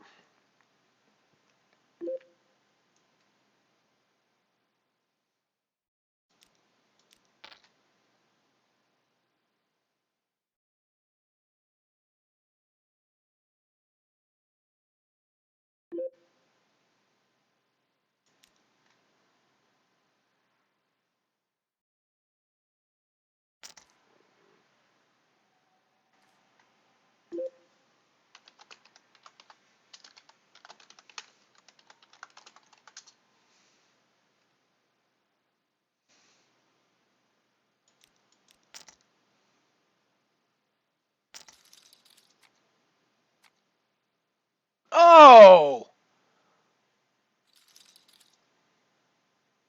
oh!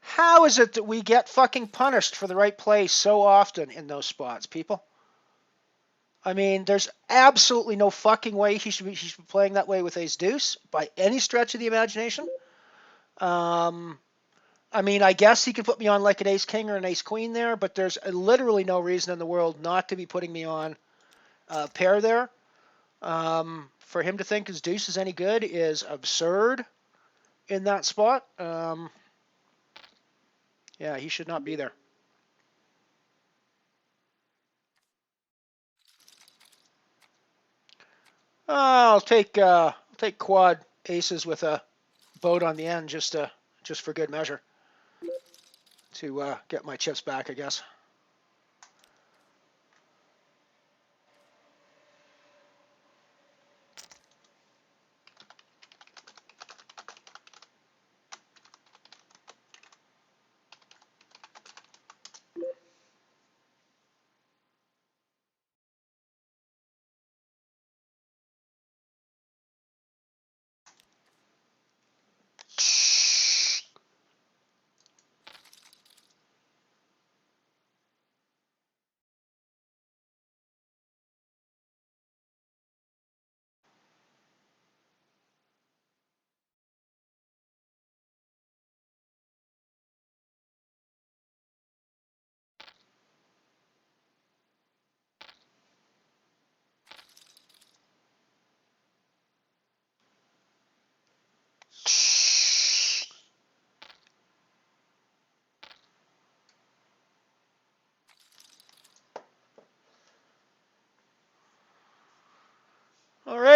How is it that we get fucking punished for the right play so often in those spots, people? I mean, there's absolutely no fucking way he should be playing that way with ace deuce by any stretch of the imagination. I mean, I guess he could put me on like an ace king or an ace queen there, but there's literally no reason in the world not to be putting me on a pair there. For him to think his deuce is any good is absurd in that spot. Yeah, he should not be there. I'll take quad aces with a boat on the end just for good measure to get my chips back, I guess.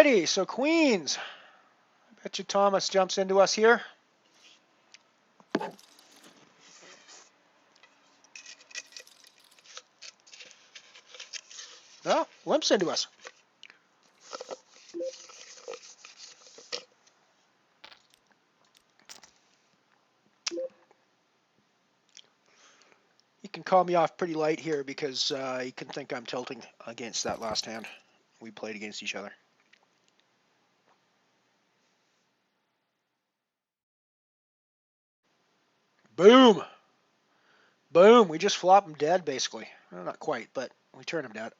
Alrighty, so queens. I bet you Thomas jumps into us here. No, limps into us. He can call me off pretty light here because he can think I'm tilting against that last hand. We played against each other. Boom! Boom! We just flop him dead, basically. Well, not quite, but we turn him dead.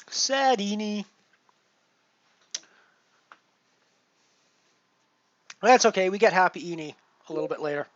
Sadini. That's okay. We get happy Eni a little bit later.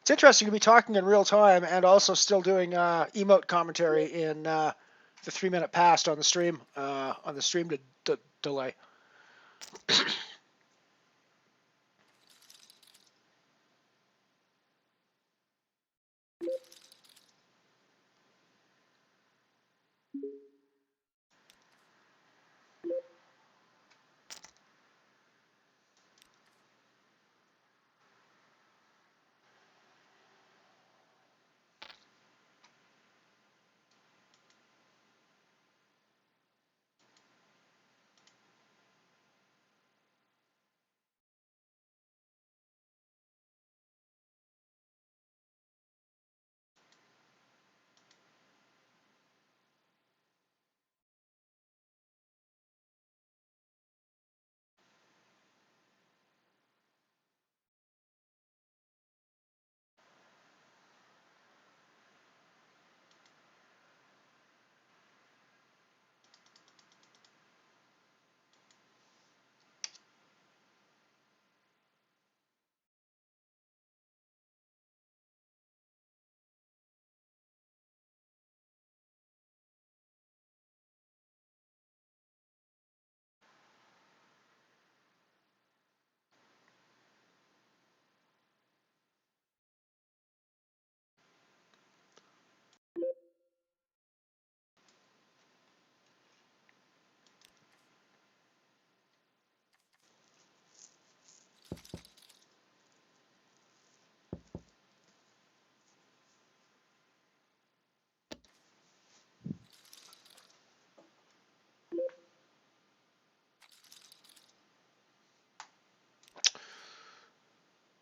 It's interesting to be talking in real time and also still doing emote commentary in the 3-minute past on the stream delay.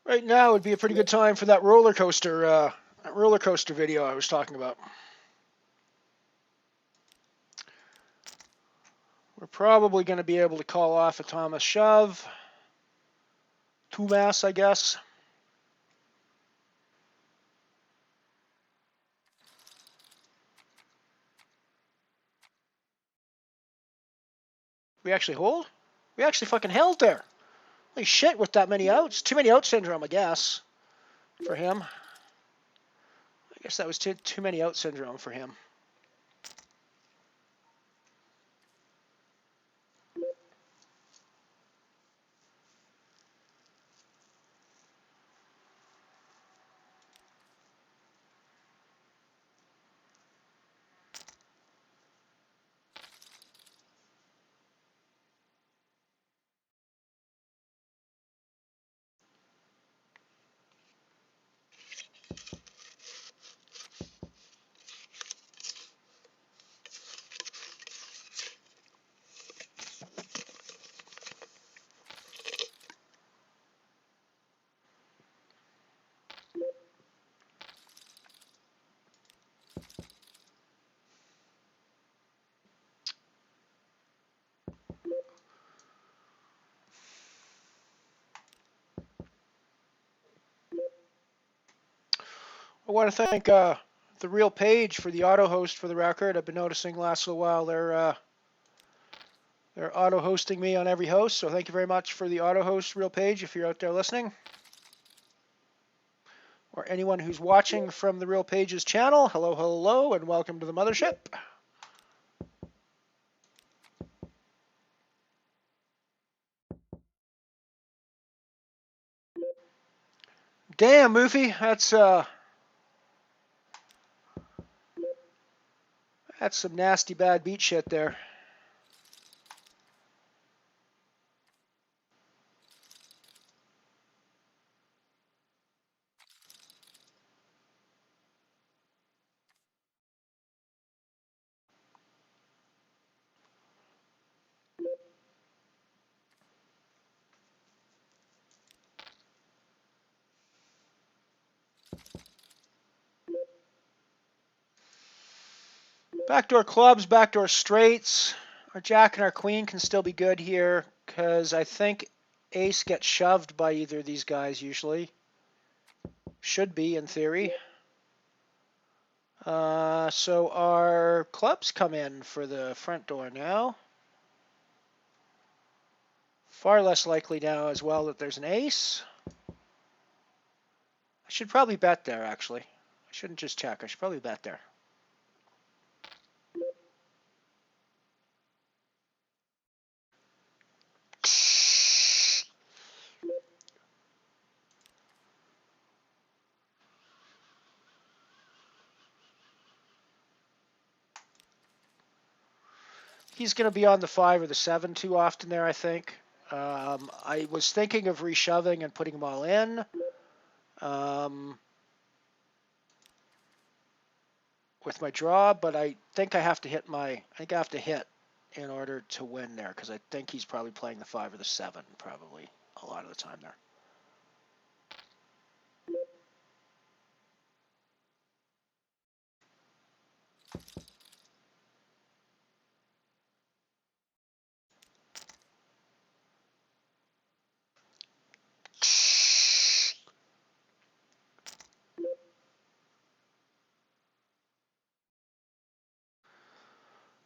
Right now would be a pretty good time for that roller coaster video I was talking about. We're probably going to be able to call off a Thomas shove. 2 mass, I guess. We actually hold? We actually fucking held there. Holy shit, with that many outs. Too many out syndrome, I guess, for him. I guess that was too many out syndrome for him. I want to thank the Real Page for the auto host for the record. I've been noticing last little while they're auto hosting me on every host, so thank you very much for the auto host, Real Page, if you're out there listening. Or anyone who's watching from the Real Page's channel, hello, hello, and welcome to the Mothership. Damn, Moofy, that's some nasty bad beat shit there. Backdoor clubs, backdoor straights. Our jack and our queen can still be good here because I think ace gets shoved by either of these guys usually. Should be in theory. So our clubs come in for the front door now. Far less likely now as well that there's an ace. I should probably bet there actually. I shouldn't just check. I should probably bet there. He's going to be on the 5 or the 7 too often there, I think. I was thinking of reshoving and putting them all in. With my draw, but I think I have to hit in order to win there, because I think he's probably playing the 5 or the 7 probably a lot of the time there.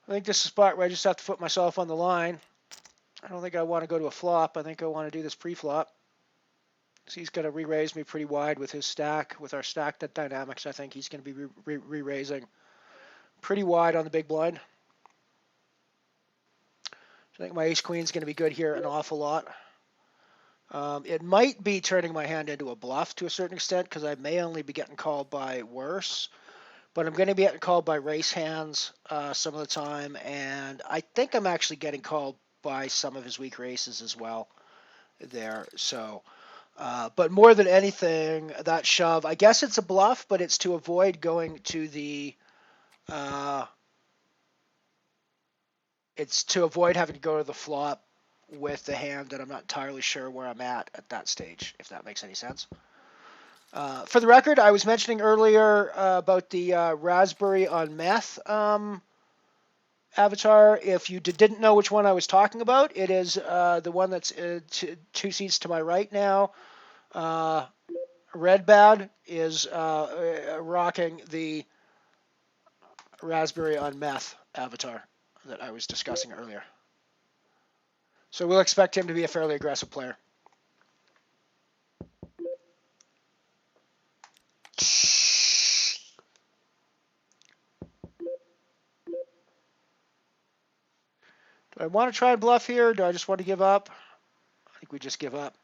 I think this is a spot where I just have to put myself on the line. I don't think I want to go to a flop. I think I want to do this pre-flop. So he's going to re-raise me pretty wide with his stack, with our stack dynamics. I think he's going to be re-raising pretty wide on the big blind. So I think my ace-queen is going to be good here an awful lot. It might be turning my hand into a bluff to a certain extent, because I may only be getting called by worse. But I'm going to be getting called by race hands some of the time, and I think I'm actually getting called by some of his weak races as well there. So, but more than anything, that shove, I guess it's a bluff, but it's to avoid going to the, it's to avoid having to go to the flop with the hand that I'm not entirely sure where I'm at that stage, if that makes any sense. For the record, I was mentioning earlier about the raspberry on meth avatar. If you didn't know which one I was talking about, it is the one that's 2 seats to my right now. Red Bad is rocking the raspberry on meth avatar that I was discussing earlier. So we'll expect him to be a fairly aggressive player. Do I want to try and bluff here? Or do I just want to give up? I think we just give up.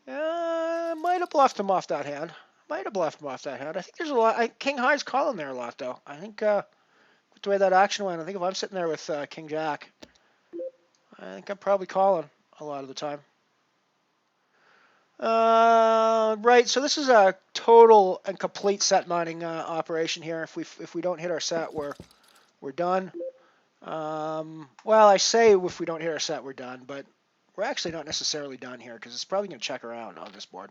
Might have bluffed him off that hand. I think there's a lot. King High's calling there a lot, though. I think with the way that action went, I think if I'm sitting there with King Jack, I think I'm probably calling a lot of the time. Right, so this is a total and complete set mining operation here. If we don't hit our set, we're done. Well, I say if we don't hit our set, we're done, but we're actually not necessarily done here because it's probably going to check around on this board.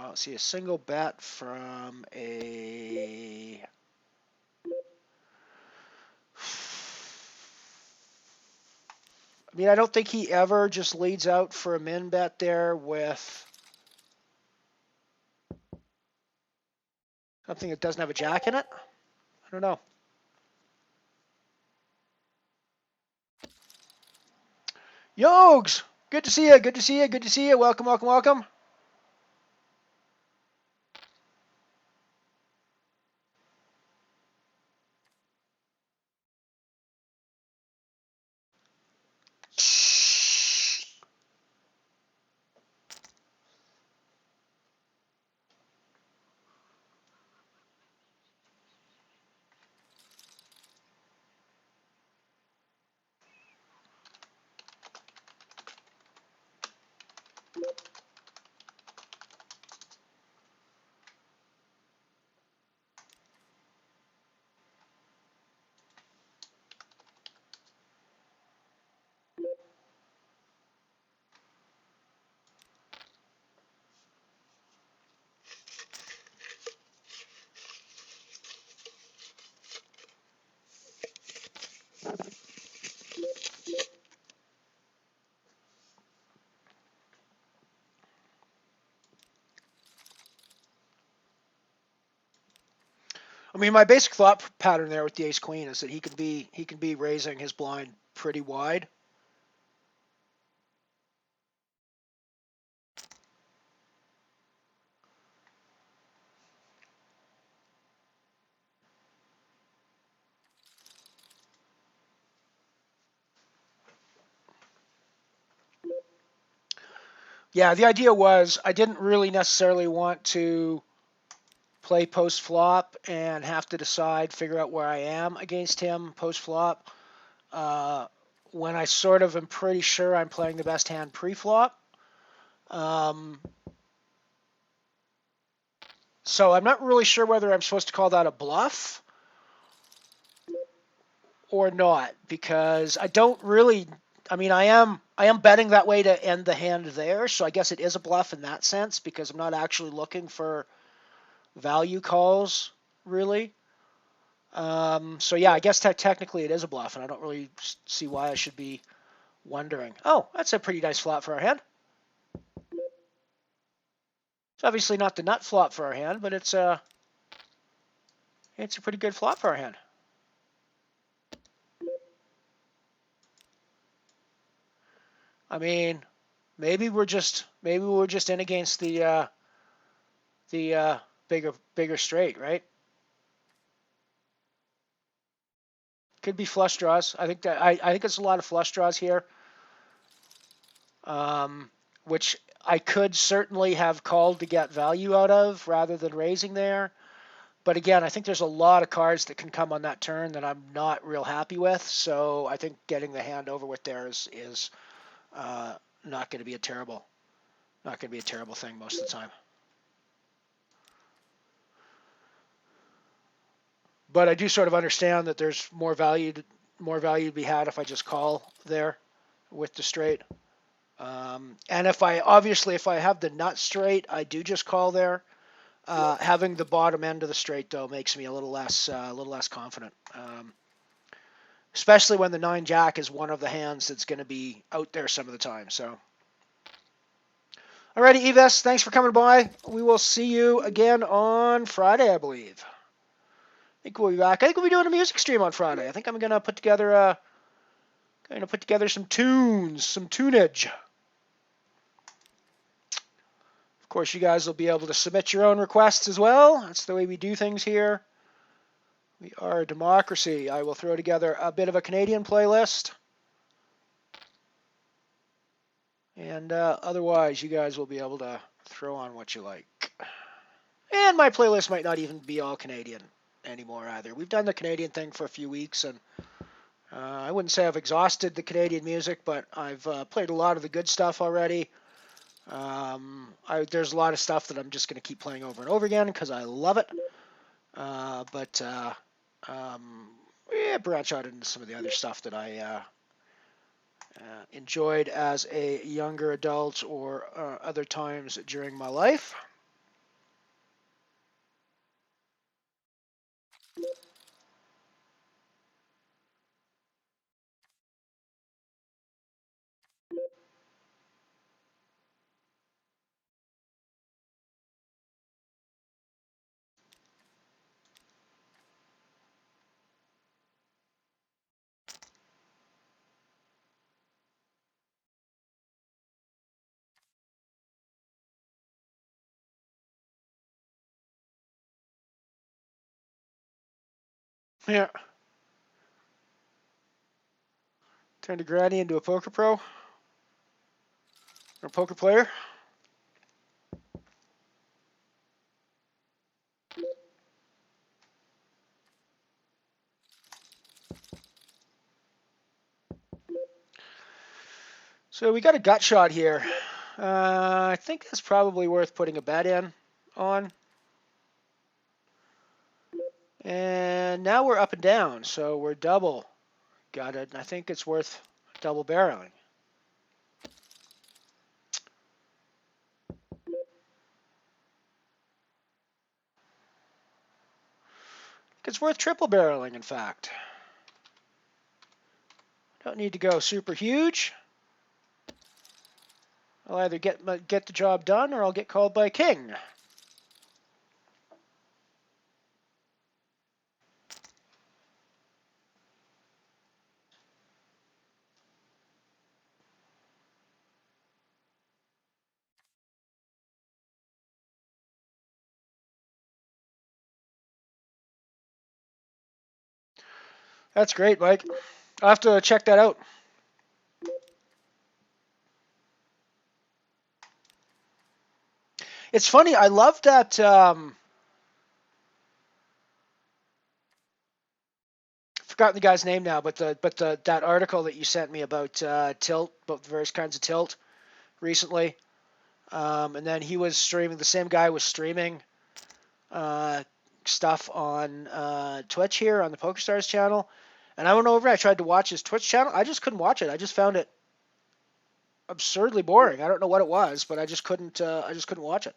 Let's see, a single bet from a... I mean, I don't think he ever just leads out for a min bet there with something that doesn't have a jack in it. I don't know. Yogs, good to see you. Good to see you. Good to see you. Welcome, welcome, welcome. I mean, my basic thought pattern there with the ace queen is that he can be raising his blind pretty wide. Yeah, the idea was I didn't really necessarily want to play post flop and have to figure out where I am against him post flop. When I sort of am pretty sure I'm playing the best hand pre flop. So I'm not really sure whether I'm supposed to call that a bluff or not, because I don't really. I mean, I am betting that way to end the hand there, so I guess it is a bluff in that sense because I'm not actually looking for value calls really. So yeah, I guess technically it is a bluff, and I don't really see why I should be wondering. Oh, that's a pretty nice flop for our hand. It's obviously not the nut flop for our hand, but it's a pretty good flop for our hand. I mean, maybe we're just in against the bigger straight, right? Could be flush draws. I think it's a lot of flush draws here, which I could certainly have called to get value out of rather than raising there. But again, I think there's a lot of cards that can come on that turn that I'm not real happy with. So I think getting the hand over with there is not going to be a terrible thing most of the time. But I do sort of understand that there's more value to be had if I just call there with the straight. And if I have the nut straight, I do just call there. Having the bottom end of the straight though makes me a little less confident, especially when the 9 jack is one of the hands that's going to be out there some of the time. So, alrighty, Eves, thanks for coming by. We will see you again on Friday, I believe. I think we'll be back. I think we'll be doing a music stream on Friday. I think I'm gonna put together some tunes, some tunage. Of course, you guys will be able to submit your own requests as well. That's the way we do things here. We are a democracy. I will throw together a bit of a Canadian playlist. And otherwise, you guys will be able to throw on what you like. And my playlist might not even be all Canadian anymore either. We've done the Canadian thing for a few weeks, and I wouldn't say I've exhausted the Canadian music, but I've played a lot of the good stuff already. There's a lot of stuff that I'm just going to keep playing over and over again because I love it. Branch out into some of the other stuff that I enjoyed as a younger adult or other times during my life. Yeah. Turned a granny into a poker pro. Or a poker player. So we got a gut shot here. I think that's probably worth putting a bet in on. And now we're up and down, so we're double. Got it. I think it's worth double barreling. It's worth triple barreling, in fact. Don't need to go super huge. I'll either get the job done or I'll get called by king. That's great, Mike. I'll have to check that out. It's funny. I love that. Forgotten the guy's name now, but that article that you sent me about tilt, about the various kinds of tilt recently, and then he was streaming. The same guy was streaming stuff on Twitch here on the PokerStars channel, and I went over. I tried to watch his Twitch channel. I just couldn't watch it. I just found it absurdly boring. I don't know what it was, but I just couldn't. I just couldn't watch it.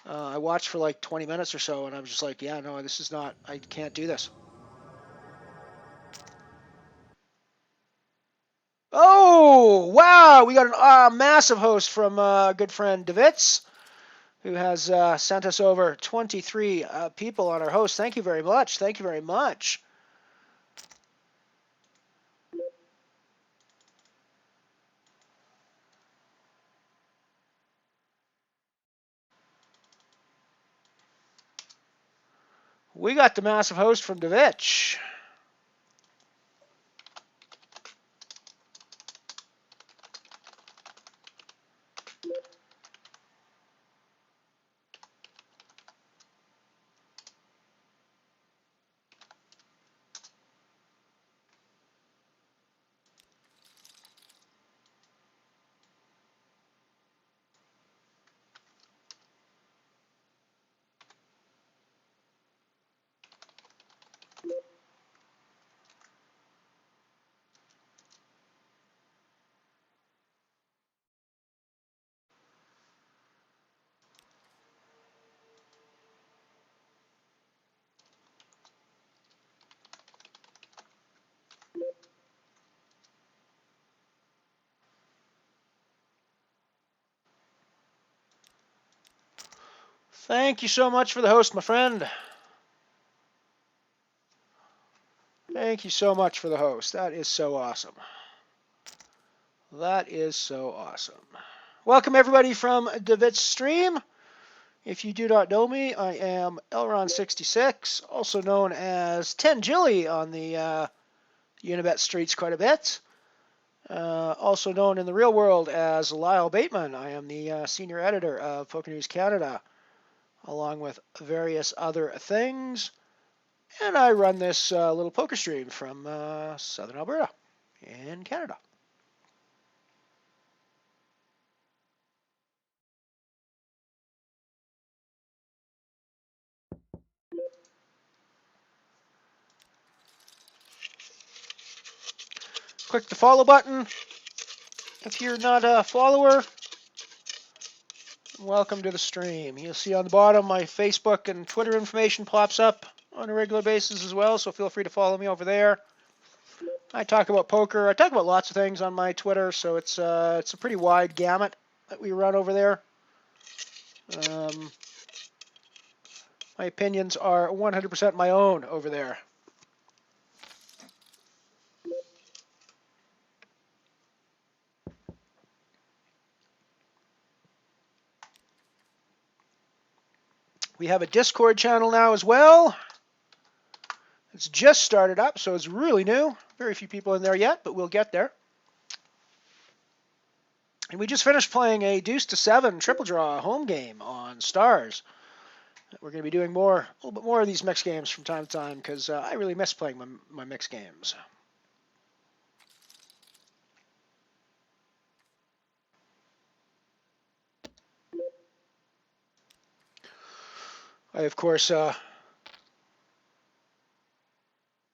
I watched for like 20 minutes or so, and I was just like, yeah, no, this is not. I can't do this. Oh, wow. We got a massive host from good friend DeVitz, who has sent us over 23 people on our host. Thank you very much. Thank you very much. We got the massive host from DeVitch. Thank you so much for the host, my friend. Thank you so much for the host. That is so awesome. That is so awesome. Welcome, everybody, from DeVit's stream. If you do not know me, I am Elron66, also known as 10 Jilly on the Unibet streets quite a bit. Also known in the real world as Lyle Bateman. I am the senior editor of Poker News Canada, along with various other things. And I run this little poker stream from southern Alberta in Canada. Click the follow button if you're not a follower. Welcome to the stream. You'll see on the bottom my Facebook and Twitter information pops up on a regular basis as well, so feel free to follow me over there. I talk about poker. I talk about lots of things on my Twitter, so it's a pretty wide gamut that we run over there. My opinions are 100% my own over there. We have a Discord channel now as well. It's just started up, so it's really new. Very few people in there yet, but we'll get there. And we just finished playing a deuce to 7 triple draw home game on Stars. We're going to be doing a little bit more of these mixed games from time to time because I really miss playing my mixed games. I, of course,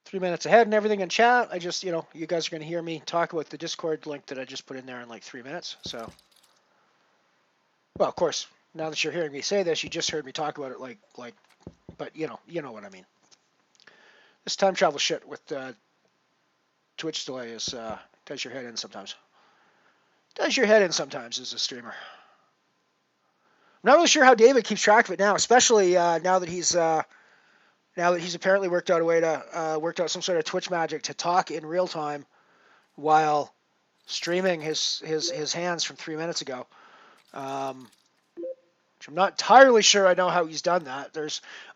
3 minutes ahead and everything in chat. I just, you guys are going to hear me talk about the Discord link that I just put in there in like 3 minutes. So, well, of course, now that you're hearing me say this, you just heard me talk about it but you know what I mean. This time travel shit with Twitch delay does your head in sometimes. Does your head in sometimes as a streamer. I'm not really sure how David keeps track of it now, especially now that he's apparently worked out a way to worked out some sort of Twitch magic to talk in real time while streaming his hands from 3 minutes ago. Which I'm not entirely sure I know how he's done that.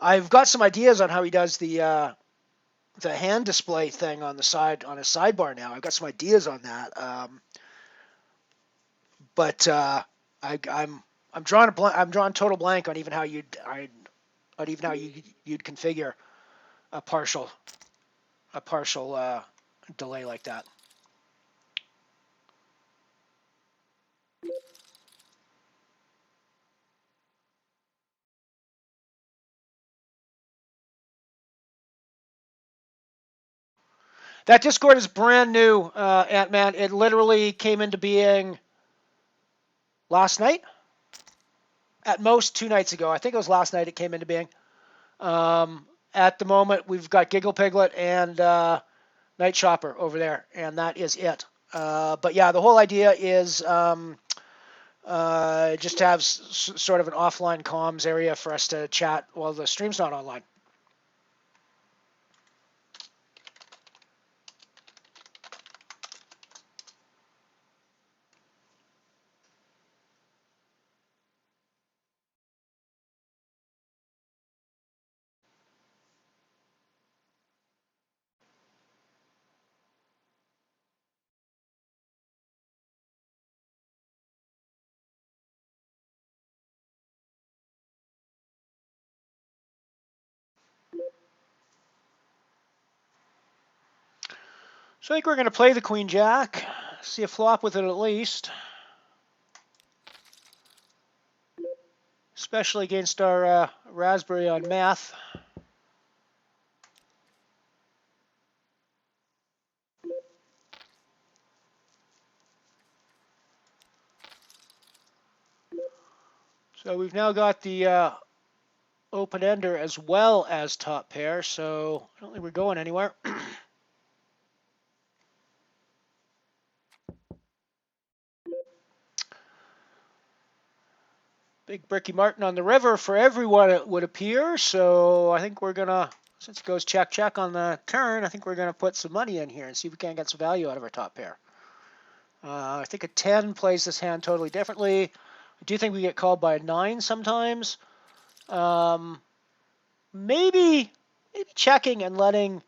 I've got some ideas on how he does the hand display thing on the side on his sidebar now. I've got some ideas on that. But I'm drawing I'm drawing total blank on even how you'd configure a partial delay like that. That Discord is brand new, Ant-Man. It literally came into being last night. At most 2 nights ago. I think it was last night it came into being. At the moment, we've got Giggle Piglet and Night Shopper over there, and that is it. But yeah, the whole idea is just to have sort of an offline comms area for us to chat while the stream's not online. So I think we're going to play the Queen Jack, see a flop with it at least. Especially against our Raspberry on math. So we've now got the open ender as well as top pair, so I don't think we're going anywhere. Big Bricky Martin on the river for everyone, it would appear. So I think we're going to, since it goes check on the turn, I think we're going to put some money in here and see if we can't get some value out of our top pair. I think a 10 plays this hand totally differently. I do think we get called by a 9 sometimes. Maybe checking and letting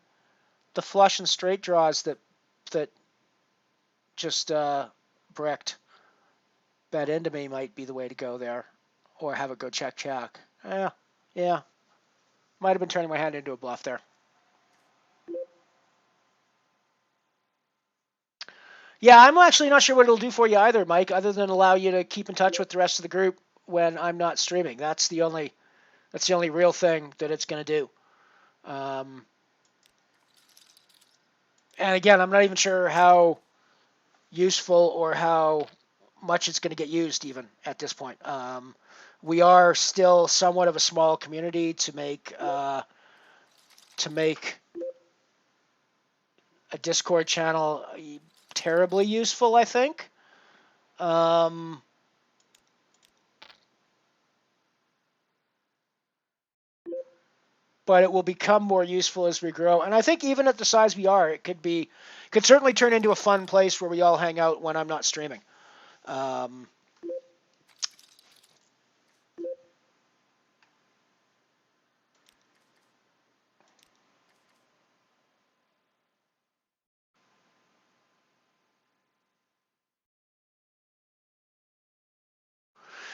the flush and straight draws that just bricked bet into me might be the way to go there. Or have it go check. Yeah. Might have been turning my hand into a bluff there. Yeah, I'm actually not sure what it'll do for you either, Mike, other than allow you to keep in touch with the rest of the group when I'm not streaming. That's the only real thing that it's going to do. And again, I'm not even sure how useful or how much it's going to get used even at this point. We are still somewhat of a small community to make a Discord channel terribly useful, I think. But it will become more useful as we grow. And I think even at the size we are, it could certainly turn into a fun place where we all hang out when I'm not streaming.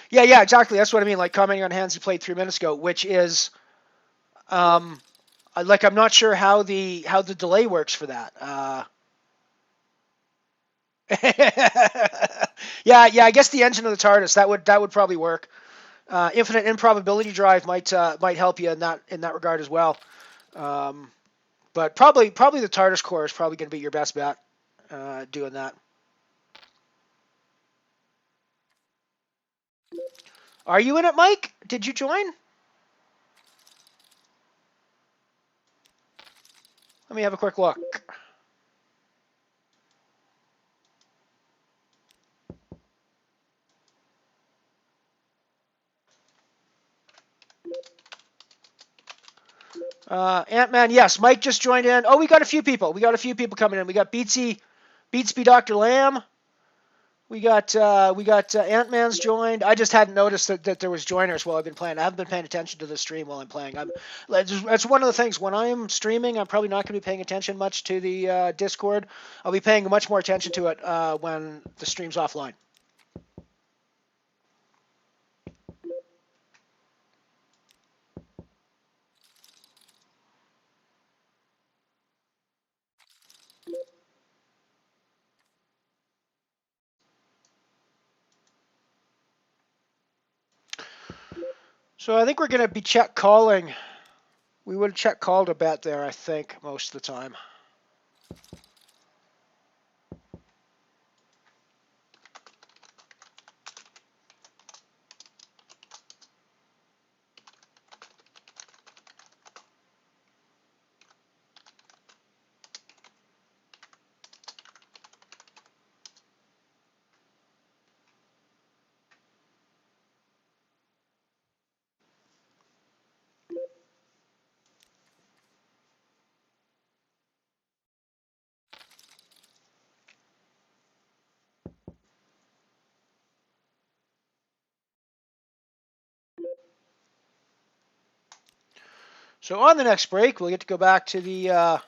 Yeah, exactly. That's what I mean. Like commenting on hands he played 3 minutes ago, which is, like I'm not sure how the delay works for that. Yeah. I guess the engine of the TARDIS that would probably work. Infinite improbability drive might help you in that regard as well. Um, but probably the TARDIS core is probably going to be your best bet doing that. Are you in it, Mike? Did you join? Let me have a quick look. Ant-Man, yes. Mike just joined in. Oh, we got a few people. We got a few people coming in. We got Beatsby Dr. Lamb. We got Ant-Man's joined. I just hadn't noticed that there was joiners while I've been playing. I haven't been paying attention to the stream while I'm playing. That's one of the things. When I'm streaming, I'm probably not going to be paying attention much to the Discord. I'll be paying much more attention to it when the stream's offline. So I think we're going to be check calling. We would have check called a bet there, I think, most of the time. So on the next break, we'll get to go back to the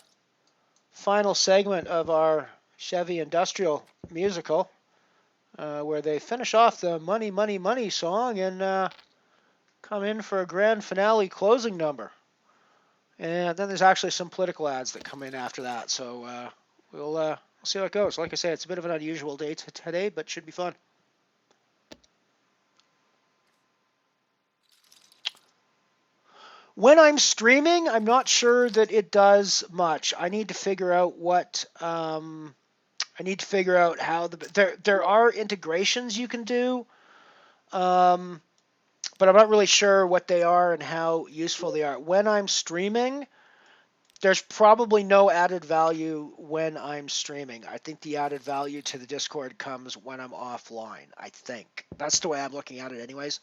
final segment of our Chevy Industrial musical, where they finish off the Money, Money, Money song and come in for a grand finale closing number. And then there's actually some political ads that come in after that. So we'll see how it goes. Like I say, it's a bit of an unusual day today, but should be fun. When I'm streaming, I'm not sure that it does much. I need to figure out what. I need to figure out how there are integrations you can do, but I'm not really sure what they are and how useful they are. When I'm streaming, there's probably no added value when I'm streaming. I think the added value to the Discord comes when I'm offline. I think that's the way I'm looking at it, anyways.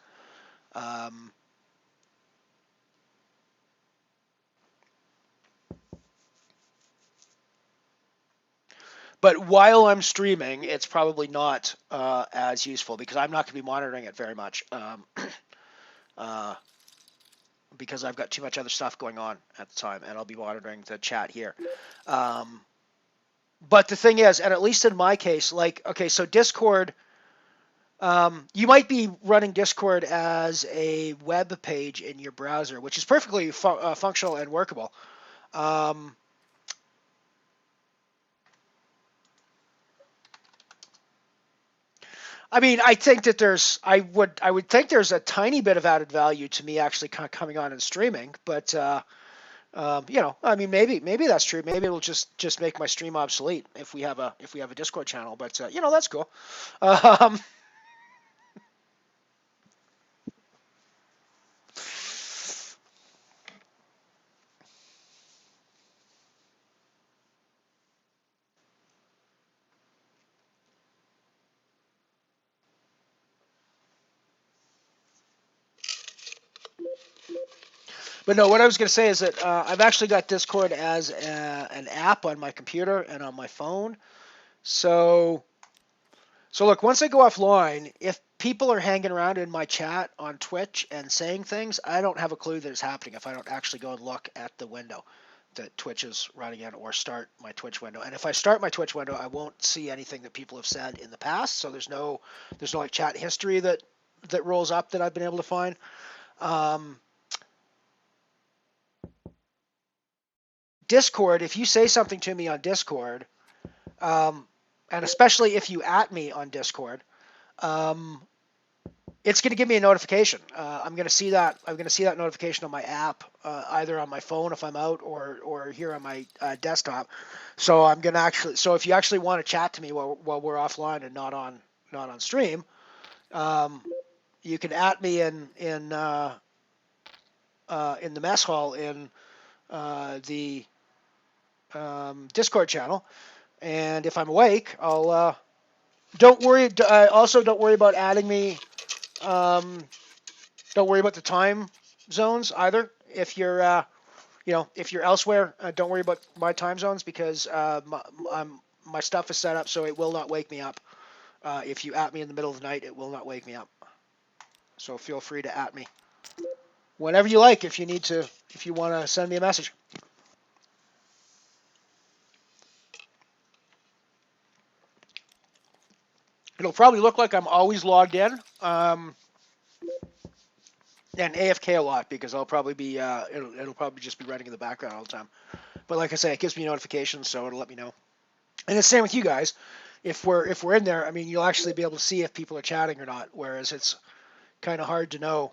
But while I'm streaming, it's probably not as useful because I'm not going to be monitoring it very much because I've got too much other stuff going on at the time, and I'll be monitoring the chat here. But the thing is, and at least in my case, like, okay, so Discord, you might be running Discord as a web page in your browser, which is perfectly functional and workable. I mean, I think that I would think there's a tiny bit of added value to me actually kind of coming on and streaming, but I mean, maybe that's true. Maybe it'll just make my stream obsolete if we have a Discord channel, but that's cool. But no, what I was going to say is that I've actually got Discord as an app on my computer and on my phone. So look, once I go offline, if people are hanging around in my chat on Twitch and saying things, I don't have a clue that it's happening if I don't actually go and look at the window that Twitch is running in or start my Twitch window. And if I start my Twitch window, I won't see anything that people have said in the past. So there's no like chat history that that rolls up that I've been able to find. Discord, if you say something to me on Discord, and especially if you at me on Discord, it's going to give me a notification. I'm going to see that. I'm going to see that notification on my app, either on my phone if I'm out, or here on my desktop. So I'm going to actually. So if you actually want to chat to me while we're offline and not on stream, you can at me in the mess hall in the Discord channel, and if I'm awake, I'll. Don't worry. Also, don't worry about adding me. Don't worry about the time zones either. If you're, if you're elsewhere, don't worry about my time zones because my stuff is set up so it will not wake me up. If you at me in the middle of the night, it will not wake me up. So feel free to at me whenever you like if you want to send me a message. It'll probably look like I'm always logged in. And AFK a lot because I'll probably be it'll probably just be running in the background all the time. But like I say, it gives me notifications, so it'll let me know. And it's the same with you guys. If we're in there, I mean, you'll actually be able to see if people are chatting or not. Whereas it's kind of hard to know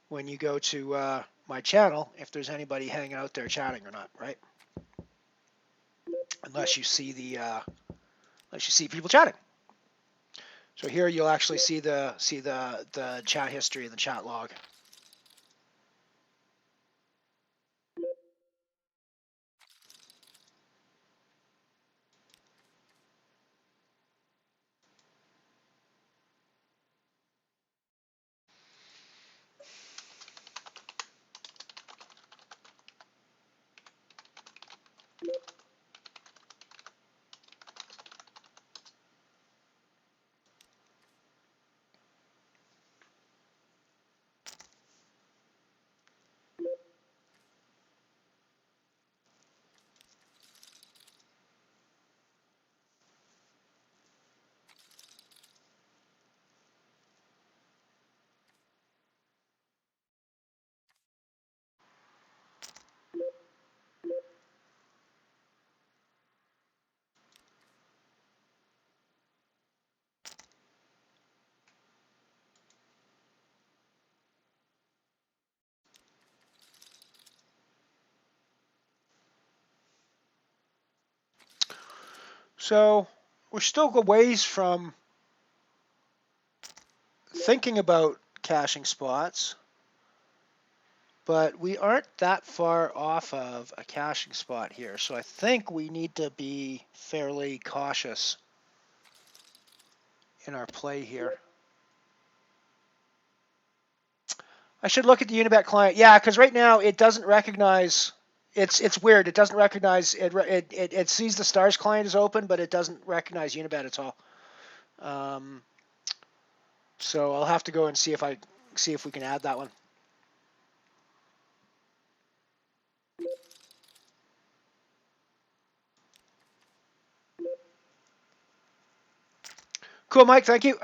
when you go to my channel if there's anybody hanging out there chatting or not, right? Unless you see people chatting. So here you'll actually see the chat history and the chat log. So we're still a ways from thinking about caching spots, but we aren't that far off of a caching spot here. So I think we need to be fairly cautious in our play here. I should look at the Unibet client. Yeah, because right now it doesn't recognize. It's weird. It doesn't recognize it. It sees the Stars client is open, but it doesn't recognize Unibet at all. So I'll have to go and see if we can add that one. Cool, Mike. Thank you.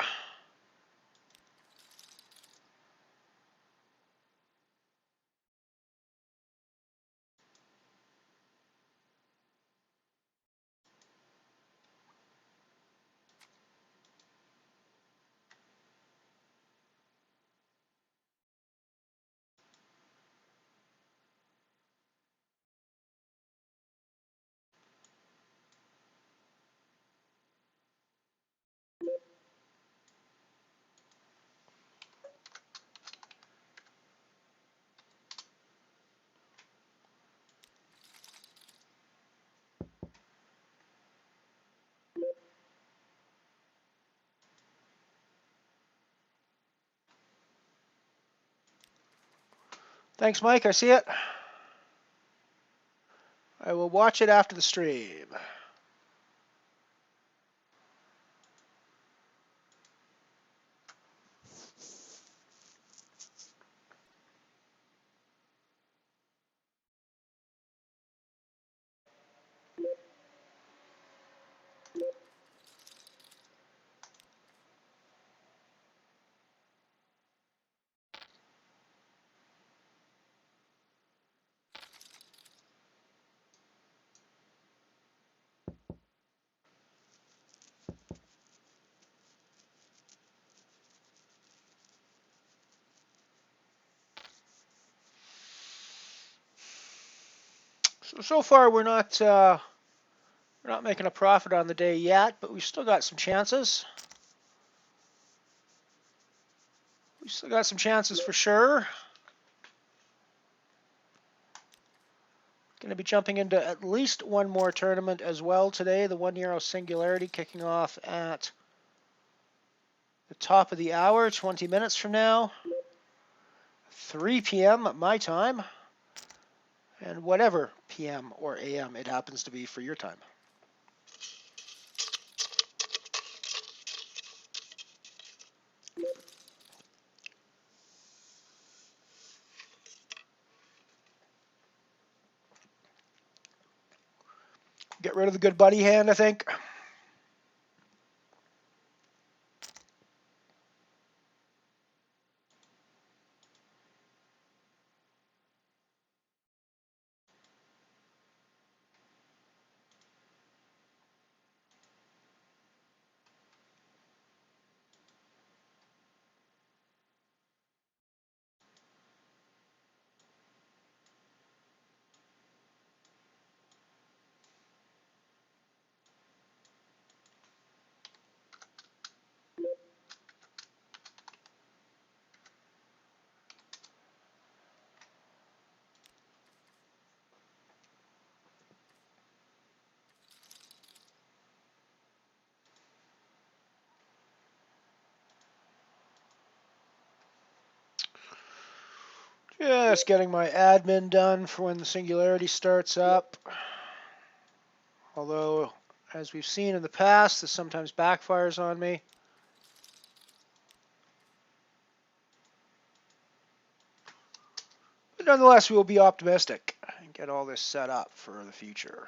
Thanks, Mike. I see it. I will watch it after the stream. So far we're not making a profit on the day yet, but we've still got some chances. We still got some chances for sure. Going to be jumping into at least one more tournament as well today. The €1 Singularity kicking off at the top of the hour, 20 minutes from now. 3 p.m. my time. And whatever p.m. or a.m. it happens to be for your time. Get rid of the good buddy hand, I think. Just getting my admin done for when the Singularity starts up. Although, as we've seen in the past, this sometimes backfires on me. But nonetheless, we will be optimistic and get all this set up for the future.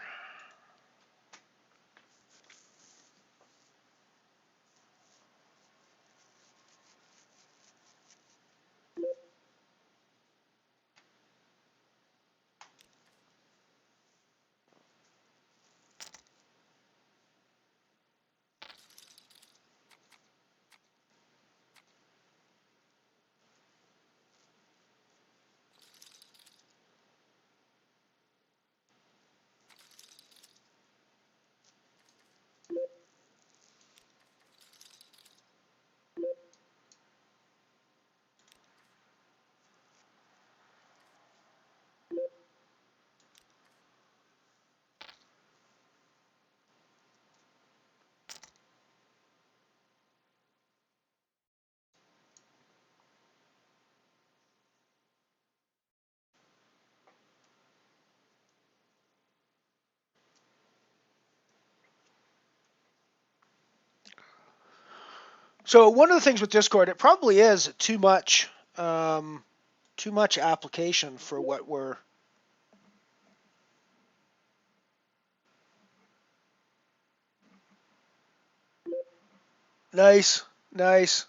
So one of the things with Discord, it probably is too much application for what we're. Nice, nice.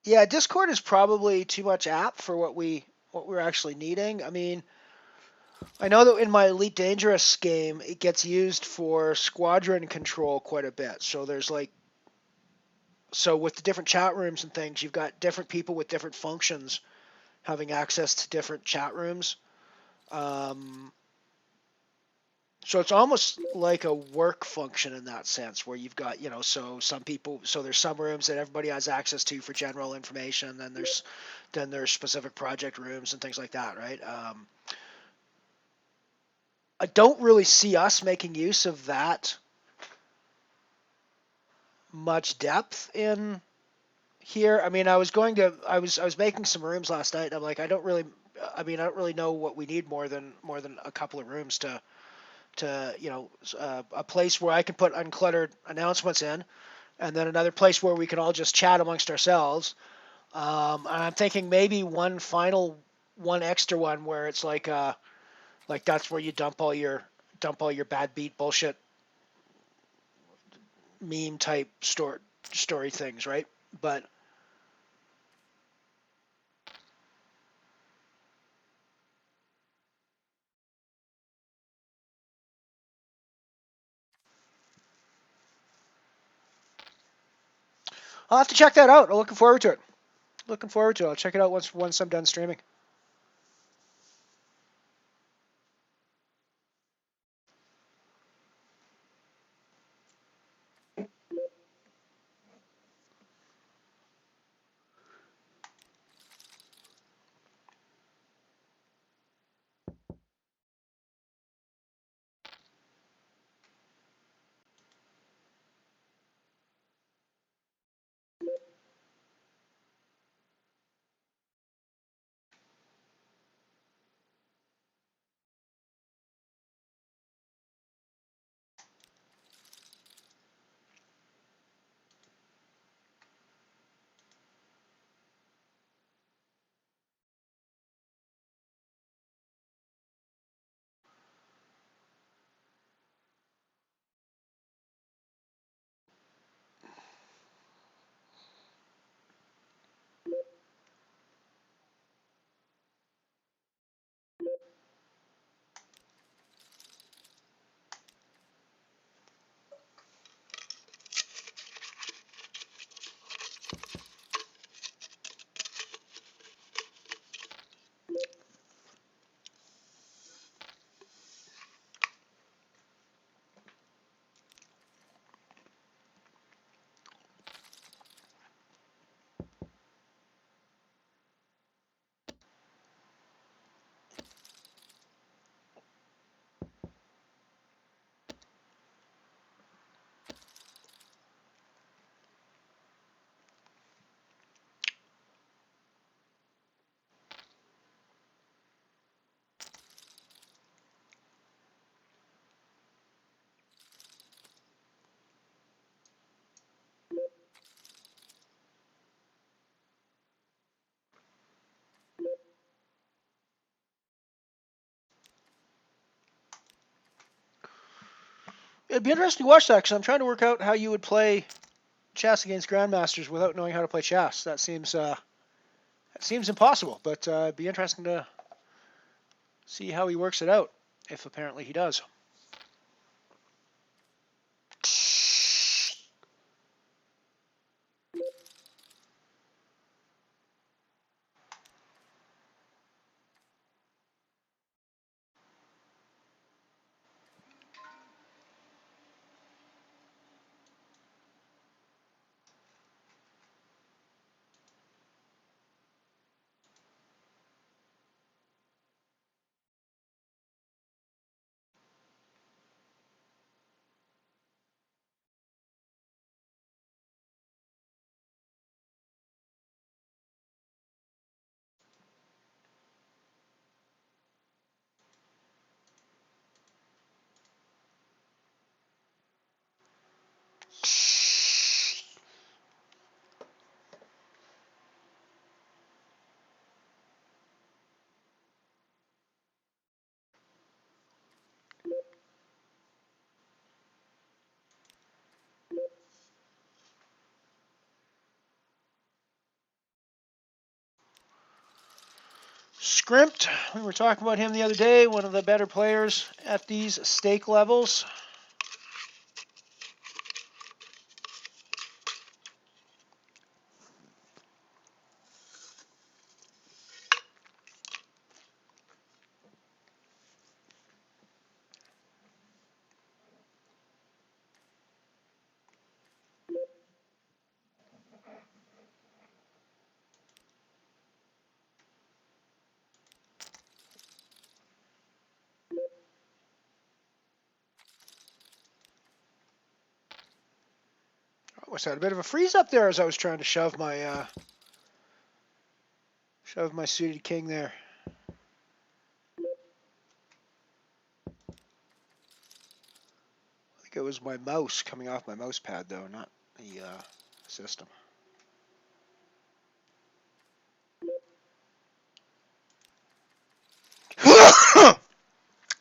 Yeah, Discord is probably too much app for what we're actually needing. I mean, I know that in my Elite Dangerous game, it gets used for squadron control quite a bit. So there's like, so with the different chat rooms and things, you've got different people with different functions having access to different chat rooms. So it's almost like a work function in that sense, where you've got, so some people, so there's some rooms that everybody has access to for general information, then there's specific project rooms and things like that, right? I don't really see us making use of that much depth in here. I mean, I was making some rooms last night. And I'm like, I don't really know what we need more than a couple of rooms to a place where I can put uncluttered announcements in, and then another place where we can all just chat amongst ourselves. And I'm thinking maybe one extra one where it's like that's where you dump all your bad beat bullshit meme type story things, right? But I'll have to check that out. I'm looking forward to it. Looking forward to it. I'll check it out once I'm done streaming. It'd be interesting to watch that because I'm trying to work out how you would play chess against grandmasters without knowing how to play chess. That seems impossible, but it'd be interesting to see how he works it out, if apparently he does. Scrimped, we were talking about him the other day, one of the better players at these stake levels. Almost had a bit of a freeze up there as I was trying to shove my suited king there. I think it was my mouse coming off my mouse pad though, not the system.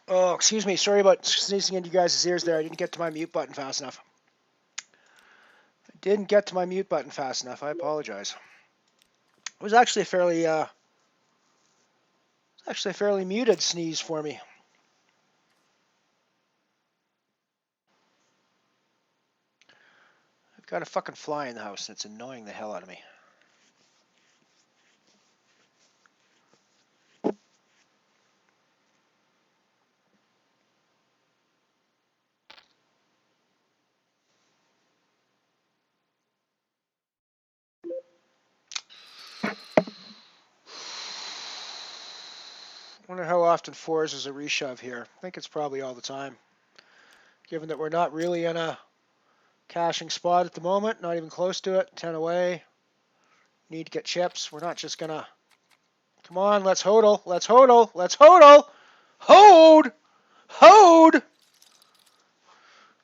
Oh, excuse me. Sorry about sneezing into you guys' ears there. I didn't get to my mute button fast enough. I apologize. It was actually a fairly muted sneeze for me. I've Got a fucking fly in the house and it's annoying the hell out of me. Wonder how often 4s is a reshove here. I think it's probably all the time. Given that we're not really in a caching spot at the moment, not even close to it, 10 away. Need to get chips. We're not just gonna... Come on, let's hodl. Let's hodl. Let's hodl. Hold! Hold!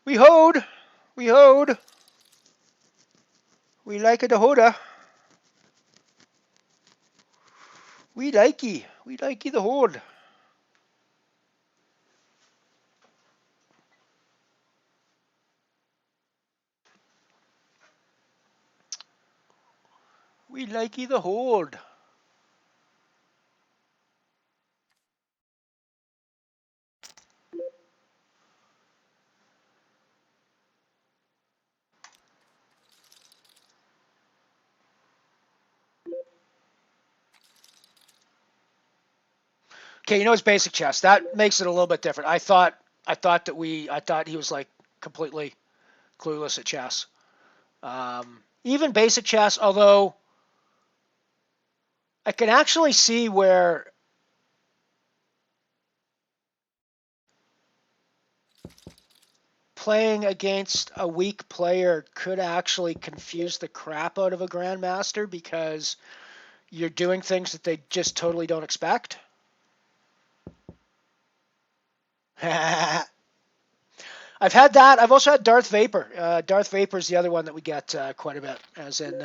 We hold. We hold. We like it to hoda. We likey. We likey the hold. We likey the hold. Okay, you know it's basic chess. That makes it a little bit different. I thought he was like completely clueless at chess. Even basic chess, although I can actually see where playing against a weak player could actually confuse the crap out of a grandmaster because you're doing things that they just totally don't expect. I've had that. I've also had Darth Vapor. Darth Vapor is the other one that we get quite a bit, as in...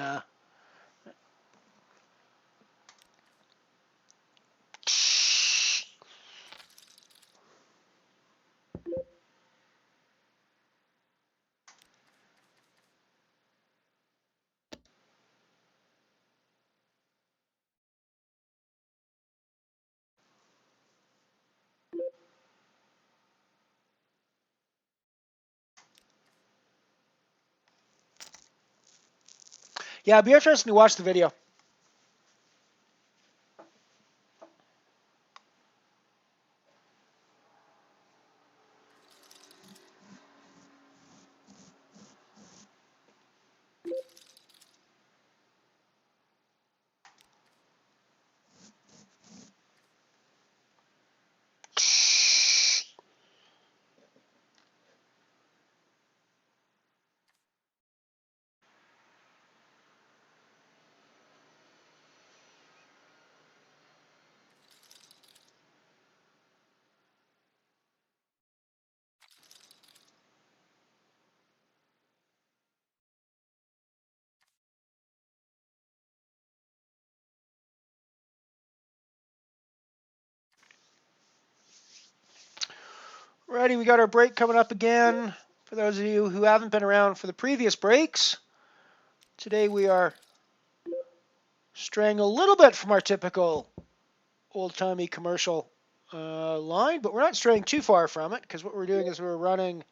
Yeah, it'd be interesting to watch the video. Righty, we got our break coming up again. For those of you who haven't been around for the previous breaks, today we are straying a little bit from our typical old-timey commercial line, but we're not straying too far from it because what we're doing is we're running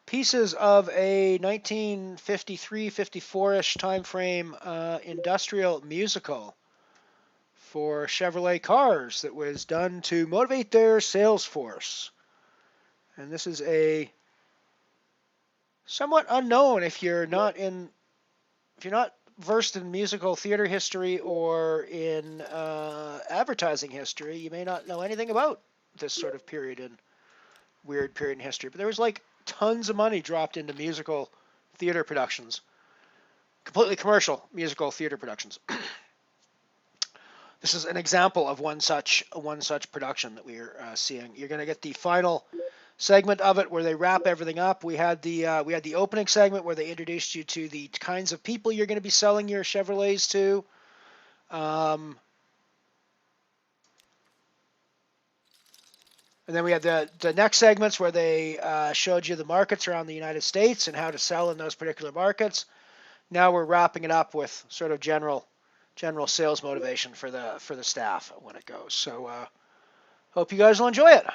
pieces of a 1953-54-ish time frame industrial musical for Chevrolet cars that was done to motivate their sales force. And this is a somewhat unknown if you're not versed in musical theater history or in advertising history, you may not know anything about this sort of weird period in history. But there was like tons of money dropped into musical theater productions, completely commercial musical theater productions. This is an example of one such production that we're seeing. You're going to get the final segment of it where they wrap everything up. We had the opening segment where they introduced you to the kinds of people you're going to be selling your Chevrolets to. And then we had the next segments where they showed you the markets around the United States and how to sell in those particular markets. Now we're wrapping it up with sort of general sales motivation for the staff when it goes. So hope you guys will enjoy it.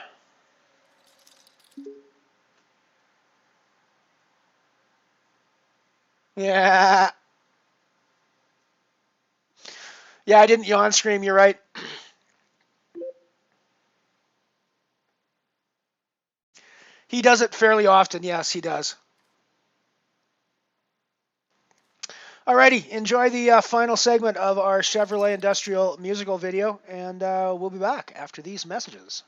Yeah. Yeah, I didn't yawn scream. You're right. He does it fairly often. Yes, he does. Alrighty, enjoy the final segment of our Chevrolet Industrial musical video, and we'll be back after these messages.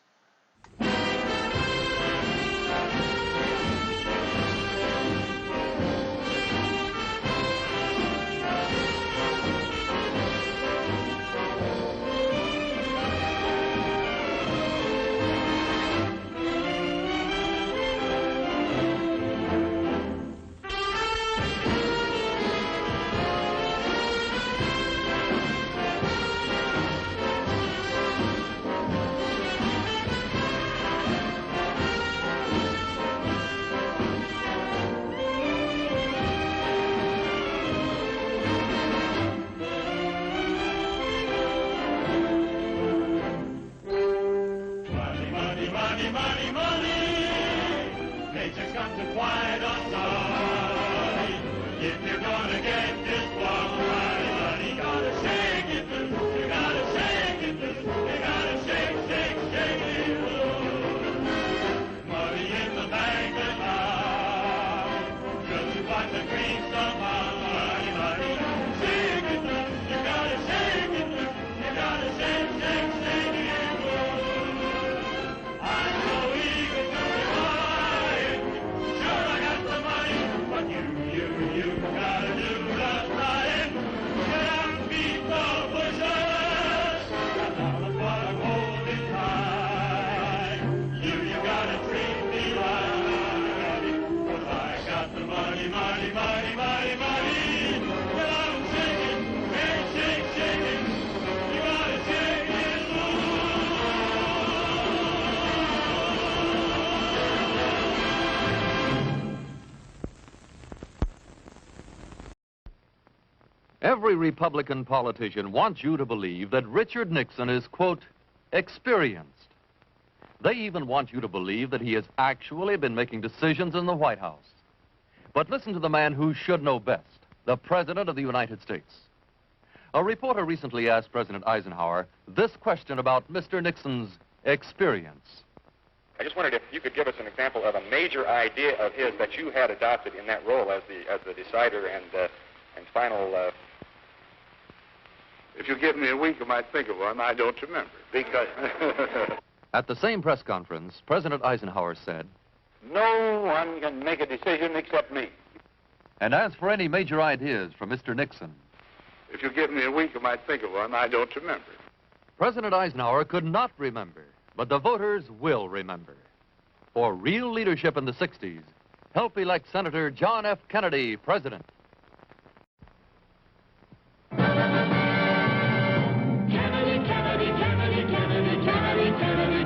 Money, money, money, money, money. Nature's got to quiet us down. If you're gonna get this plum money, money, gotta shake it loose. You gotta shake it loose. You gotta shake, shake, shake it loose. Money in the bank and out. Just to watch the green somehow. Money, money, shake it loose. You gotta shake it loose. You gotta shake, shake, shake it loose. I'm so eager to be mine. Sure, I got the money, but you gotta do just right. Get out and beat the bushes. That's what I'm holding tight. You gotta treat me right. 'Cause I got the money, money, money, money, money. Get out and shake it, shake, shake, shake it. You gotta shake it loose. Every Republican politician wants you to believe that Richard Nixon is, quote, experienced. They even want you to believe that he has actually been making decisions in the White House. But listen to the man who should know best, the President of the United States. A reporter recently asked President Eisenhower this question about Mr. Nixon's experience. I just wondered if you could give us an example of a major idea of his that you had adopted in that role as the decider and final. If you give me a week, I might think of one. I don't remember. Because At the same press conference, President Eisenhower said, no one can make a decision except me. and as for any major ideas from Mr. Nixon, If you give me a week, I might think of one. I don't remember. President Eisenhower could not remember, but the voters will remember. For real leadership in the 60s, help elect Senator John F. Kennedy president. Kennedy, Kennedy, Kennedy, Kennedy, Kennedy, Kennedy, Kennedy,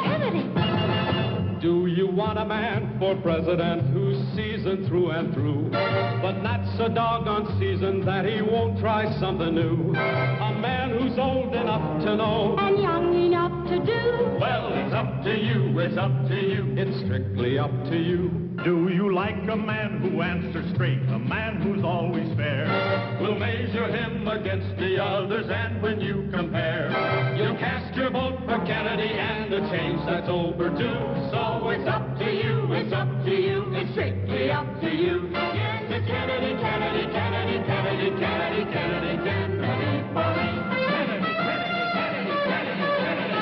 Kennedy. Do you want a man for president who's seasoned through and through, but not so doggone seasoned that he won't try something new? A man who's old enough to know and young enough to do. Well, it's up to you, it's up to you, it's strictly up to you. Do you like a man who answers straight, a man who's always fair? We'll measure him against the others, and when you compare, you'll cast your vote for Kennedy and a change that's overdue. So it's up to you, it's up to you, it's strictly up to you. Yes, it's Kennedy, Kennedy, Kennedy, Kennedy, Kennedy, Kennedy, Kennedy for me. Kennedy, Kennedy, Kennedy, Kennedy, Kennedy,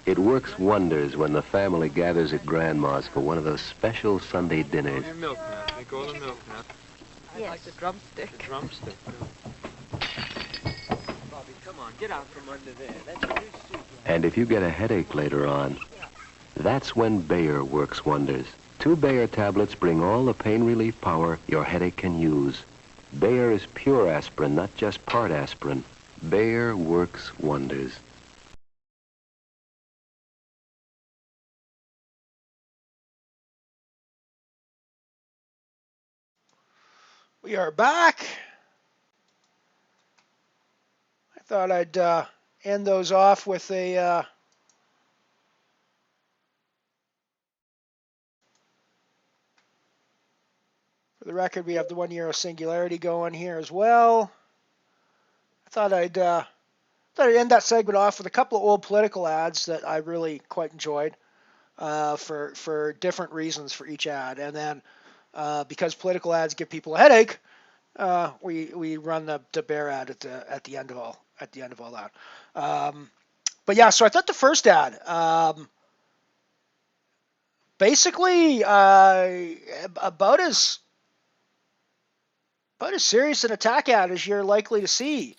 It works wonders when the family gathers at Grandma's for one of those special Sunday dinners. Milk nut. They call it milk nut. Yes. I like the drumstick. The drumstick. Bobby, come on, get out from under there. That's your new suit. And if you get a headache later on, that's when Bayer works wonders. 2 Bayer tablets bring all the pain relief power your headache can use. Bayer is pure aspirin, not just part aspirin. Bayer works wonders. We are back. I thought I'd end those off with a for the record, we have the 1 Euro Singularity going here as well. I thought I'd end that segment off with a couple of old political ads that I really quite enjoyed for different reasons for each ad, and then because political ads give people a headache, we run the bear ad at the end of all that. But yeah, so I thought the first ad, basically about as serious an attack ad as you're likely to see,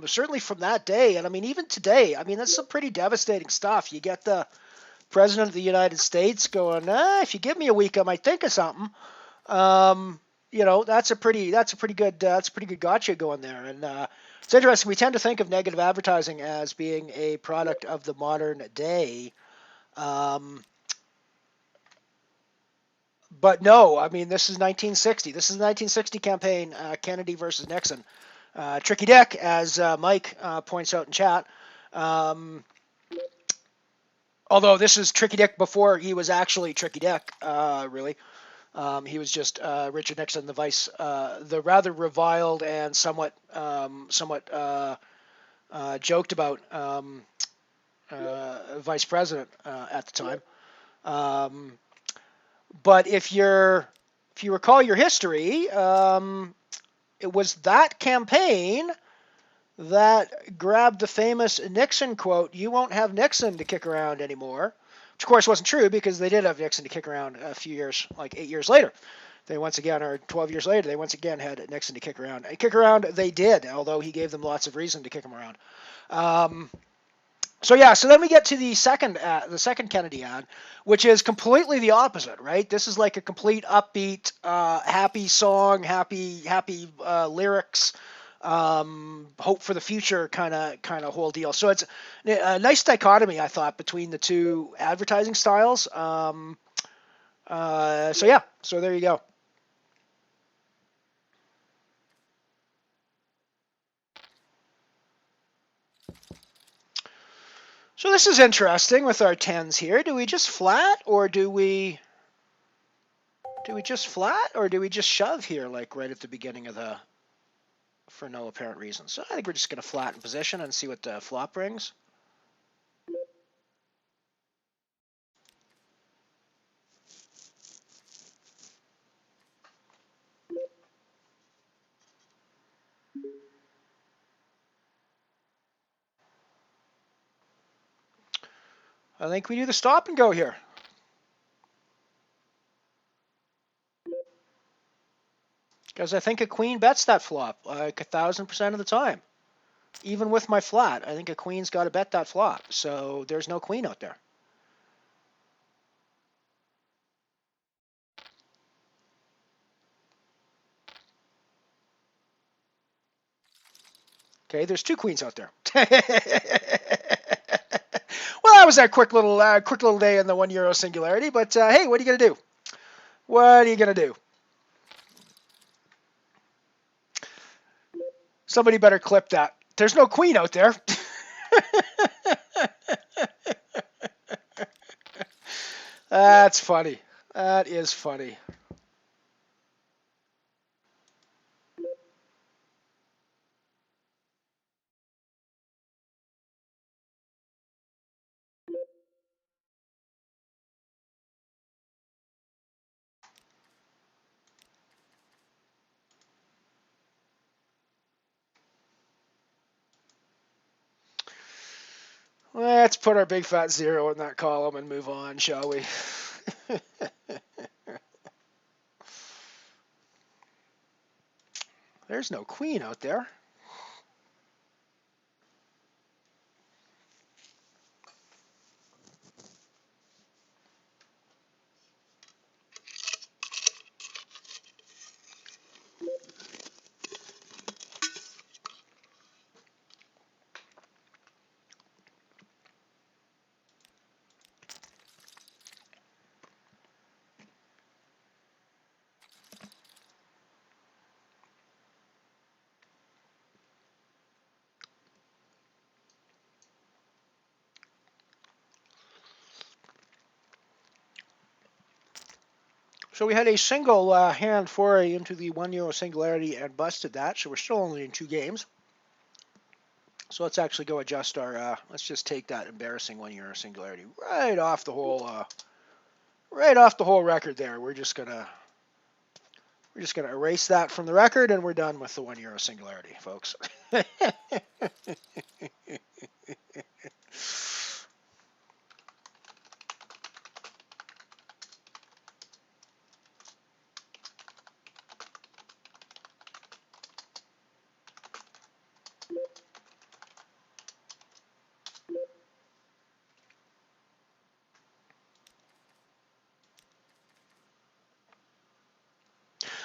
certainly from that day. And I mean, even today, I mean, that's some pretty devastating stuff. You get the President of the United States going, if you give me a week, I might think of something. That's a pretty good gotcha going there. And it's interesting. We tend to think of negative advertising as being a product of the modern day. But no, I mean, this is 1960. This is the 1960 campaign, Kennedy versus Nixon. Tricky Dick, as Mike points out in chat. Although this is Tricky Dick before he was actually Tricky Dick, really. He was just Richard Nixon, the rather reviled and somewhat joked about vice president at the time. But if you recall your history, it was that campaign that grabbed the famous Nixon quote, "You won't have Nixon to kick around anymore," which of course wasn't true because they did have Nixon to kick around a few years, like 8 years later. They once again, or 12 years later, they once again had Nixon to kick around. And kick around they did, although he gave them lots of reason to kick him around. So then we get to the second Kennedy ad, which is completely the opposite, right? This is like a complete upbeat, happy song, happy lyrics, hope for the future kind of whole deal. So it's a nice dichotomy, I thought, between the two advertising styles. So there you go. So this is interesting with our 10s here. Do we just flat or do we just shove here, like right at the beginning of for no apparent reason? So I think we're just going to flatten position and see what the flop brings. I think we do the stop and go here. Because I think a queen bets that flop like 1,000% of the time. Even with my flat, I think a queen's got to bet that flop. So there's no queen out there. Okay, there's two queens out there. Well, that was that quick little day in the 1 Euro Singularity. But hey, what are you gonna do? What are you gonna do? Somebody better clip that. There's no queen out there. That's funny. That is funny. Let's put our big fat 0 in that column and move on, shall we? There's no queen out there. So we had a single hand foray into the €1 singularity and busted that. So we're still only in 2 games. So let's actually go adjust our. Let's just take that embarrassing €1 singularity right off the whole record there. We're just gonna erase that from the record, and we're done with the €1 singularity, folks.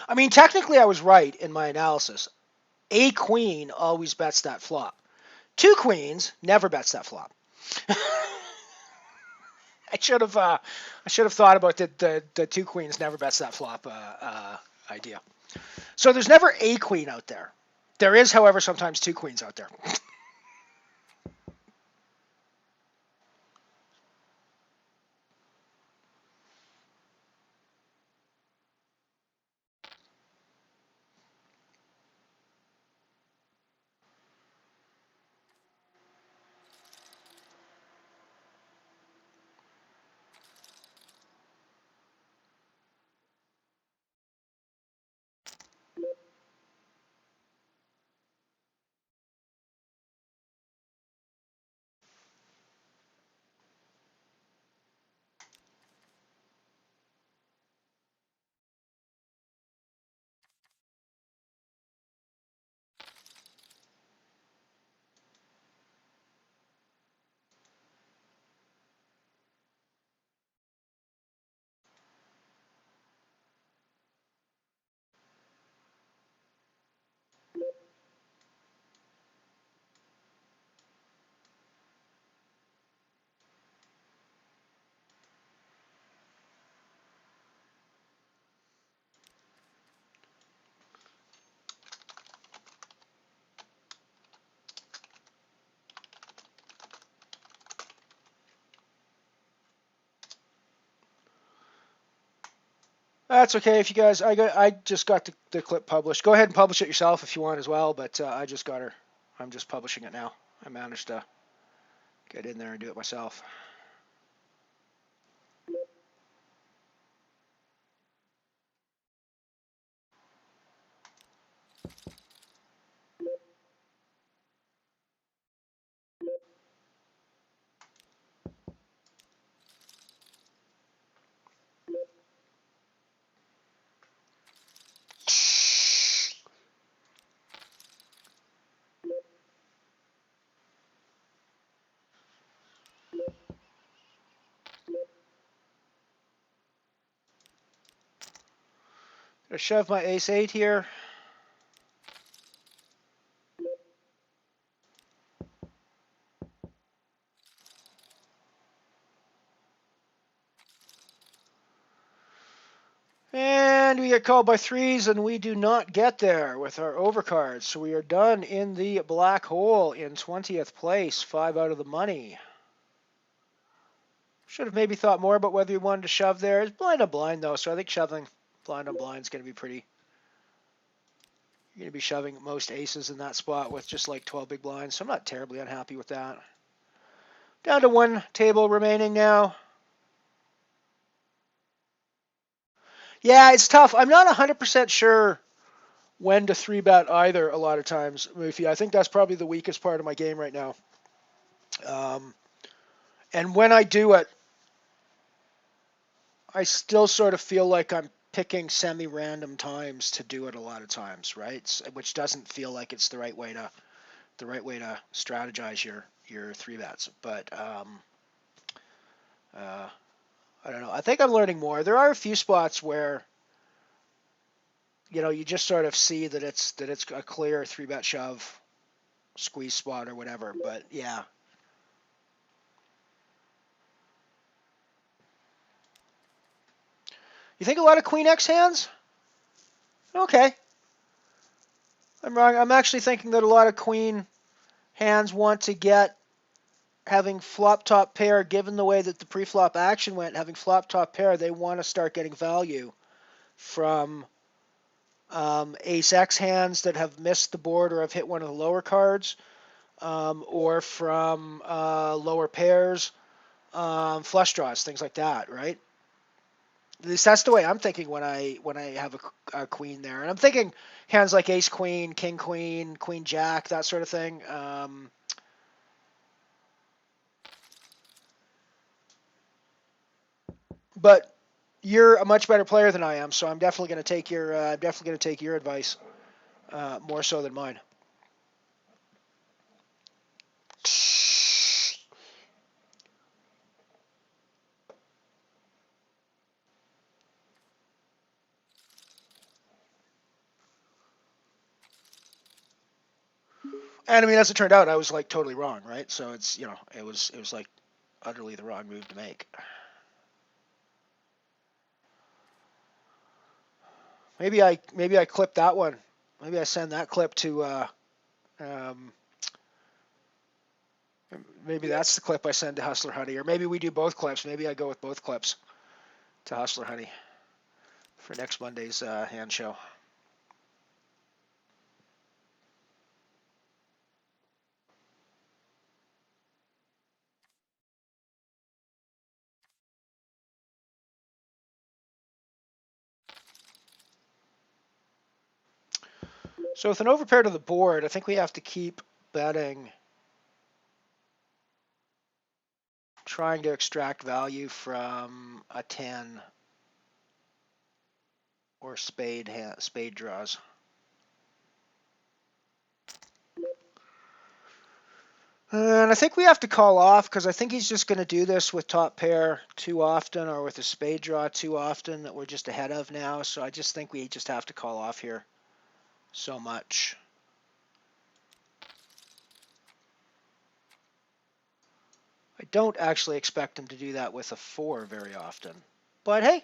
I mean, technically, I was right in my analysis. A queen always bets that flop. 2 queens never bets that flop. I should have thought about the 2 queens never bets that flop idea. So there's never a queen out there. There is, however, sometimes 2 queens out there. That's okay if you guys. I just got the clip published. Go ahead and publish it yourself if you want as well. But I just got her. I'm just publishing it now. I managed to get in there and do it myself. I shove my ace-8 here. And we get called by 3s, and we do not get there with our overcards. So we are done in the black hole in 20th place, 5 out of the money. Should have maybe thought more about whether you wanted to shove there. It's blind on blind, though, so I think shoving blind on blind is going to be pretty. You're going to be shoving most aces in that spot with just like 12 big blinds, so I'm not terribly unhappy with that. Down to 1 table remaining now. Yeah, it's tough. I'm not 100% sure when to 3-bet either a lot of times, Mufi. I think that's probably the weakest part of my game right now. And when I do it, I still sort of feel like I'm picking semi-random times to do it a lot of times, right? Which doesn't feel like it's the right way to strategize your 3-bets. But I don't know. I think I'm learning more. There are a few spots where you just sort of see that it's a clear 3-bet shove squeeze spot or whatever. But yeah. You think a lot of Queen X hands? Okay. I'm wrong. I'm actually thinking that a lot of Queen hands want to get having flop top pair, given the way that the pre-flop action went, having flop top pair, they want to start getting value from ace X hands that have missed the board or have hit one of the lower cards, or from lower pairs, flush draws, things like that, right? At least that's the way I'm thinking when I have a queen there, and I'm thinking hands like ace queen, king queen, queen jack, that sort of thing. But you're a much better player than I am, so I'm definitely going to take your advice more so than mine. And I mean, as it turned out, I was like totally wrong, right? So it's it was like utterly the wrong move to make. Maybe I clip that one. Maybe I send that clip to. Maybe that's the clip I send to Hustler Honey, or maybe we do both clips. Maybe I go with both clips to Hustler Honey for next Monday's hand show. So with an overpair to the board, I think we have to keep betting, trying to extract value from a 10 or spade draws. And I think we have to call off because I think he's just going to do this with top pair too often or with a spade draw too often that we're just ahead of now. So I just think we just have to call off here so much. I don't actually expect him to do that with a 4 very often. But hey,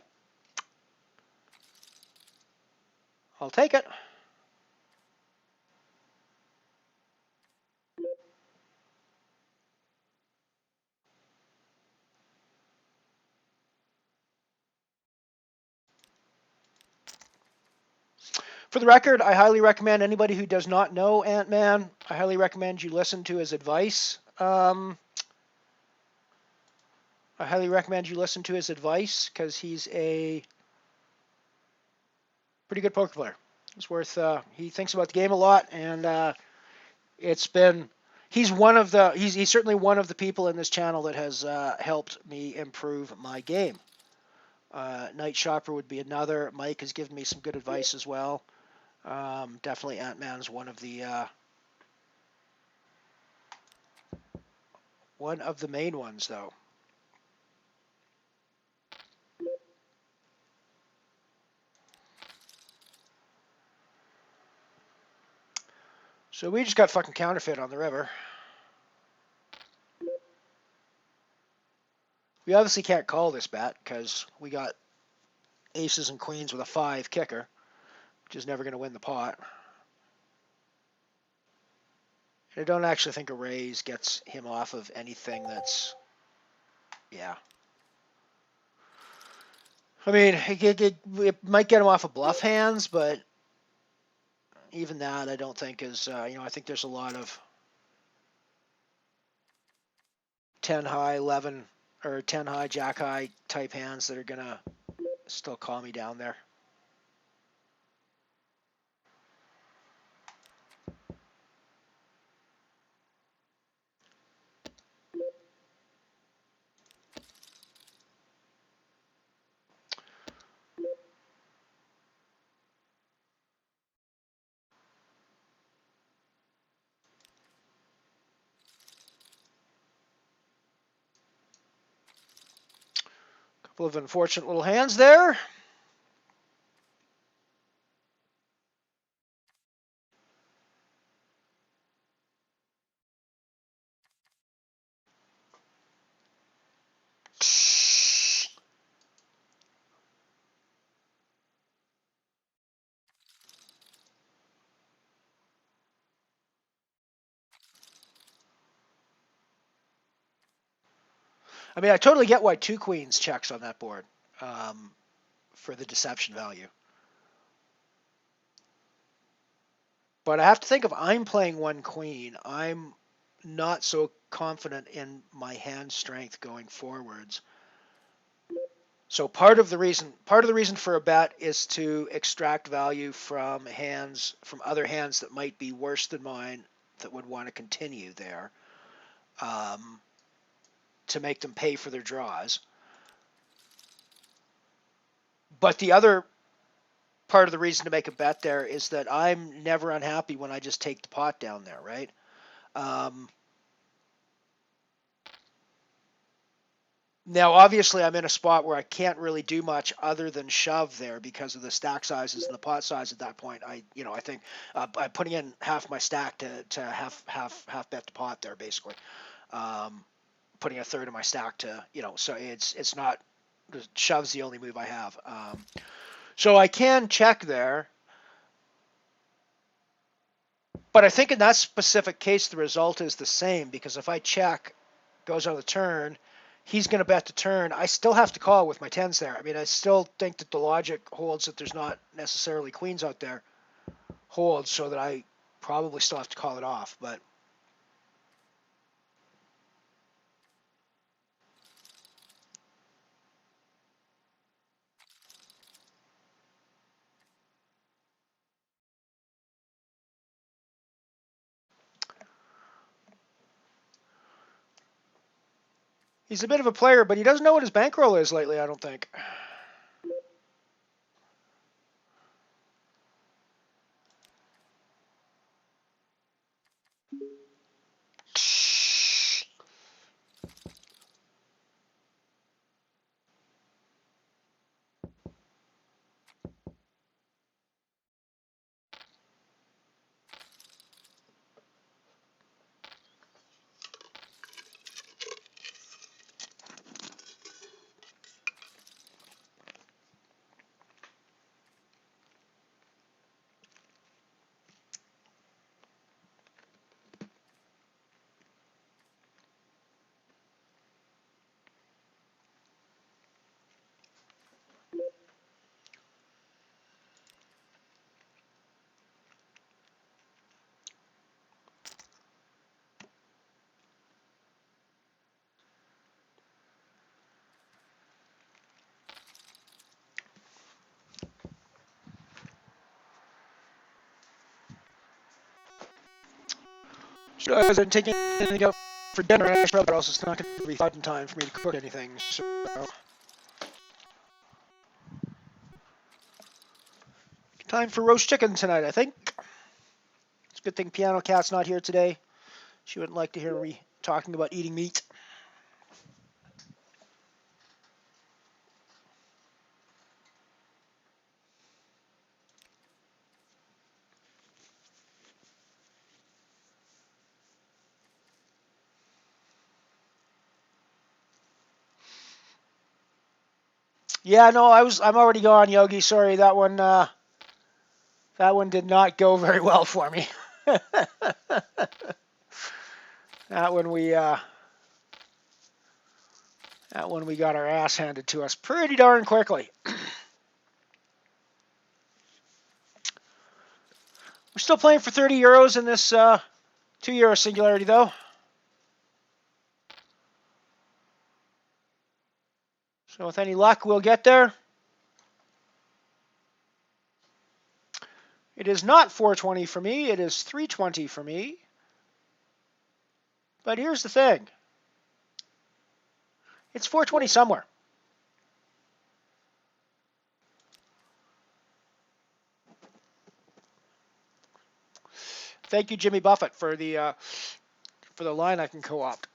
I'll take it. For the record, I highly recommend anybody who does not know Ant-Man, I highly recommend you listen to his advice. I highly recommend you listen to his advice because he's a pretty good poker player. It's worth. He thinks about the game a lot, and he's certainly one of the people in this channel that has helped me improve my game. Night Shopper would be another. Mike has given me some good advice as well. Definitely Ant-Man's one of the main ones, though. So we just got fucking counterfeit on the river. We obviously can't call this bet because we got aces and queens with a 5 kicker, which is never going to win the pot. And I don't actually think a raise gets him off of anything that's, yeah. I mean, it might get him off of bluff hands, but even that I don't think is, I think there's a lot of 10 high, 11, or 10 high, jack high type hands that are going to still calm me down there. Couple of unfortunate little hands there. I mean, I totally get why 2 queens checks on that board for the deception value. But I have to think if I'm playing one queen, I'm not so confident in my hand strength going forwards. So part of the reason for a bet is to extract value from other hands that might be worse than mine that would want to continue there, to make them pay for their draws. But the other part of the reason to make a bet there is that I'm never unhappy when I just take the pot down there, right? Now, obviously, I'm in a spot where I can't really do much other than shove there because of the stack sizes and the pot size at that point. I think I'm putting in half my stack to half bet the pot there, basically. Putting a third of my stack to, so it's not, shove's the only move I have. So I can check there. But I think in that specific case, the result is the same, because if I check, goes on the turn, he's going to bet the turn. I still have to call with my tens there. I mean, I still think that the logic holds that there's not necessarily queens out there holds, so that I probably still have to call it off. But he's a bit of a player, but he doesn't know what his bankroll is lately, I don't think. So as I'm taking anything out for dinner, I probably also it's not going to be thought in time for me to cook anything. So time for roast chicken tonight, I think. It's a good thing Piano Cat's not here today. She wouldn't like to hear me talking about eating meat. Yeah, no, I'm already gone, Yogi. Sorry, that one did not go very well for me. That one we got our ass handed to us pretty darn quickly. We're still playing for 30 euros in this 2 euro singularity though. So with any luck, we'll get there. It is not 420 for me, it is 320 for me. But here's the thing. It's 420 somewhere. Thank you, Jimmy Buffett, for the line I can co-opt.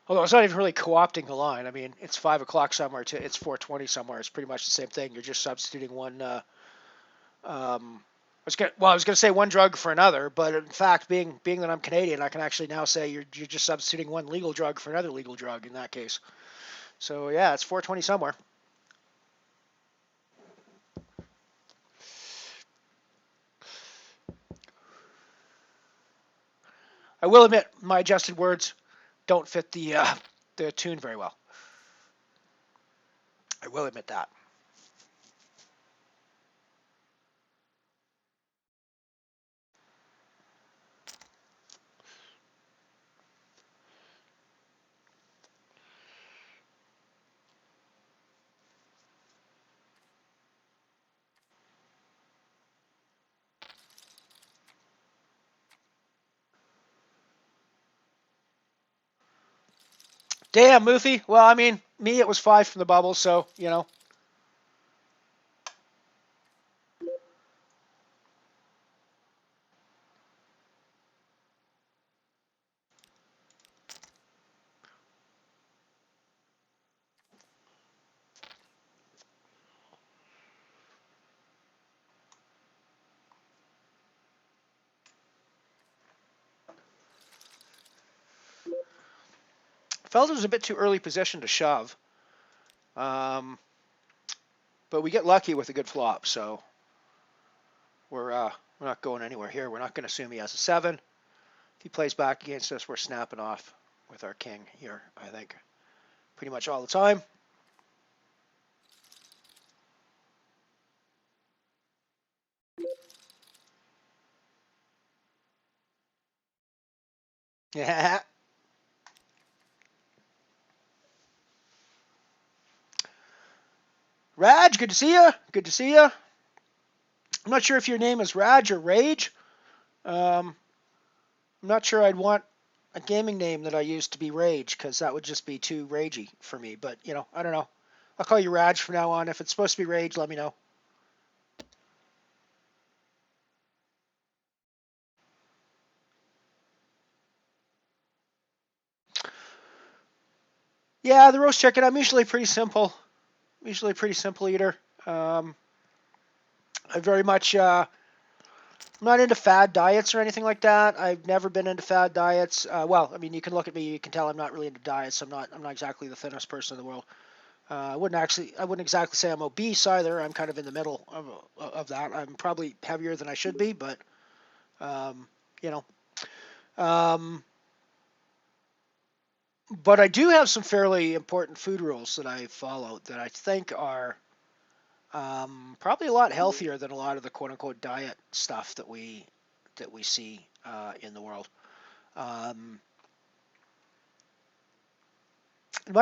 Although it's not even really co-opting the line. I mean, it's 5 o'clock somewhere to it's 420 somewhere. It's pretty much the same thing. You're just substituting one. I was gonna say one drug for another, but in fact, being that I'm Canadian, I can actually now say you're just substituting one legal drug for another legal drug in that case. So yeah, it's 420 somewhere. I will admit my adjusted words don't fit the tune very well. I will admit that. Damn, Moofy. Well, I mean, me, it was 5 from the bubble, so, you know. Felt it was a bit too early position to shove. But we get lucky with a good flop, so we're not going anywhere here. We're not going to assume he has a 7. If he plays back against us, we're snapping off with our king here, I think. Pretty much all the time. Yeah. Raj, good to see you. Good to see you. I'm not sure if your name is Raj or Rage. I'm not sure I'd want a gaming name that I used to be Rage, because that would just be too ragey for me. But, you know, I don't know. I'll call you Raj from now on. If it's supposed to be Rage, let me know. Yeah, the roast chicken, I'm usually pretty simple. Usually a pretty simple eater. I very much, I'm not into fad diets or anything like that. I've never been into fad diets. Well, I mean, you can look at me, you can tell I'm not really into diets. I'm not exactly the thinnest person in the world. I wouldn't exactly say I'm obese either. I'm kind of in the middle of that. I'm probably heavier than I should be, but you know. But I do have some fairly important food rules that I follow that I think are probably a lot healthier than a lot of the quote-unquote diet stuff that we see in the world. My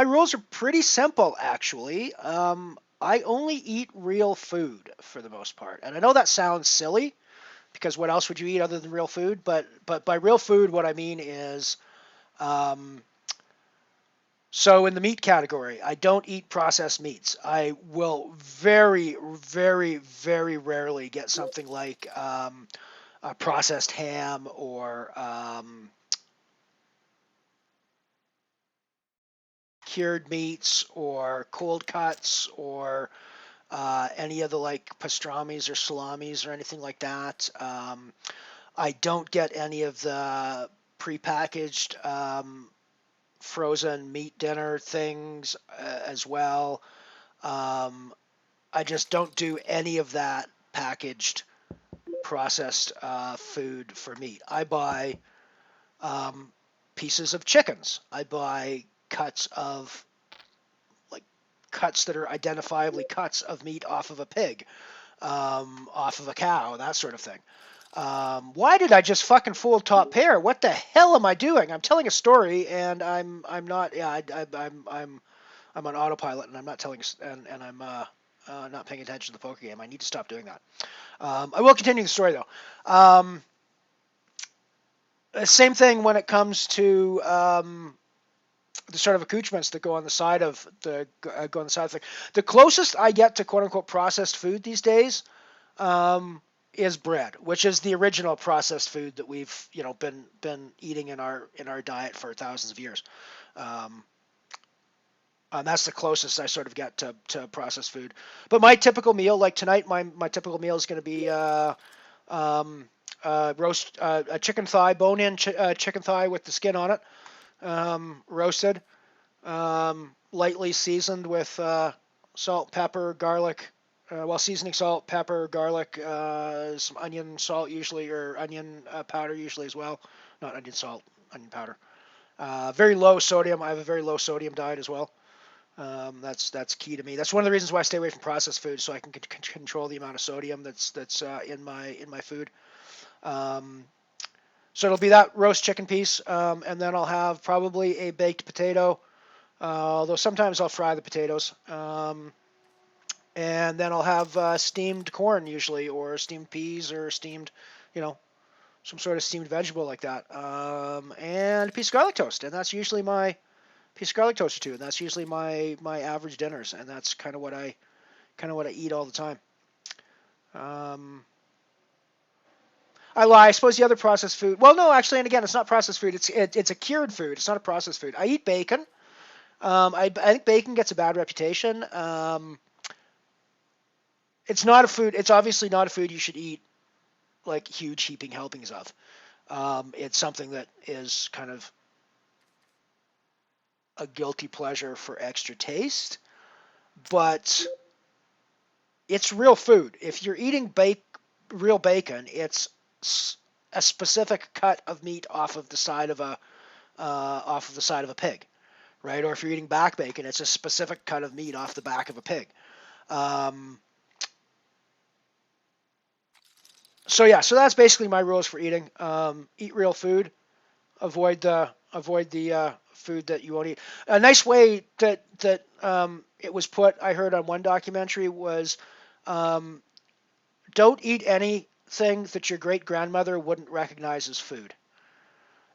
rules are pretty simple, actually. I only eat real food for the most part, and I know that sounds silly because what else would you eat other than real food? But by real food, what I mean is, so in the meat category, I don't eat processed meats. I will very, very, very rarely get something like a processed ham or cured meats or cold cuts or any of the like pastrami's or salamis or anything like that. I don't get any of the prepackaged frozen meat dinner things as well. I just don't do any of that packaged processed food for meat. I buy pieces of chickens. I buy cuts that are identifiably cuts of meat off of a pig, off of a cow, that sort of thing. Why did I just fucking fold top pair? What the hell am I doing? I'm telling a story and I'm not. Yeah, I'm on autopilot and I'm not telling and I'm not paying attention to the poker game. I need to stop doing that. I will continue the story though. Same thing when it comes to the sort of accoutrements that go on the side of the thing. The closest I get to quote unquote processed food these days is bread, which is the original processed food that we've been eating in our diet for thousands of years. And that's the closest I sort of get to processed food. But my typical meal, like tonight, my typical meal is going to be roast a chicken thigh, bone-in chicken thigh with the skin on it, roasted, lightly seasoned with salt, pepper, garlic, Seasoning salt, pepper, garlic, some onion salt usually, or onion powder usually as well. Not onion salt, onion powder. Very low sodium. I have a very low sodium diet as well. That's key to me. That's one of the reasons why I stay away from processed food, so I can control the amount of sodium that's in my food. So it'll be that roast chicken piece, and then I'll have probably a baked potato, although sometimes I'll fry the potatoes. And then I'll have steamed corn usually, or steamed peas, or steamed, some sort of steamed vegetable like that. And a piece of garlic toast, and that's usually my piece of garlic toast or two, and that's usually my average dinners, and that's kind of what I eat all the time. I lie. I suppose the other processed food. Well, no, actually, and again, it's not processed food. It's a cured food. It's not a processed food. I eat bacon. I think bacon gets a bad reputation. It's not a food. It's obviously not a food you should eat like huge heaping helpings of. It's something that is kind of a guilty pleasure for extra taste, but it's real food. If you're eating real bacon, it's a specific cut of meat off of the side of a pig, right? Or if you're eating back bacon, it's a specific cut of meat off the back of a pig. So that's basically my rules for eating. Eat real food. Avoid the food that you won't eat. A nice way that it was put, I heard on one documentary, was don't eat anything that your great grandmother wouldn't recognize as food.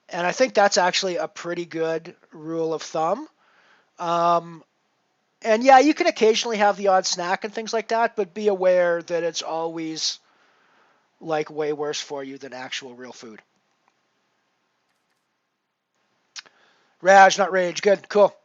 And I think that's actually a pretty good rule of thumb. And yeah, you can occasionally have the odd snack and things like that, but be aware that it's always like way worse for you than actual real food. Raj, not rage. Good, cool.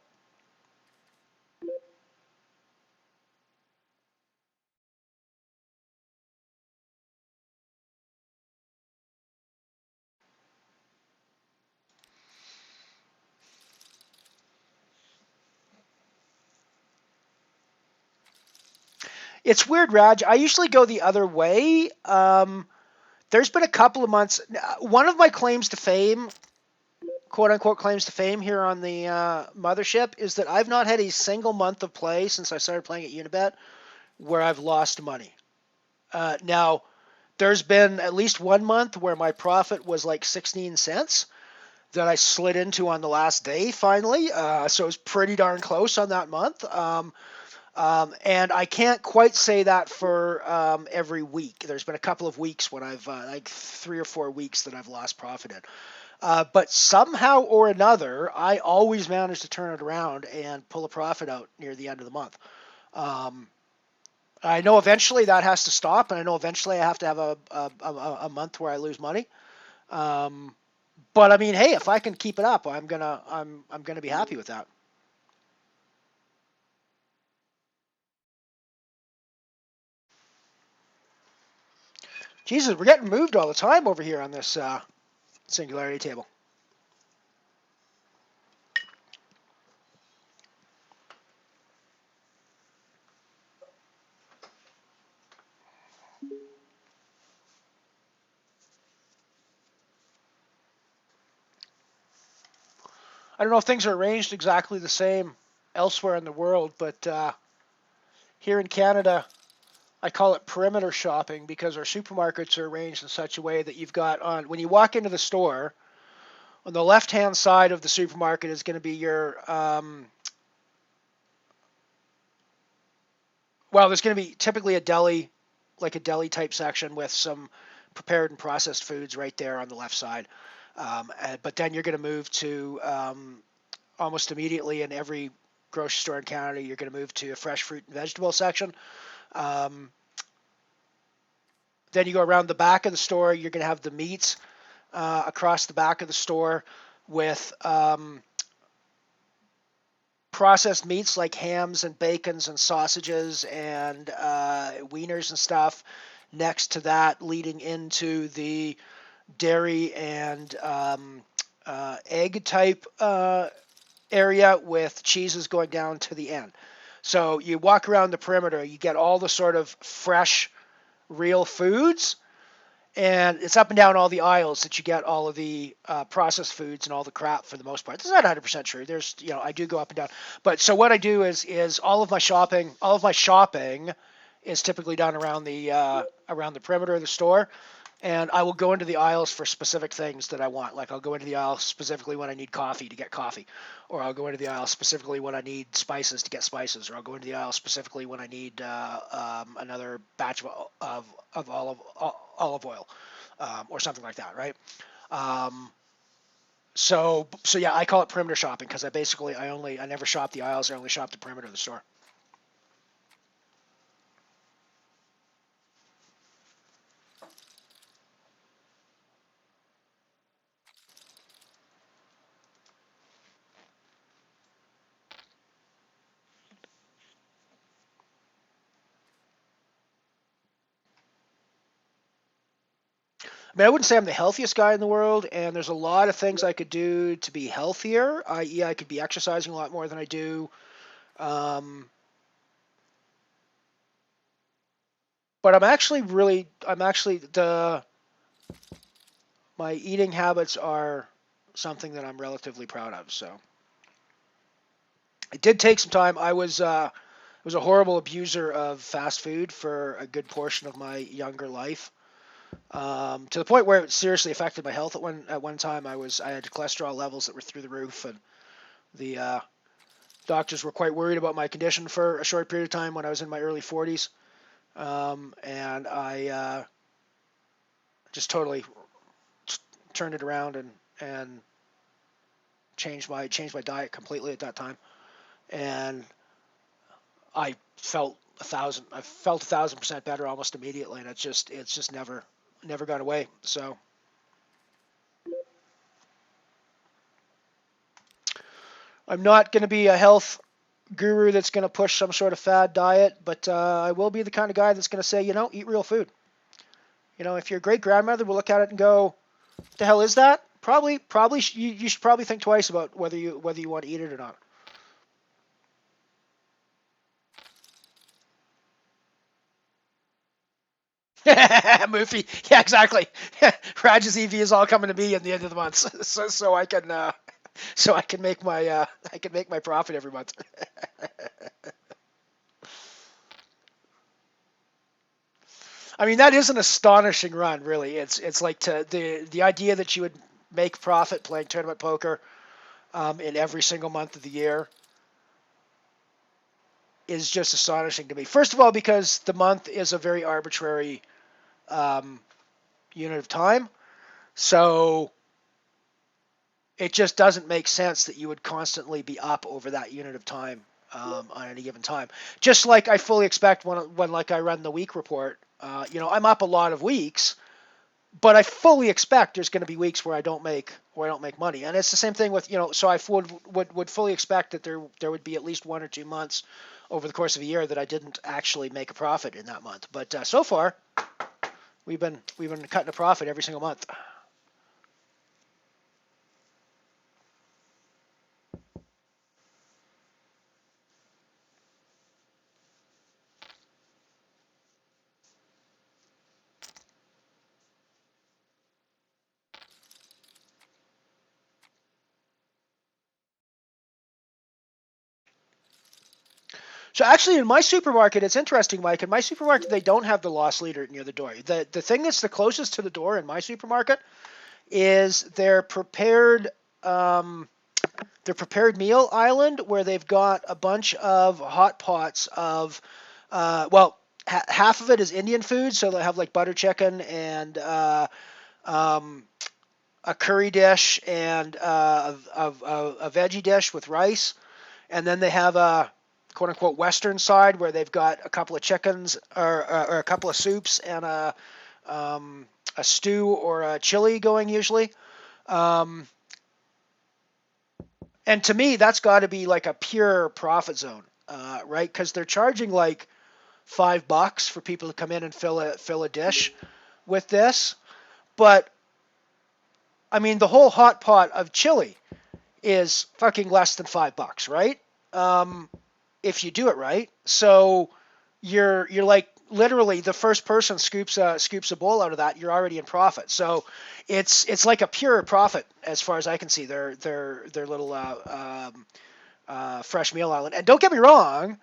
It's weird, Raj. I usually go the other way. There's been a couple of months. One of my claims to fame, quote unquote claims to fame here on the MotherShip, is that I've not had a single month of play since I started playing at Unibet where I've lost money. Now, there's been at least 1 month where my profit was like 16 cents that I slid into on the last day finally. So it was pretty darn close on that month. And I can't quite say that for every week. There's been a couple of weeks when I've like 3 or 4 weeks that I've lost profit in. But somehow or another, I always manage to turn it around and pull a profit out near the end of the month. I know eventually that has to stop, and I know eventually I have to have a month where I lose money. But I mean, hey, if I can keep it up, I'm gonna be happy with that. Jesus, we're getting moved all the time over here on this singularity table. I don't know if things are arranged exactly the same elsewhere in the world, but here in Canada, I call it perimeter shopping because our supermarkets are arranged in such a way that you've got when you walk into the store, on the left-hand side of the supermarket is going to be your, there's going to be typically a deli, like a deli type section with some prepared and processed foods right there on the left side. But then you're going to move to almost immediately in every grocery store in Canada, you're going to move to a fresh fruit and vegetable section. Then you go around the back of the store, you're going to have the meats across the back of the store with processed meats like hams and bacons and sausages and wieners and stuff. Next to that, leading into the dairy and egg type area with cheeses going down to the end. So you walk around the perimeter, you get all the sort of fresh, real foods, and it's up and down all the aisles that you get all of the processed foods and all the crap for the most part. This is not 100% true. There's, I do go up and down. But so what I do is all of my shopping is typically done around the perimeter of the store. And I will go into the aisles for specific things that I want. Like I'll go into the aisle specifically when I need coffee to get coffee, or I'll go into the aisle specifically when I need spices to get spices, or I'll go into the aisle specifically when I need another batch of olive oil, or something like that, right? So yeah, I call it perimeter shopping because I never shop the aisles. I only shop the perimeter of the store. I mean, I wouldn't say I'm the healthiest guy in the world, and there's a lot of things I could do to be healthier, i.e., I could be exercising a lot more than I do. But my eating habits are something that I'm relatively proud of. So it did take some time. I was a horrible abuser of fast food for a good portion of my younger life. To the point where it seriously affected my health at one time. I had cholesterol levels that were through the roof, and the doctors were quite worried about my condition for a short period of time when I was in my early 40s, and I just totally turned it around and changed my diet completely at that time, and I felt 1,000% better almost immediately, and it's just never gone away. So I'm not going to be a health guru that's going to push some sort of fad diet, but I will be the kind of guy that's going to say, eat real food. If your great grandmother will look at it and go, "What the hell is that?" Probably you should probably think twice about whether you want to eat it or not. Moofy, yeah, exactly. Raj's EV is all coming to me at the end of the month, so I can make my profit every month. I mean, that is an astonishing run, really. It's like the idea that you would make profit playing tournament poker in every single month of the year is just astonishing to me. First of all, because the month is a very arbitrary unit of time, so it just doesn't make sense that you would constantly be up over that unit of time on any given time. Just like I fully expect when like I run the week report, I'm up a lot of weeks, but I fully expect there's going to be weeks where I don't make money, and it's the same thing with So I would fully expect that there would be at least 1 or 2 months over the course of a year that I didn't actually make a profit in that month. But so far, we've been cutting a profit every single month. So actually, in my supermarket, it's interesting, Mike. In my supermarket, they don't have the loss leader near the door. The thing that's the closest to the door in my supermarket is their prepared meal island, where they've got a bunch of hot pots of half of it is Indian food, so they have like butter chicken and a curry dish and a veggie dish with rice, and then they have a quote-unquote Western side where they've got a couple of chickens or a couple of soups and a stew or a chili going usually. And to me, that's got to be like a pure profit zone, right? Because they're charging like $5 for people to come in and fill a dish with this. But I mean, the whole hot pot of chili is fucking less than $5, right? if you do it right. So you're like literally the first person scoops a bowl out of that, you're already in profit. So it's like a pure profit as far as I can see. Their little fresh meal island. And don't get me wrong,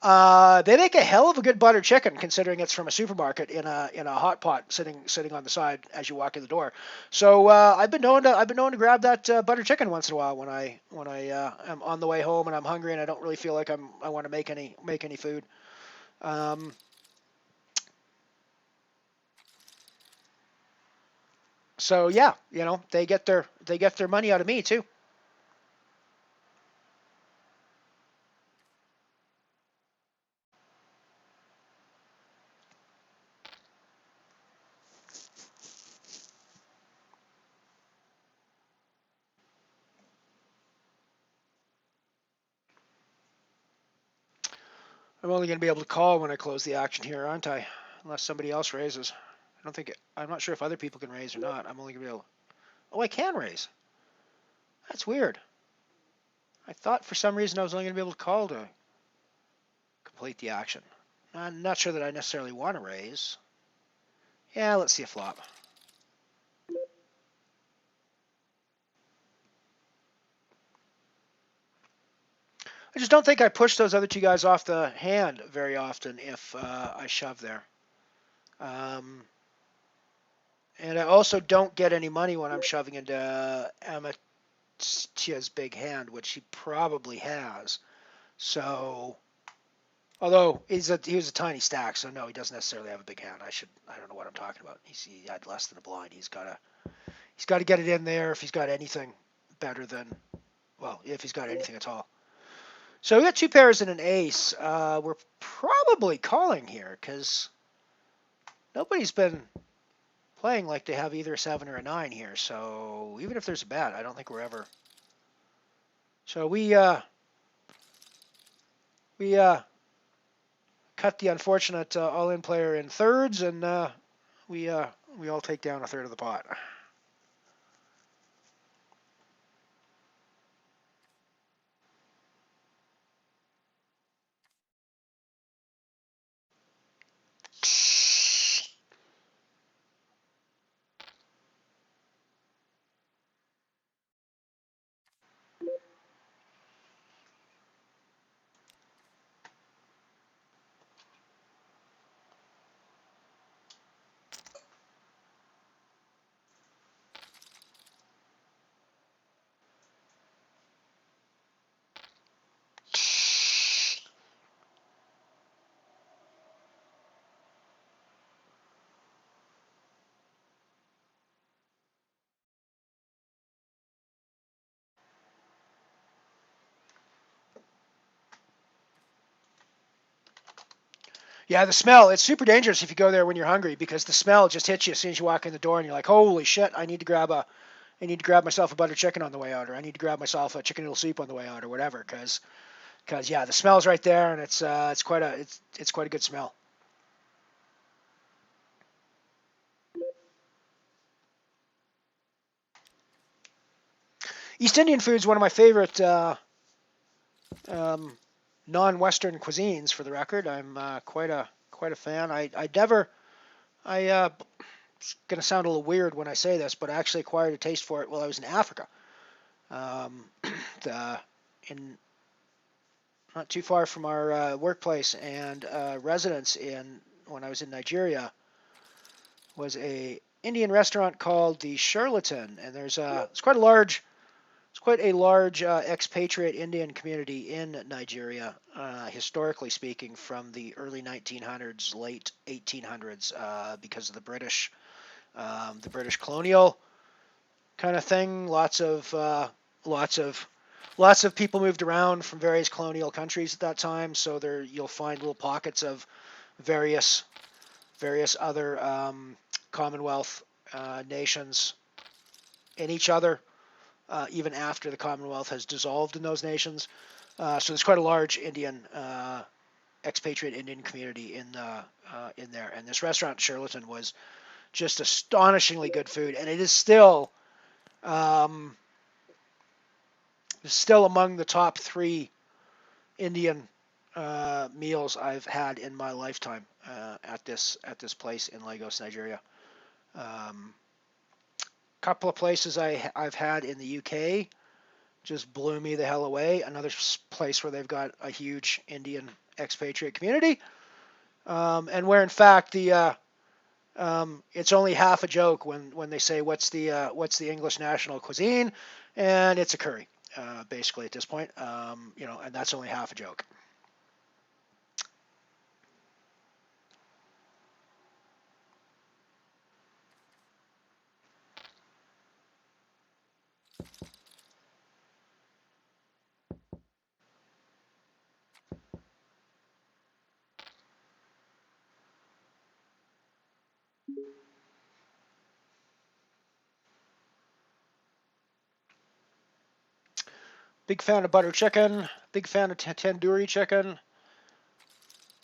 they make a hell of a good butter chicken, considering it's from a supermarket in a hot pot sitting on the side as you walk in the door. So I've been known to grab that butter chicken once in a while when I am on the way home and I'm hungry and I don't really feel like I want to make any food. So yeah, they get their money out of me too. I'm only going to be able to call when I close the action here, aren't I? Unless somebody else raises. I'm not sure if other people can raise or not. I'm only going to be able. Oh, I can raise. That's weird. I thought for some reason I was only going to be able to call to complete the action. I'm not sure that I necessarily want to raise. Yeah, let's see a flop. I just don't think I push those other two guys off the hand very often if I shove there. And I also don't get any money when I'm shoving into Amatia's big hand, which he probably has. So, although he was a tiny stack, so no, he doesn't necessarily have a big hand. I don't know what I'm talking about. He had less than a blind. He's got to get it in there if he's got anything better than, well, if he's got anything at all. So we got two pairs and an ace. We're probably calling here because nobody's been playing like they have either a 7 or a 9 here. So even if there's a bet, I don't think we're ever. So we cut the unfortunate all-in player in thirds, and we all take down a third of the pot. Yeah, the smell, it's super dangerous if you go there when you're hungry because the smell just hits you as soon as you walk in the door and you're like, holy shit, I need to grab myself a butter chicken on the way out, or I need to grab myself a chicken noodle soup on the way out, or whatever, because yeah, the smell's right there, and it's quite a good smell. East Indian food is one of my favorite non-Western cuisines. For the record, I'm quite a fan. It's going to sound a little weird when I say this, but I actually acquired a taste for it while I was in Africa. In not too far from our workplace and residence when I was in Nigeria was a Indian restaurant called the Charlatan, and it's quite a large expatriate Indian community in Nigeria, historically speaking, from the early 1900s, late 1800s, because of the British colonial kind of thing. Lots of people moved around from various colonial countries at that time, so you'll find little pockets of various other Commonwealth nations in each other, even after the Commonwealth has dissolved in those nations. So there's quite a large expatriate Indian community in there. And this restaurant, Charlatan, was just astonishingly good food, and it is still among the top 3 Indian meals I've had in my lifetime at this place in Lagos, Nigeria. Couple of places I've had in the UK just blew me the hell away. Another place where they've got a huge Indian expatriate community, and where in fact it's only half a joke when they say what's the English national cuisine, and it's a curry, basically at this point, and that's only half a joke. Big fan of butter chicken. Big fan of tandoori chicken.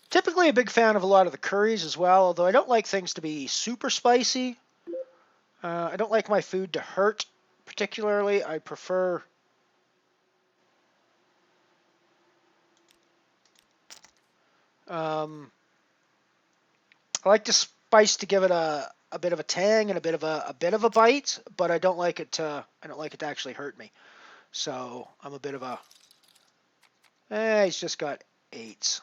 Typically a big fan of a lot of the curries as well, although I don't like things to be super spicy. I don't like my food to hurt particularly. I prefer I like the spice to give it a bit of a tang and a bit of a bite, but I don't like it to actually hurt me. So I'm a bit of a he's just got 8s.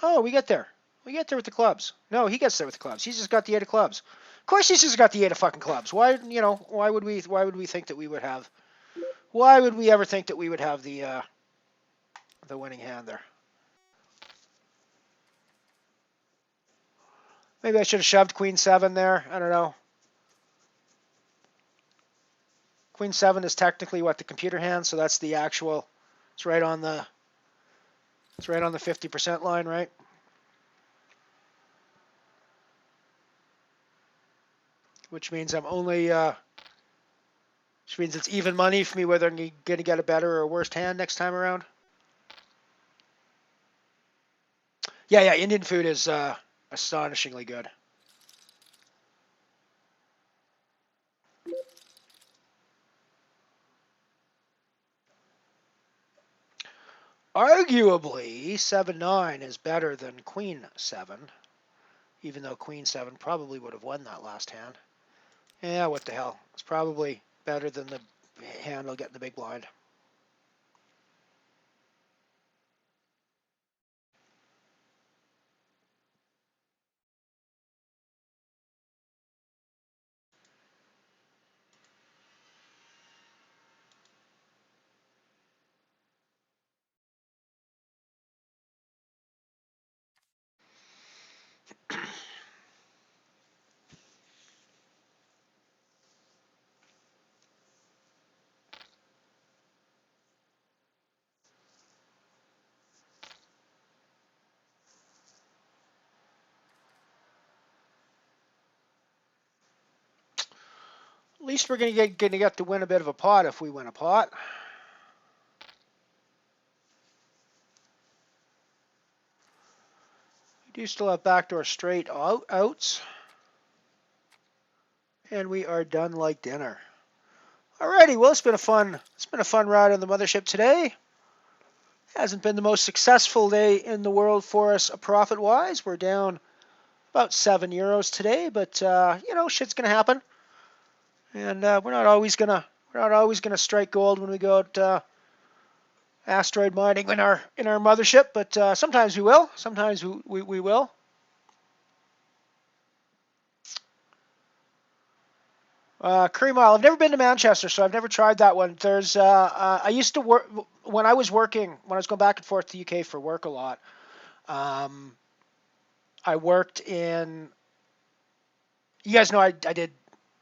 Oh, we get there. We get there with the clubs. No, he gets there with the clubs. He's just got the 8 of clubs. Of course, he's just got the 8 of fucking clubs. Why would we think that we would have? Why would we ever think that we would have the winning hand there? Maybe I should have shoved Queen 7 there. I don't know. Queen 7 is technically what the computer hand, so that's the actual. It's right on the 50% line, right? Which means I'm only. Which means it's even money for me whether I'm going to get a better or a worse hand next time around. Yeah. Indian food is astonishingly good. Arguably, 7-9 is better than Queen 7, even though Queen 7 probably would have won that last hand. Yeah, what the hell. It's probably better than the hand I'll get in the big blind. At least we're going to get to win a bit of a pot if we win a pot. We do still have backdoor straight outs. And we are done like dinner. Alrighty, well it's been a fun ride on the mothership today. Hasn't been the most successful day in the world for us profit-wise. We're down about €7 today, but shit's gonna happen. And we're not always gonna strike gold when we go out asteroid mining in our mothership, but sometimes we will. Sometimes we will. Curry Mile. I've never been to Manchester, so I've never tried that one. There's I used to work when I was going back and forth to the UK for work a lot. I worked in. You guys know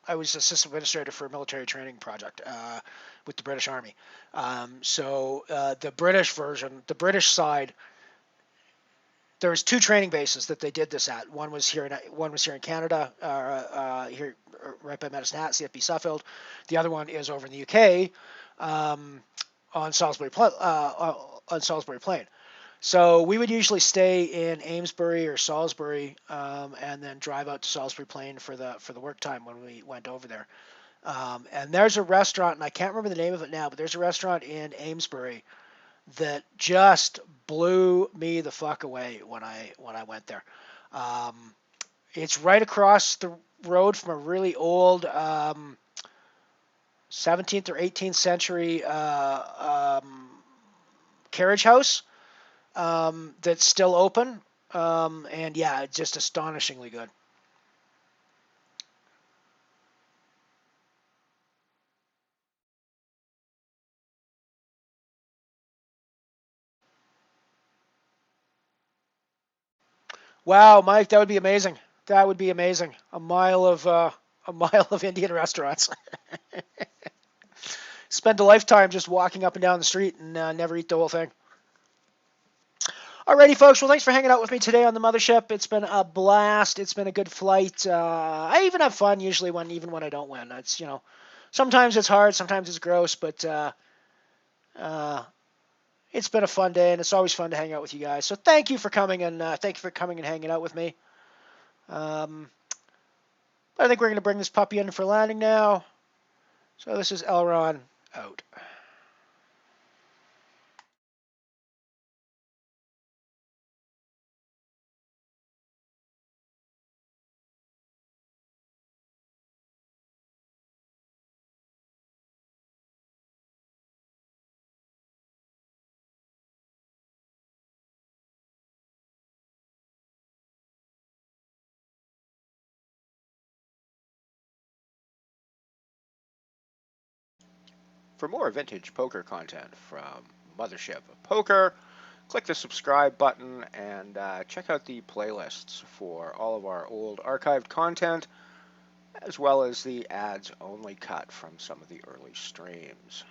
I was assistant administrator for a military training project with the British Army. So the British version, the British side, there was 2 training bases that they did this at. One was here in Canada, here right by Medicine Hat, CFB Suffield. The other one is over in the UK on Salisbury Plain. So we would usually stay in Amesbury or Salisbury, and then drive out to Salisbury Plain for the work time when we went over there. And there's a restaurant, and I can't remember the name of it now, but there's a restaurant in Amesbury that just blew me the fuck away when I went there. It's right across the road from a really old 17th or 18th century carriage house that's still open. And yeah, it's just astonishingly good. Wow, Mike, that would be amazing. That would be amazing. A mile of Indian restaurants. Spend a lifetime just walking up and down the street and never eat the whole thing. Alrighty, folks. Well, thanks for hanging out with me today on the Mothership. It's been a blast. It's been a good flight. I even have fun usually even when I don't win. It's sometimes it's hard, sometimes it's gross, but it's been a fun day, and it's always fun to hang out with you guys. So thank you for coming and hanging out with me. I think we're going to bring this puppy in for landing now. So this is Elron out. For more vintage poker content from Mothership Poker, click the subscribe button and check out the playlists for all of our old archived content, as well as the ads only cut from some of the early streams.